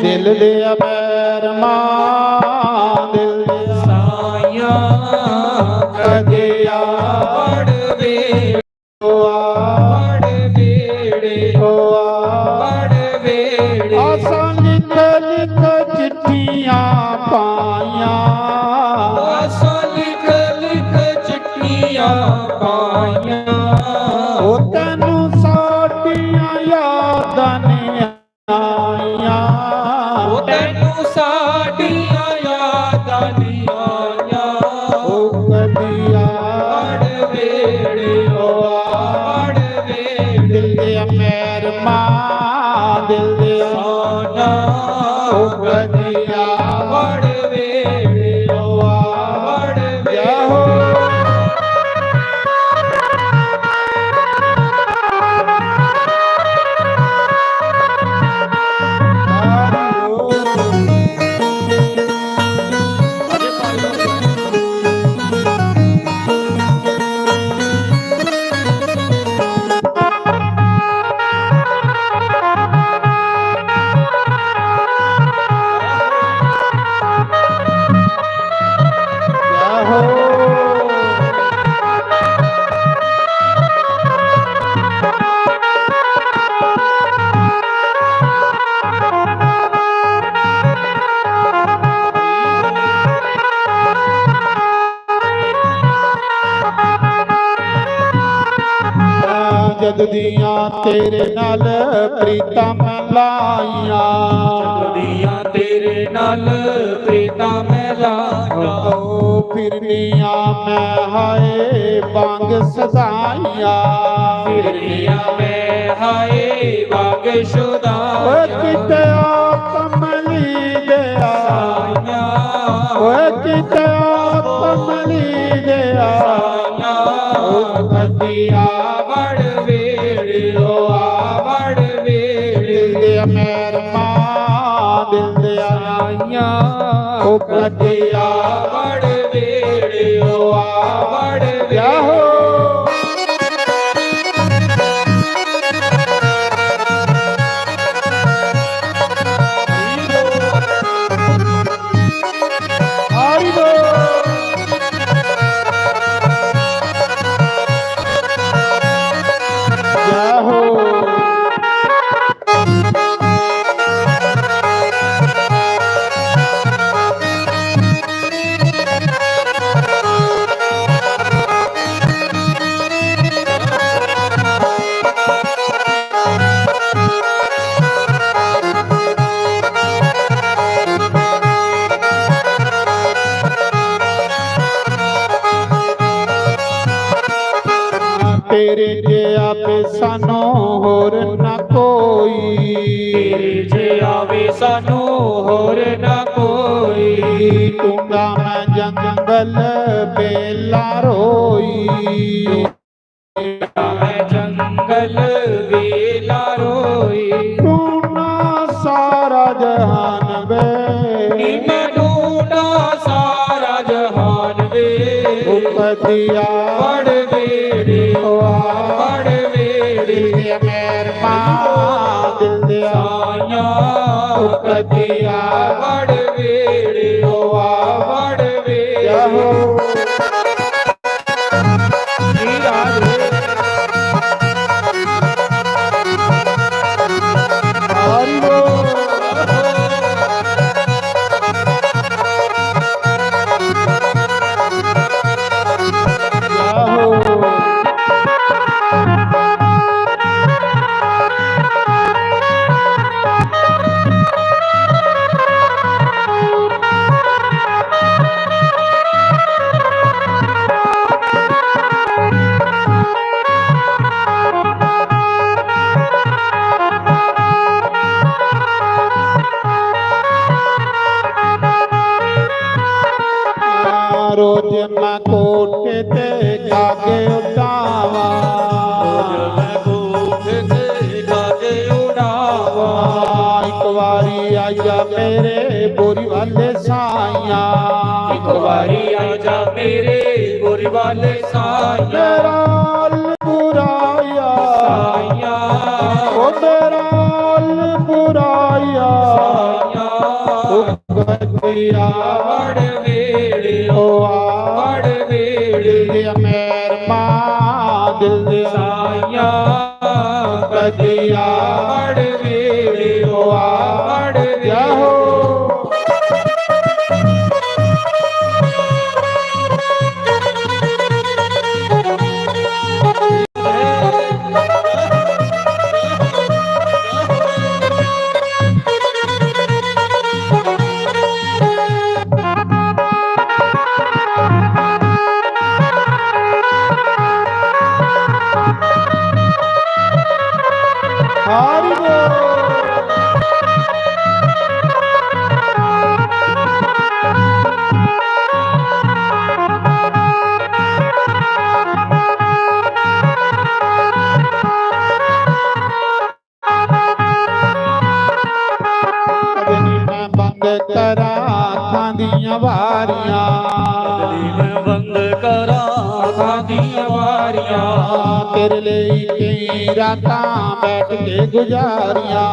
दिल दिया मेहरमा, दिल दिया साइया, कदे आ बड़ बेड़े, बड़ बेड़े। आसा लिख लिख चिट्ठियां पाइया, आसा लिख लिख चिट्ठियां पाइया। ओ तैनू साडियां यादां ने आइयां, ओ तैनू साडियां यादां नी आइयां। ओ कदिया बड़ बेड़े, बड़ बेड़े। दिल दे मेहरमा, दिल दे साना ओ कदिया बड़ बेड़े, बड़ बेड़े। हो ਜਦ ਦੀਆਂ ਤੇਰੇ ਨਾਲ ਪ੍ਰੀਤਾਂ ਮੈਂ ਲਾਈਆਂ ਦੀਆਂ ਤੇਰੇ ਨਾਲ ਪ੍ਰੀਤਾਂ ਮੈਂ ਲਾਈਆਂ ਓ ਫਿਰਨੀਆਂ ਮੈਂ ਹਾਏ ਵਾਂਗ ਸਦਾਈਆਂ ਫਿਰਨੀਆਂ ਮੈਂ ਹਾਏ ਵਾਂਗ ਸ਼ੁਦਾ ਓਏ ਕਿਤੇ ਆ ਕਮਲੀ ਦਿਆ ਓਏ ਕਿਤੇ ਆ ਕਮਲੀ ਦਿਆ ਓ ਕਦੀਆ ਵੜ ਵੇੜਿਓ ਵੜ ਵੇੜਿਓ ਦਿਲ ਦੇ ਮਹਿਰਮਾ ਦਿਲ ਦੇ ਆਈਆਂ ਓ ਕਦੀਆ ਵੜ ਵੇੜਿਓ ਵੜ ਯਾਹੋ ਤੇਰੇ ਜਿਹਾ ਸਾਨੂੰ ਹੋਰ ਨਾ ਕੋਈ ਤੇਰੇ ਜੇ ਆਵੇ ਸਾਨੂੰ ਹੋਰ ਨਾ ਕੋਈ ਟੁੰਡਾ ਮੈਂ ਜੰਗਲ ਬੇਲਾ ਰੋਈ ਮੈਂ ਜੰਗਲ ਵੇਲਾ ਰੋਈ ਟੂਣਾ ਸਾਰਾ ਜਹਾਨ ਵੇ ਮੈਂ ਢੂੰਡਾ ਸਾਰਾ ਜਹਾਨ ਵੇ ਉਪਦਿਆ ਵੜ ਵੇੜਿਓ ਵੜ ਵੇੜਿਓ ਦਿਲ ਮਹਿਰਮਾ ਦਿਲ ਦੇ ਆਈਆਂ ਉਪਦਿਆ ਵੜ ਵੇੜਿਓ ਵੜ ਵੇੜਿਓ ਯਾਹੋ ਹਰੀ ਬੋਲ ਰੋਜ਼ ਮੈਂ ਕੋਠੇ ਤੇ ਜਾ ਕੇ ਉਡਾਵਾਂ ਮੈਂ ਕੋਠੇ ਤੇ ਕਾਗੇ ਉਡਾਵਾਂ ਇੱਕ ਵਾਰੀ ਆਇਆ ਮੇਰੇ ਬੋਰੀ ਵਾਲੇ ਸਾਈਆਂ ਇੱਕ ਵਾਰੀ ਆ ਜਾ ਮੇਰੇ ਗੋਰੀ ਵਾਲੇ ਸਾਈਆਂ ਮੇਰਾ ਬੁਰਾਇਆ ਸਾਈਆਂ ਓ ਮੇਰਾ ਬੁਰਾਇਆ ਸਾਈਆਂ ਗੱਡੀਆ ਵੜ ਵੇੜਿਓ ਵੜ ਵੇੜਿਓ ਦਿਲ ਮਹਿਰਮਾ ਦਿਲ ਦੇ ਸਾਈਆਂ ਗੱਡੀਆ ਵੜ ਵੇੜਿਓ ਵੜ ਯਾਹੋ ਹਰੀ ਬੋਲ ਅਗਨੀ ਮੈਂ ਬੰਦ ਕਰਾਂ ਅੱਖਾਂ ਦੀਆਂ ਵਾਰੀਆਂ ਮੈਂ ਬੰਦ ਕਰਾਂ ਅੱਖਾਂ ਦੀਆਂ ਵਾਰੀਆਂ ਤੇਰੇ ਲਈ ਕਈ ਰਾਤਾਂ ਬੈਠ ਕੇ ਗੁਜ਼ਾਰੀਆਂ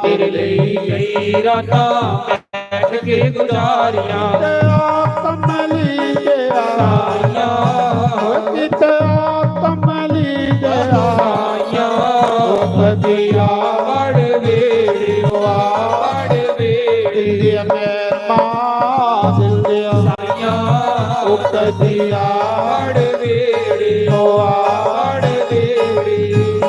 ਤੇਰੇ ਲਈ ਕਈ ਰਾਤਾਂ ਬੈਠ ਕੇ ਗੁਜ਼ਾਰੀਆਂ ਤੇਰਾ ਕਮਲੀ ਦਿਆ ਸਾਈਆਂ ਓਏ ਤੇਰਾ ਕਮਲੀ ਦਿਆ ਸਾਈਆਂ ਵਧੀਆ ਵੜ ਵੇੜਿਓ ਵੜ ਵੇੜਿਓ ਦਿਲ ਦੇ ਮਹਿਰਮਾ ਦਿਲ ਦੇ ਸਾਈਆਂ ਉਪਦਿਆ ਵੜ ਵੇੜਿਓ ਵੜ ਵੇੜਿਓ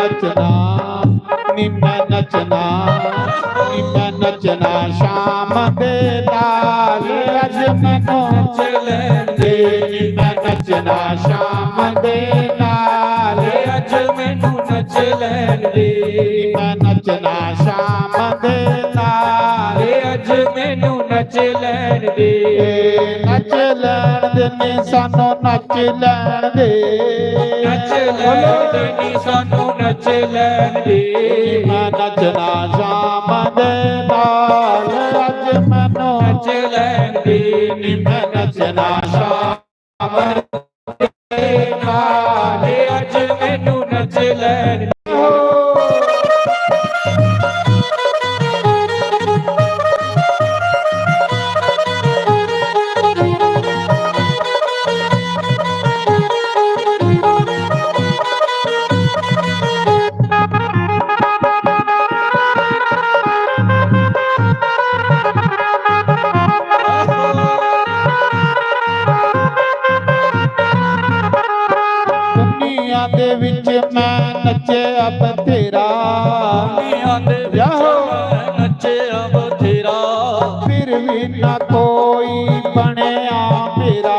ਨੱਚਣਾ ਨੀ ਮੈਂ ਨੱਚਣਾ ਨੀ ਮੈਂ ਨੱਚਣਾ ਸ਼ਾਮ ਦੇ ਨਾਲ ਅੱਜ ਮੈਨੂੰ ਨੱਚ ਲੈਂਦੇ ਨੀ ਮੈਂ ਨੱਚਣਾ ਸ਼ਾਮ ਦੇ ਨਾਲ ਅੱਜ ਮੈਨੂੰ ਨੱਚ ਲੈਂਦੇ ਮੈਂ ਨੱਚਣਾ ਸ਼ਾਮ ਦੇ ਨਾਲ ਅੱਜ ਮੈਨੂੰ ਨੱਚ ਲੈਂਦੇ ਨੱਚ ਲੈਣ ਦੇ ਨੀ ਸਾਨੂੰ ਨੱਚ ਲੈਣ ਦੇ ਨੱਚ ਲੈਂਦੇ ਨੀ ਸਾਨੂੰ ਨੱਚ ਲੈਂਦੇ ਮੈਂ ਨੱਚਣਾ ਸ਼ਾਮ ਦੇ ਨਾਲ ਅੱਜ ਮੈਨੂੰ ਨੱਚ ਲੈਂਦੇ ਨੀ ਮੈਂ ਨੱਚਣਾ ਸ਼ਾਮ ਦੇ ਨਾਲ ਅੱਜ ਮੈਨੂੰ ਨੱਚ ਲੈਂਦੇ ਦੁਨੀਆ ਦੇ ਵਿੱਚ ਮੈਂ ਨੱਚਿਆ ਬਥੇਰਾ ਦੁਨੀਆ ਦੇ ਵਿੱਚ ਮੈਂ ਨੱਚਿਆ ਬਥੇਰਾ ਫਿਰ ਵੀ ਨਾ ਕੋਈ ਬਣਿਆ ਮੇਰਾ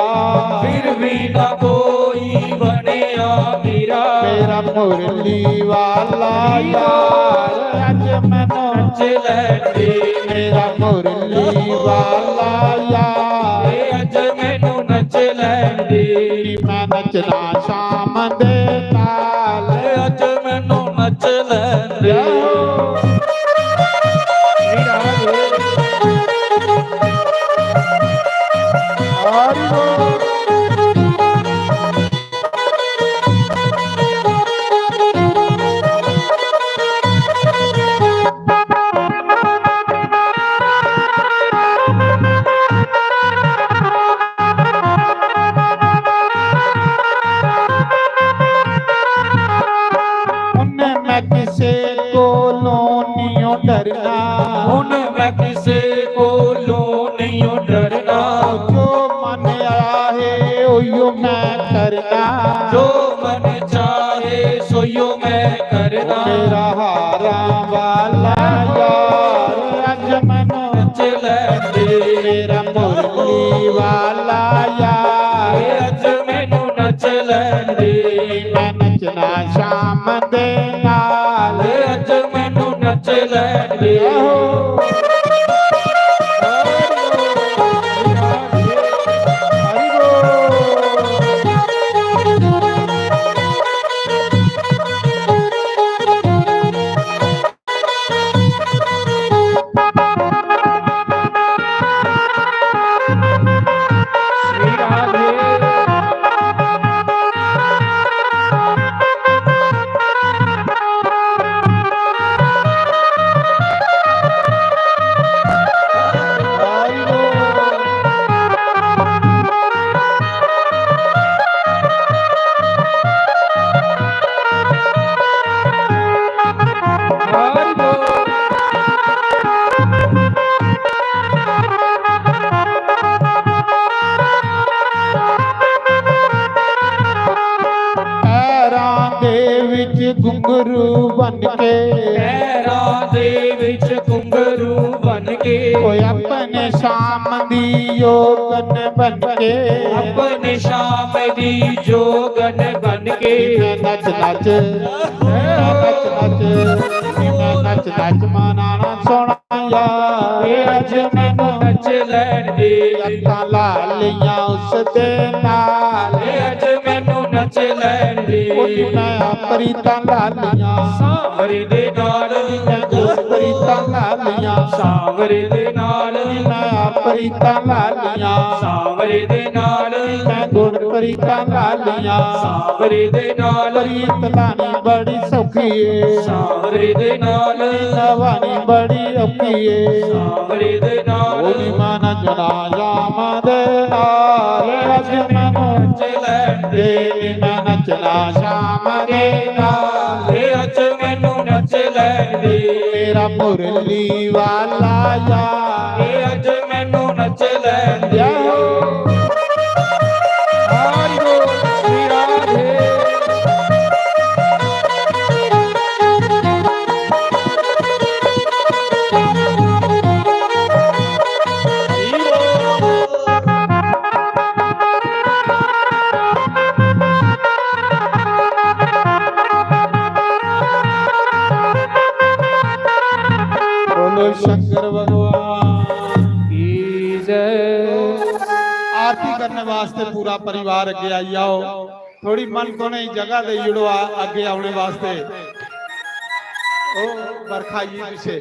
ਫਿਰ ਵੀ ਨਾ ਕੋਈ ਬਣਿਆ ਮੇਰਾ ਮੇਰਾ ਮੁਰਲੀ ਵਾਲਾ ਯਾਰ ਅੱਜ ਮੈਨੂੰ ਨੱਚ ਲੈਂਦੇ ਮੇਰਾ ਮੁਰਲੀ ਵਾਲਾ ਯਾਰ ਅੱਜ ਮੈਨੂੰ ਨੱਚ ਲੈਂਦੇ ਮੈਂ ਨੱਚਣਾ ਸ਼ਾਮ ਦੇ ਨਾਲ ਅੱਜ ਮੈਨੂੰ ਨੱਚ ਲੈਂਦੇ ਉਹਨੇ ਮੈਂ ਕਿਸੇ ਕੋਲੋਂ ਨਹੀਂ ਡਰਨਾ ਹੁਣ ਮੈਂ ਕਿਸੇ ਕੋਲੋਂ ਨਹੀਂ ਡਰਨਾ ਜੋ ਮਨ ਆਏ ਉਹੀਓ ਮੈਂ ਕਰਨਾ ਜੋ ਮਨ ਚਾਹੇ ਸੋਈਓ ਮੈਂ ਕਰਨਾ ਮੇਰਾ ਹਾਰਾਂ ਵਾਲਾ ਯਾਰ ਅੱਜ ਮੈਨੂੰ ਨੱਚ ਲੈਂਦੇ ਮੇਰਾ ਮੁਰਲੀ ਵਾਲਾ ਯਾਰ ਅੱਜ ਮੈਨੂੰ ਨੱਚ ਲੈਂਦੇ ਮੈਂ ਨੱਚਣਾ ਸ਼ਾਮ ਦੇ ਨਾਲ ਅੱਜ ਮੈਨੂੰ ਨੱਚ ਲੈਂਦੇ ਪੈਰਾਂ ਦੇ ਵਿੱਚ ਘੁੰਗਰੂ ਬਨ ਕੇ ਪੈਰਾਂ ਦੇ ਵਿੱਚ ਘੁੰਗਰੂ ਬਨ ਕੇ ਓਏ ਆਪਣੇ ਸ਼ਾਮ ਦੀ ਯੋਗਨ ਬਨ ਕੇ ਆਪਣੇ ਸ਼ਾਮ ਦੀ ਜੋਗਨ ਬਨ ਕੇ ਮੈਂ ਨੱਚ ਨੱਚ ਮੈਂ ਨੱਚ ਨੱਚ ਮੈਂ ਨੱਚ ਨੱਚ ਮਨਾਣਾ ਸੋਹਣਾ ਯਾਰ ਅੱਜ ਮੈਨੂੰ ਨੱਚ ਲੈਂਦੇ ਅੱਖਾਂ ਲਾਲੀਆਂ ਉਸ ਦੇ ਨਾਲ ਅੱਜ ਮੈਨੂੰ ਨੱਚ ਲੈਂਦੇ ਉਹਦੀਆਂ ਪ੍ਰੀਤਾਂ ਲਾਲੀਆਂ ਸਾਵਰੇ ਦੇ ਨਾਲ ਪ੍ਰੀਤਾਂ ਲਾਲੀਆਂ ਸਾਵਰੇ ਦੇ ਨਾਲ ਮੈਂ ਪ੍ਰੀਤਾਂ ਲਾਲੀਆਂ ਸਾਵਰੇ ਦੇ ਨਾਲ ਮੈਂ ਗੁਰ ਪ੍ਰੀਤਾਂ ਲਾਲੀਆਂ ਸਾਵਰੇ ਦੇ ਨਾਲ ਪ੍ਰੀਤ ਲਾਣੀ ਬੜੀ ਸੌਖੀ ਏ ਸਾਵਰੇ ਦੇ ਨਾਲ ਨਵਾਣੀ ਬੜੀ ਔਖੀ ਏ ਸਾਵਰੇ ਦੇ ਨਾਲ ਉਹਦੀ ਮਨ ਜਨਾ ਜਾਮ ਦੇ ਨਾਲ ਅੱਜ ਮੈਨੂੰ ਨੱਚ ਲੈਂਦੇ ਦੇ ਮੈਂ ਨੱਚਣਾ ਸ਼ਾਮ ਦੇ ਨਾਲ ਅੱਜ ਮੈਨੂੰ ਨੱਚ ਲੈਂਦੇ ਮੇਰਾ ਮੁਰਲੀ ਵਾਲਾ ਯਾਰ ਅੱਜ ਮੈਨੂੰ ਨੱਚ ਲੈਂਦੇ ਹਰੀ ਬੋਲ ਸ਼੍ਰੀ ਰਾਧੇ शंकर भगवान की जय। आरती करने वास्ते पूरा परिवार अगे आई जाओ। थोड़ी मन को नहीं जगह दे जुड़ो अगे आने वास्ते। ओ बरखा जी पीछे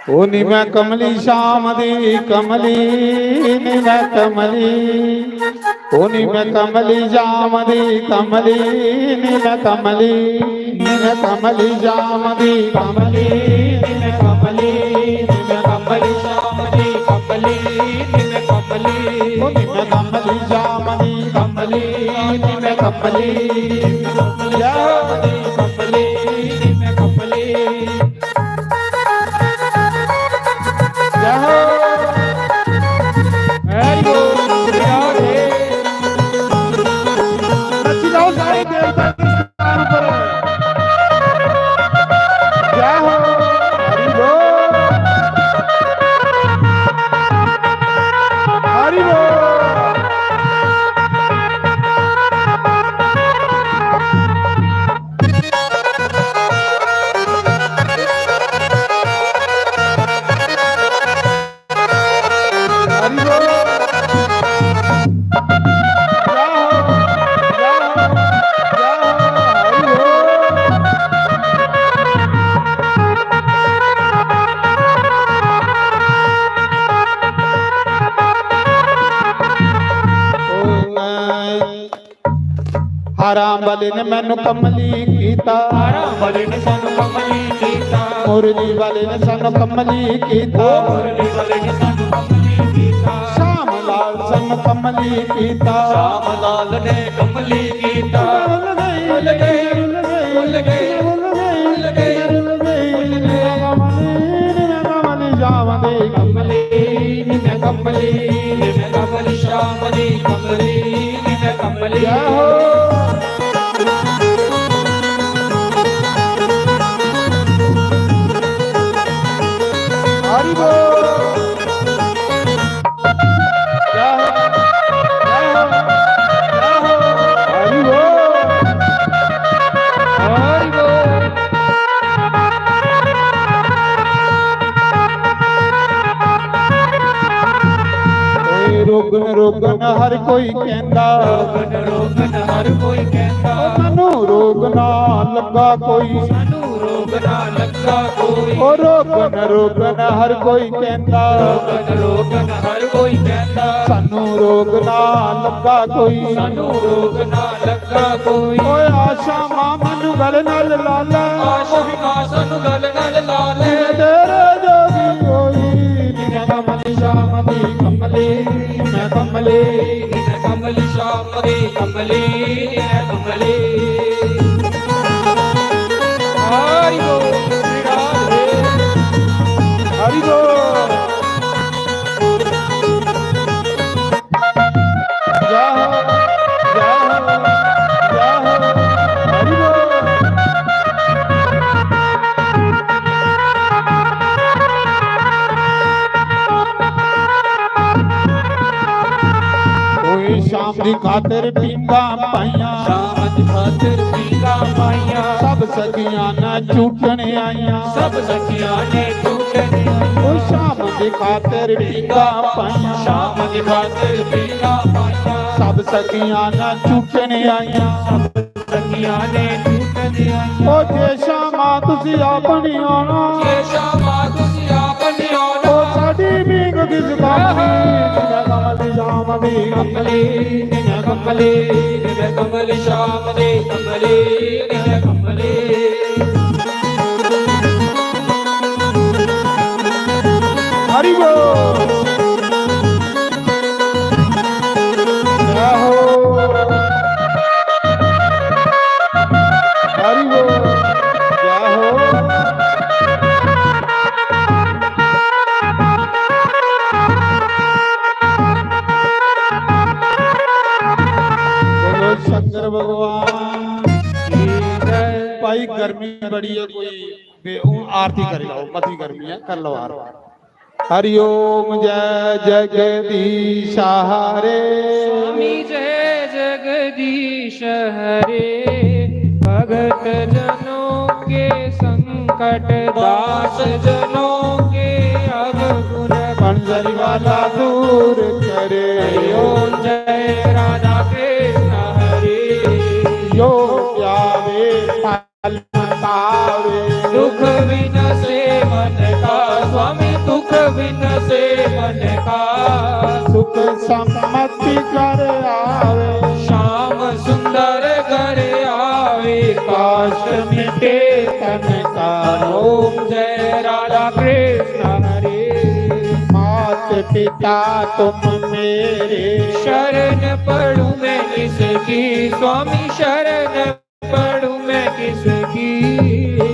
ओ नी मैं कमली श्याम दी कमली नी मैं कमली ओ नी मैं कमली श्याम दी कमली नी मैं कमली नी मैं कमली श्याम दी कमली नी मैं कमली नी मैं कमली श्याम दी कमली नी मैं कमली ओ नी मैं कमली श्याम दी कमली नी मैं कमली कमली नी मैं कमली हराम वाले ने मैनू कमली कीता हराम वाले ने सानू कमली कीता मुरली वाले ने सानू कमली कीता मुरली वाले ने सानू कमली कीता श्याम लाल सानू कमली कीता श्याम लाल ने कमली कीता उल गए उल गए उल गए उल गए कमली श्याम दे कमली मैं कमली मैं कमली श्याम दी कमली मैं कमली हरि बोल हरि बोल हरि बोल। रोगन रोगन हर कोई कहंदा रोगन रोगन हर कोई कहता मनु रोग ना लगा कोई सानू रोग ना लगा कोई ओ रोगन रोगन हर कोई कहंदा रोगन रोगन हर कोई कहता सानू रोग ना लगा कोई सानू रोग ना लगा कोई ओए आशा मां मनु गल नाल लाला आशा मां सानू गल नाल लाले तेरे जोगी होई मैं कमली श्याम दी कमली मैं कमली मैं कमली श्याम दी कमली मैं कमली। हरि बोल श्री राधे हरि बोल जय हो जय हो जय हो हरि बोल कोई शाम दी खातिर पींगा पाइया शाम दी खातिर पीला पाइया सब सखियां ना झूठन आइया सब सखियां ने टूटने ओ शाम दी खातिर पींगा पाइया शाम दी खातिर पीला पाइया सब सखियां ना झूठन आइया सखियां ने टूटने ओ जे शामा तुसी अपनी आना ये शामा तुसी आपने ओ आना साडी बींग किस कामी मैं कमली शाम दी कमली मैं कमली मैं कमली श्याम दे कमली मैं कमली। हरि बोल जय हो हरि बोल जय हो बोलो शंकर भगवान की जय। भाई गर्मी बड़ी है कोई आरती कर लो मती गर्मी है कर लो आरती। हरि ओम जय जगदीश हरे। स्वामी जय जगदीश हरे। भगत जनों के संकट, दास जनों के अवगुण, पंजरी वाला दूर करे। ओम जय राधा कृष्ण हरे। यो आवे फल पावे, दुख बिन से मन का, स्वामी दुख बिन से मन का, सुख सम्मति कर आवे। श्याम सुंदर घर आवे, काश मिटे तन का। ओम जय राधा कृष्ण हरे। मात पिता तुम मेरे, शरण पढ़ूं मैं किसकी, स्वामी शरण पढ़ूं मैं किसकी।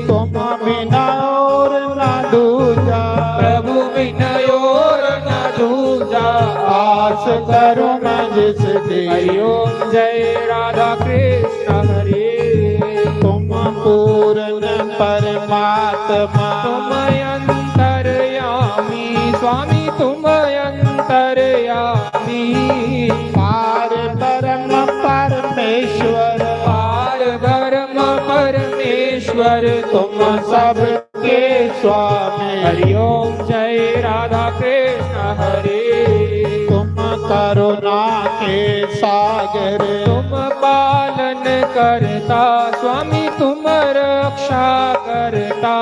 तुम बिना और ना दूजा, प्रभु बिन और न दूजा। आस करूं मैं जिसकी। हरि ओम जय राधा कृष्ण हरे। तुम पूर्ण परमात्मा, तुम अंतर्यामी, स्वामी तुम अंतर्यामी। पार ब्रह्म परमेश्वर, पार ब्रह्म परमेश्वर, तुम सबके स्वामी। हरि ओम जय राधा कृष्ण हरे। तुम करुणा के सागर, तुम पालन करता, स्वामी तुम रक्षा करता।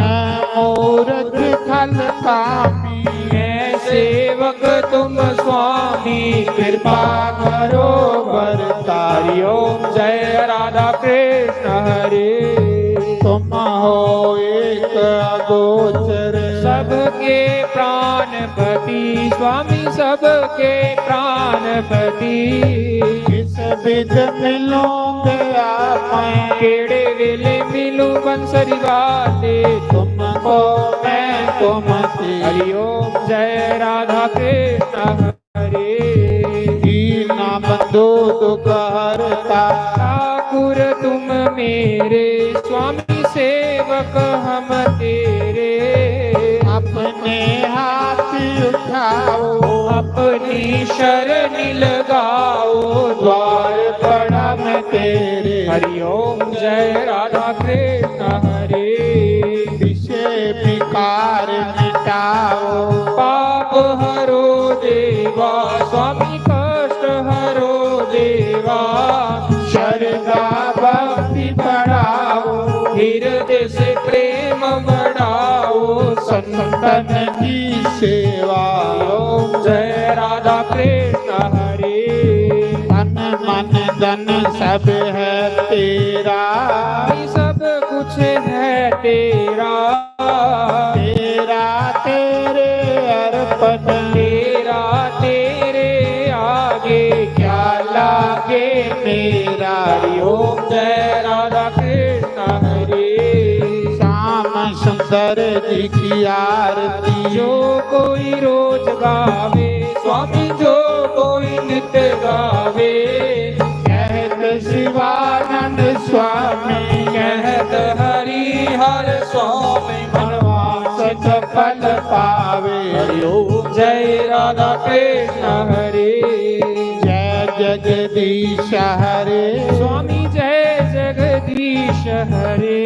मैं मूर्ख खल कामी, मैं सेवक तुम स्वामी, कृपा करो बरता। हरि ओम जय राधा कृष्ण हरे। तुम हो एक अगोचर, सबके प्राणपति, स्वामी सबके प्राणपति। किस विध मिलोगे आप, केड़े वेले मिलूं बंसरी वाले, तुमको मैं तुमसे। हरि ओम जय राधा कृष्ण हरे। दीना बंधु दुख हरता, ठाकुर तुम मेरे, स्वामी सेवक हम तेरे। अपने हाथ उठाओ, अपनी शरण लगाओ, द्वार पड़ा मैं तेरे। हरि ओम जय राधा कृष्ण हरे। विषय विकार मिटाओ, पाप हरो देवा, स्वामी कष्ट हरो देवा। श्रद्धा भक्ति बढ़ाओ, हृदय से प्रेम बढ़ाओ, संतन की सेवा। ओम जय राधा कृष्ण हरे। तन मन धन सब है तेरा, सब कुछ है तेरा। तेरा तेरे अर्पण, तेरा तेरे आगे क्या लागे मेरा। हरि ओम जय राधा कृष्ण हरे। श्याम सुंदर जी की आरती, जो कोई रोज गावे, स्वामी जो कोई नित्य गावे। कहत शिवानंद स्वामी, कहत हरि हर स्वामी, वनवास सफल पावे। हरि ओम जय राधा कृष्ण हरे। जय जगदीश हरे। स्वामी जय जगदीश हरे।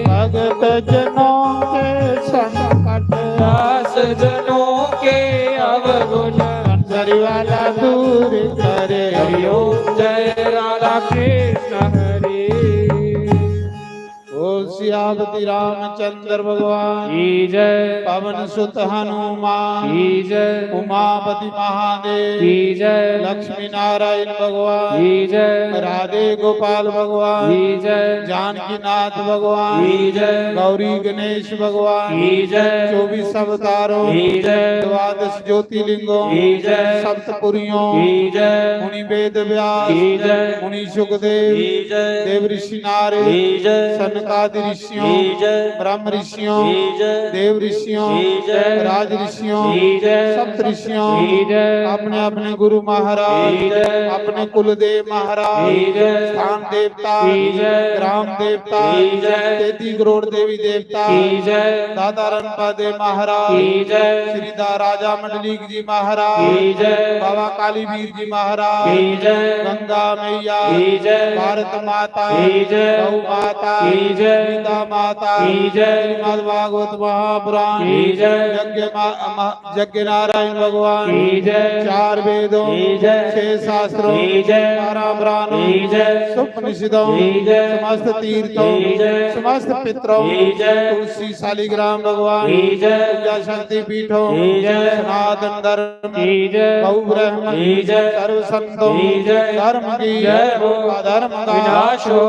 भगत जनों के संकट, दास जनों के अवगुण, पंजरी वाला दूर करे। हरि ओम जय राधा कृष्ण हरे। बोल सियापति रामचंद्र भगवान की जय। पवन सुत हनुमान की जय। उमापति महादेव की जय। लक्ष्मी नारायण भगवान की जय। राधे गोपाल भगवान की जय। जानकी नाथ भगवान की जय। गौरी गणेश भगवान की जय। 24 अवतारों की जय। 12 ज्योतिर्लिंगों की जय। सप्तपुरियों की जय। मुनि वेद व्यास की जय। मुनि सुखदेव की जय। देव ऋषि नारद की जय। सनकादि ऋषि ऋषियों ब्रह्म ऋषियों देव ऋषियों राज ऋषियों सप्त ऋषियों अपने अपने गुरु महाराज अपने कुलदेव महाराज स्थान देवता ग्राम देवता 33 करोड़ देवी देवता दादा रणपा देव महाराज श्री राजा मंडलिक जी महाराज बाबा काली वीर जी महाराज गंगा मैया भारत माता गौ माता गीता माता श्रीमद् भागवत महापुराण यज्ञ नारायण भगवान 4 वेदों 6 शास्त्रों 12 पुराणों सुपनिषदों समस्त तीर्थों समस्त पितरों तुलसी शालिग्राम भगवान पूजा शक्ति पीठों सनातन धर्म गौ ब्रह्म सर्व संतों धर्म की अधर्म का विनाश हो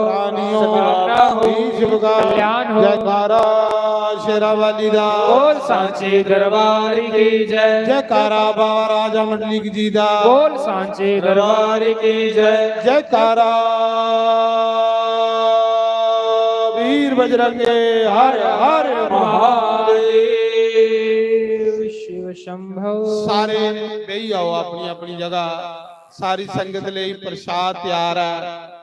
कल्याण हो जयकारा शेरावाली दा बोल सांचे दरबार की जय जयकारा बाबा राजा मंडलिक जी दा बोल सांचे दरबार की जय जयकारा वीर बजरंगे हर हर महादेव शिव शंभो ਸਾਰੇ ਬਈ ਆਓ ਆਪਣੀ ਆਪਣੀ ਜਗ੍ਹਾ ਸਾਰੀ ਸੰਗਤ ਲਈ ਪ੍ਰਸ਼ਾਦ ਤਿਆਰ ਹੈ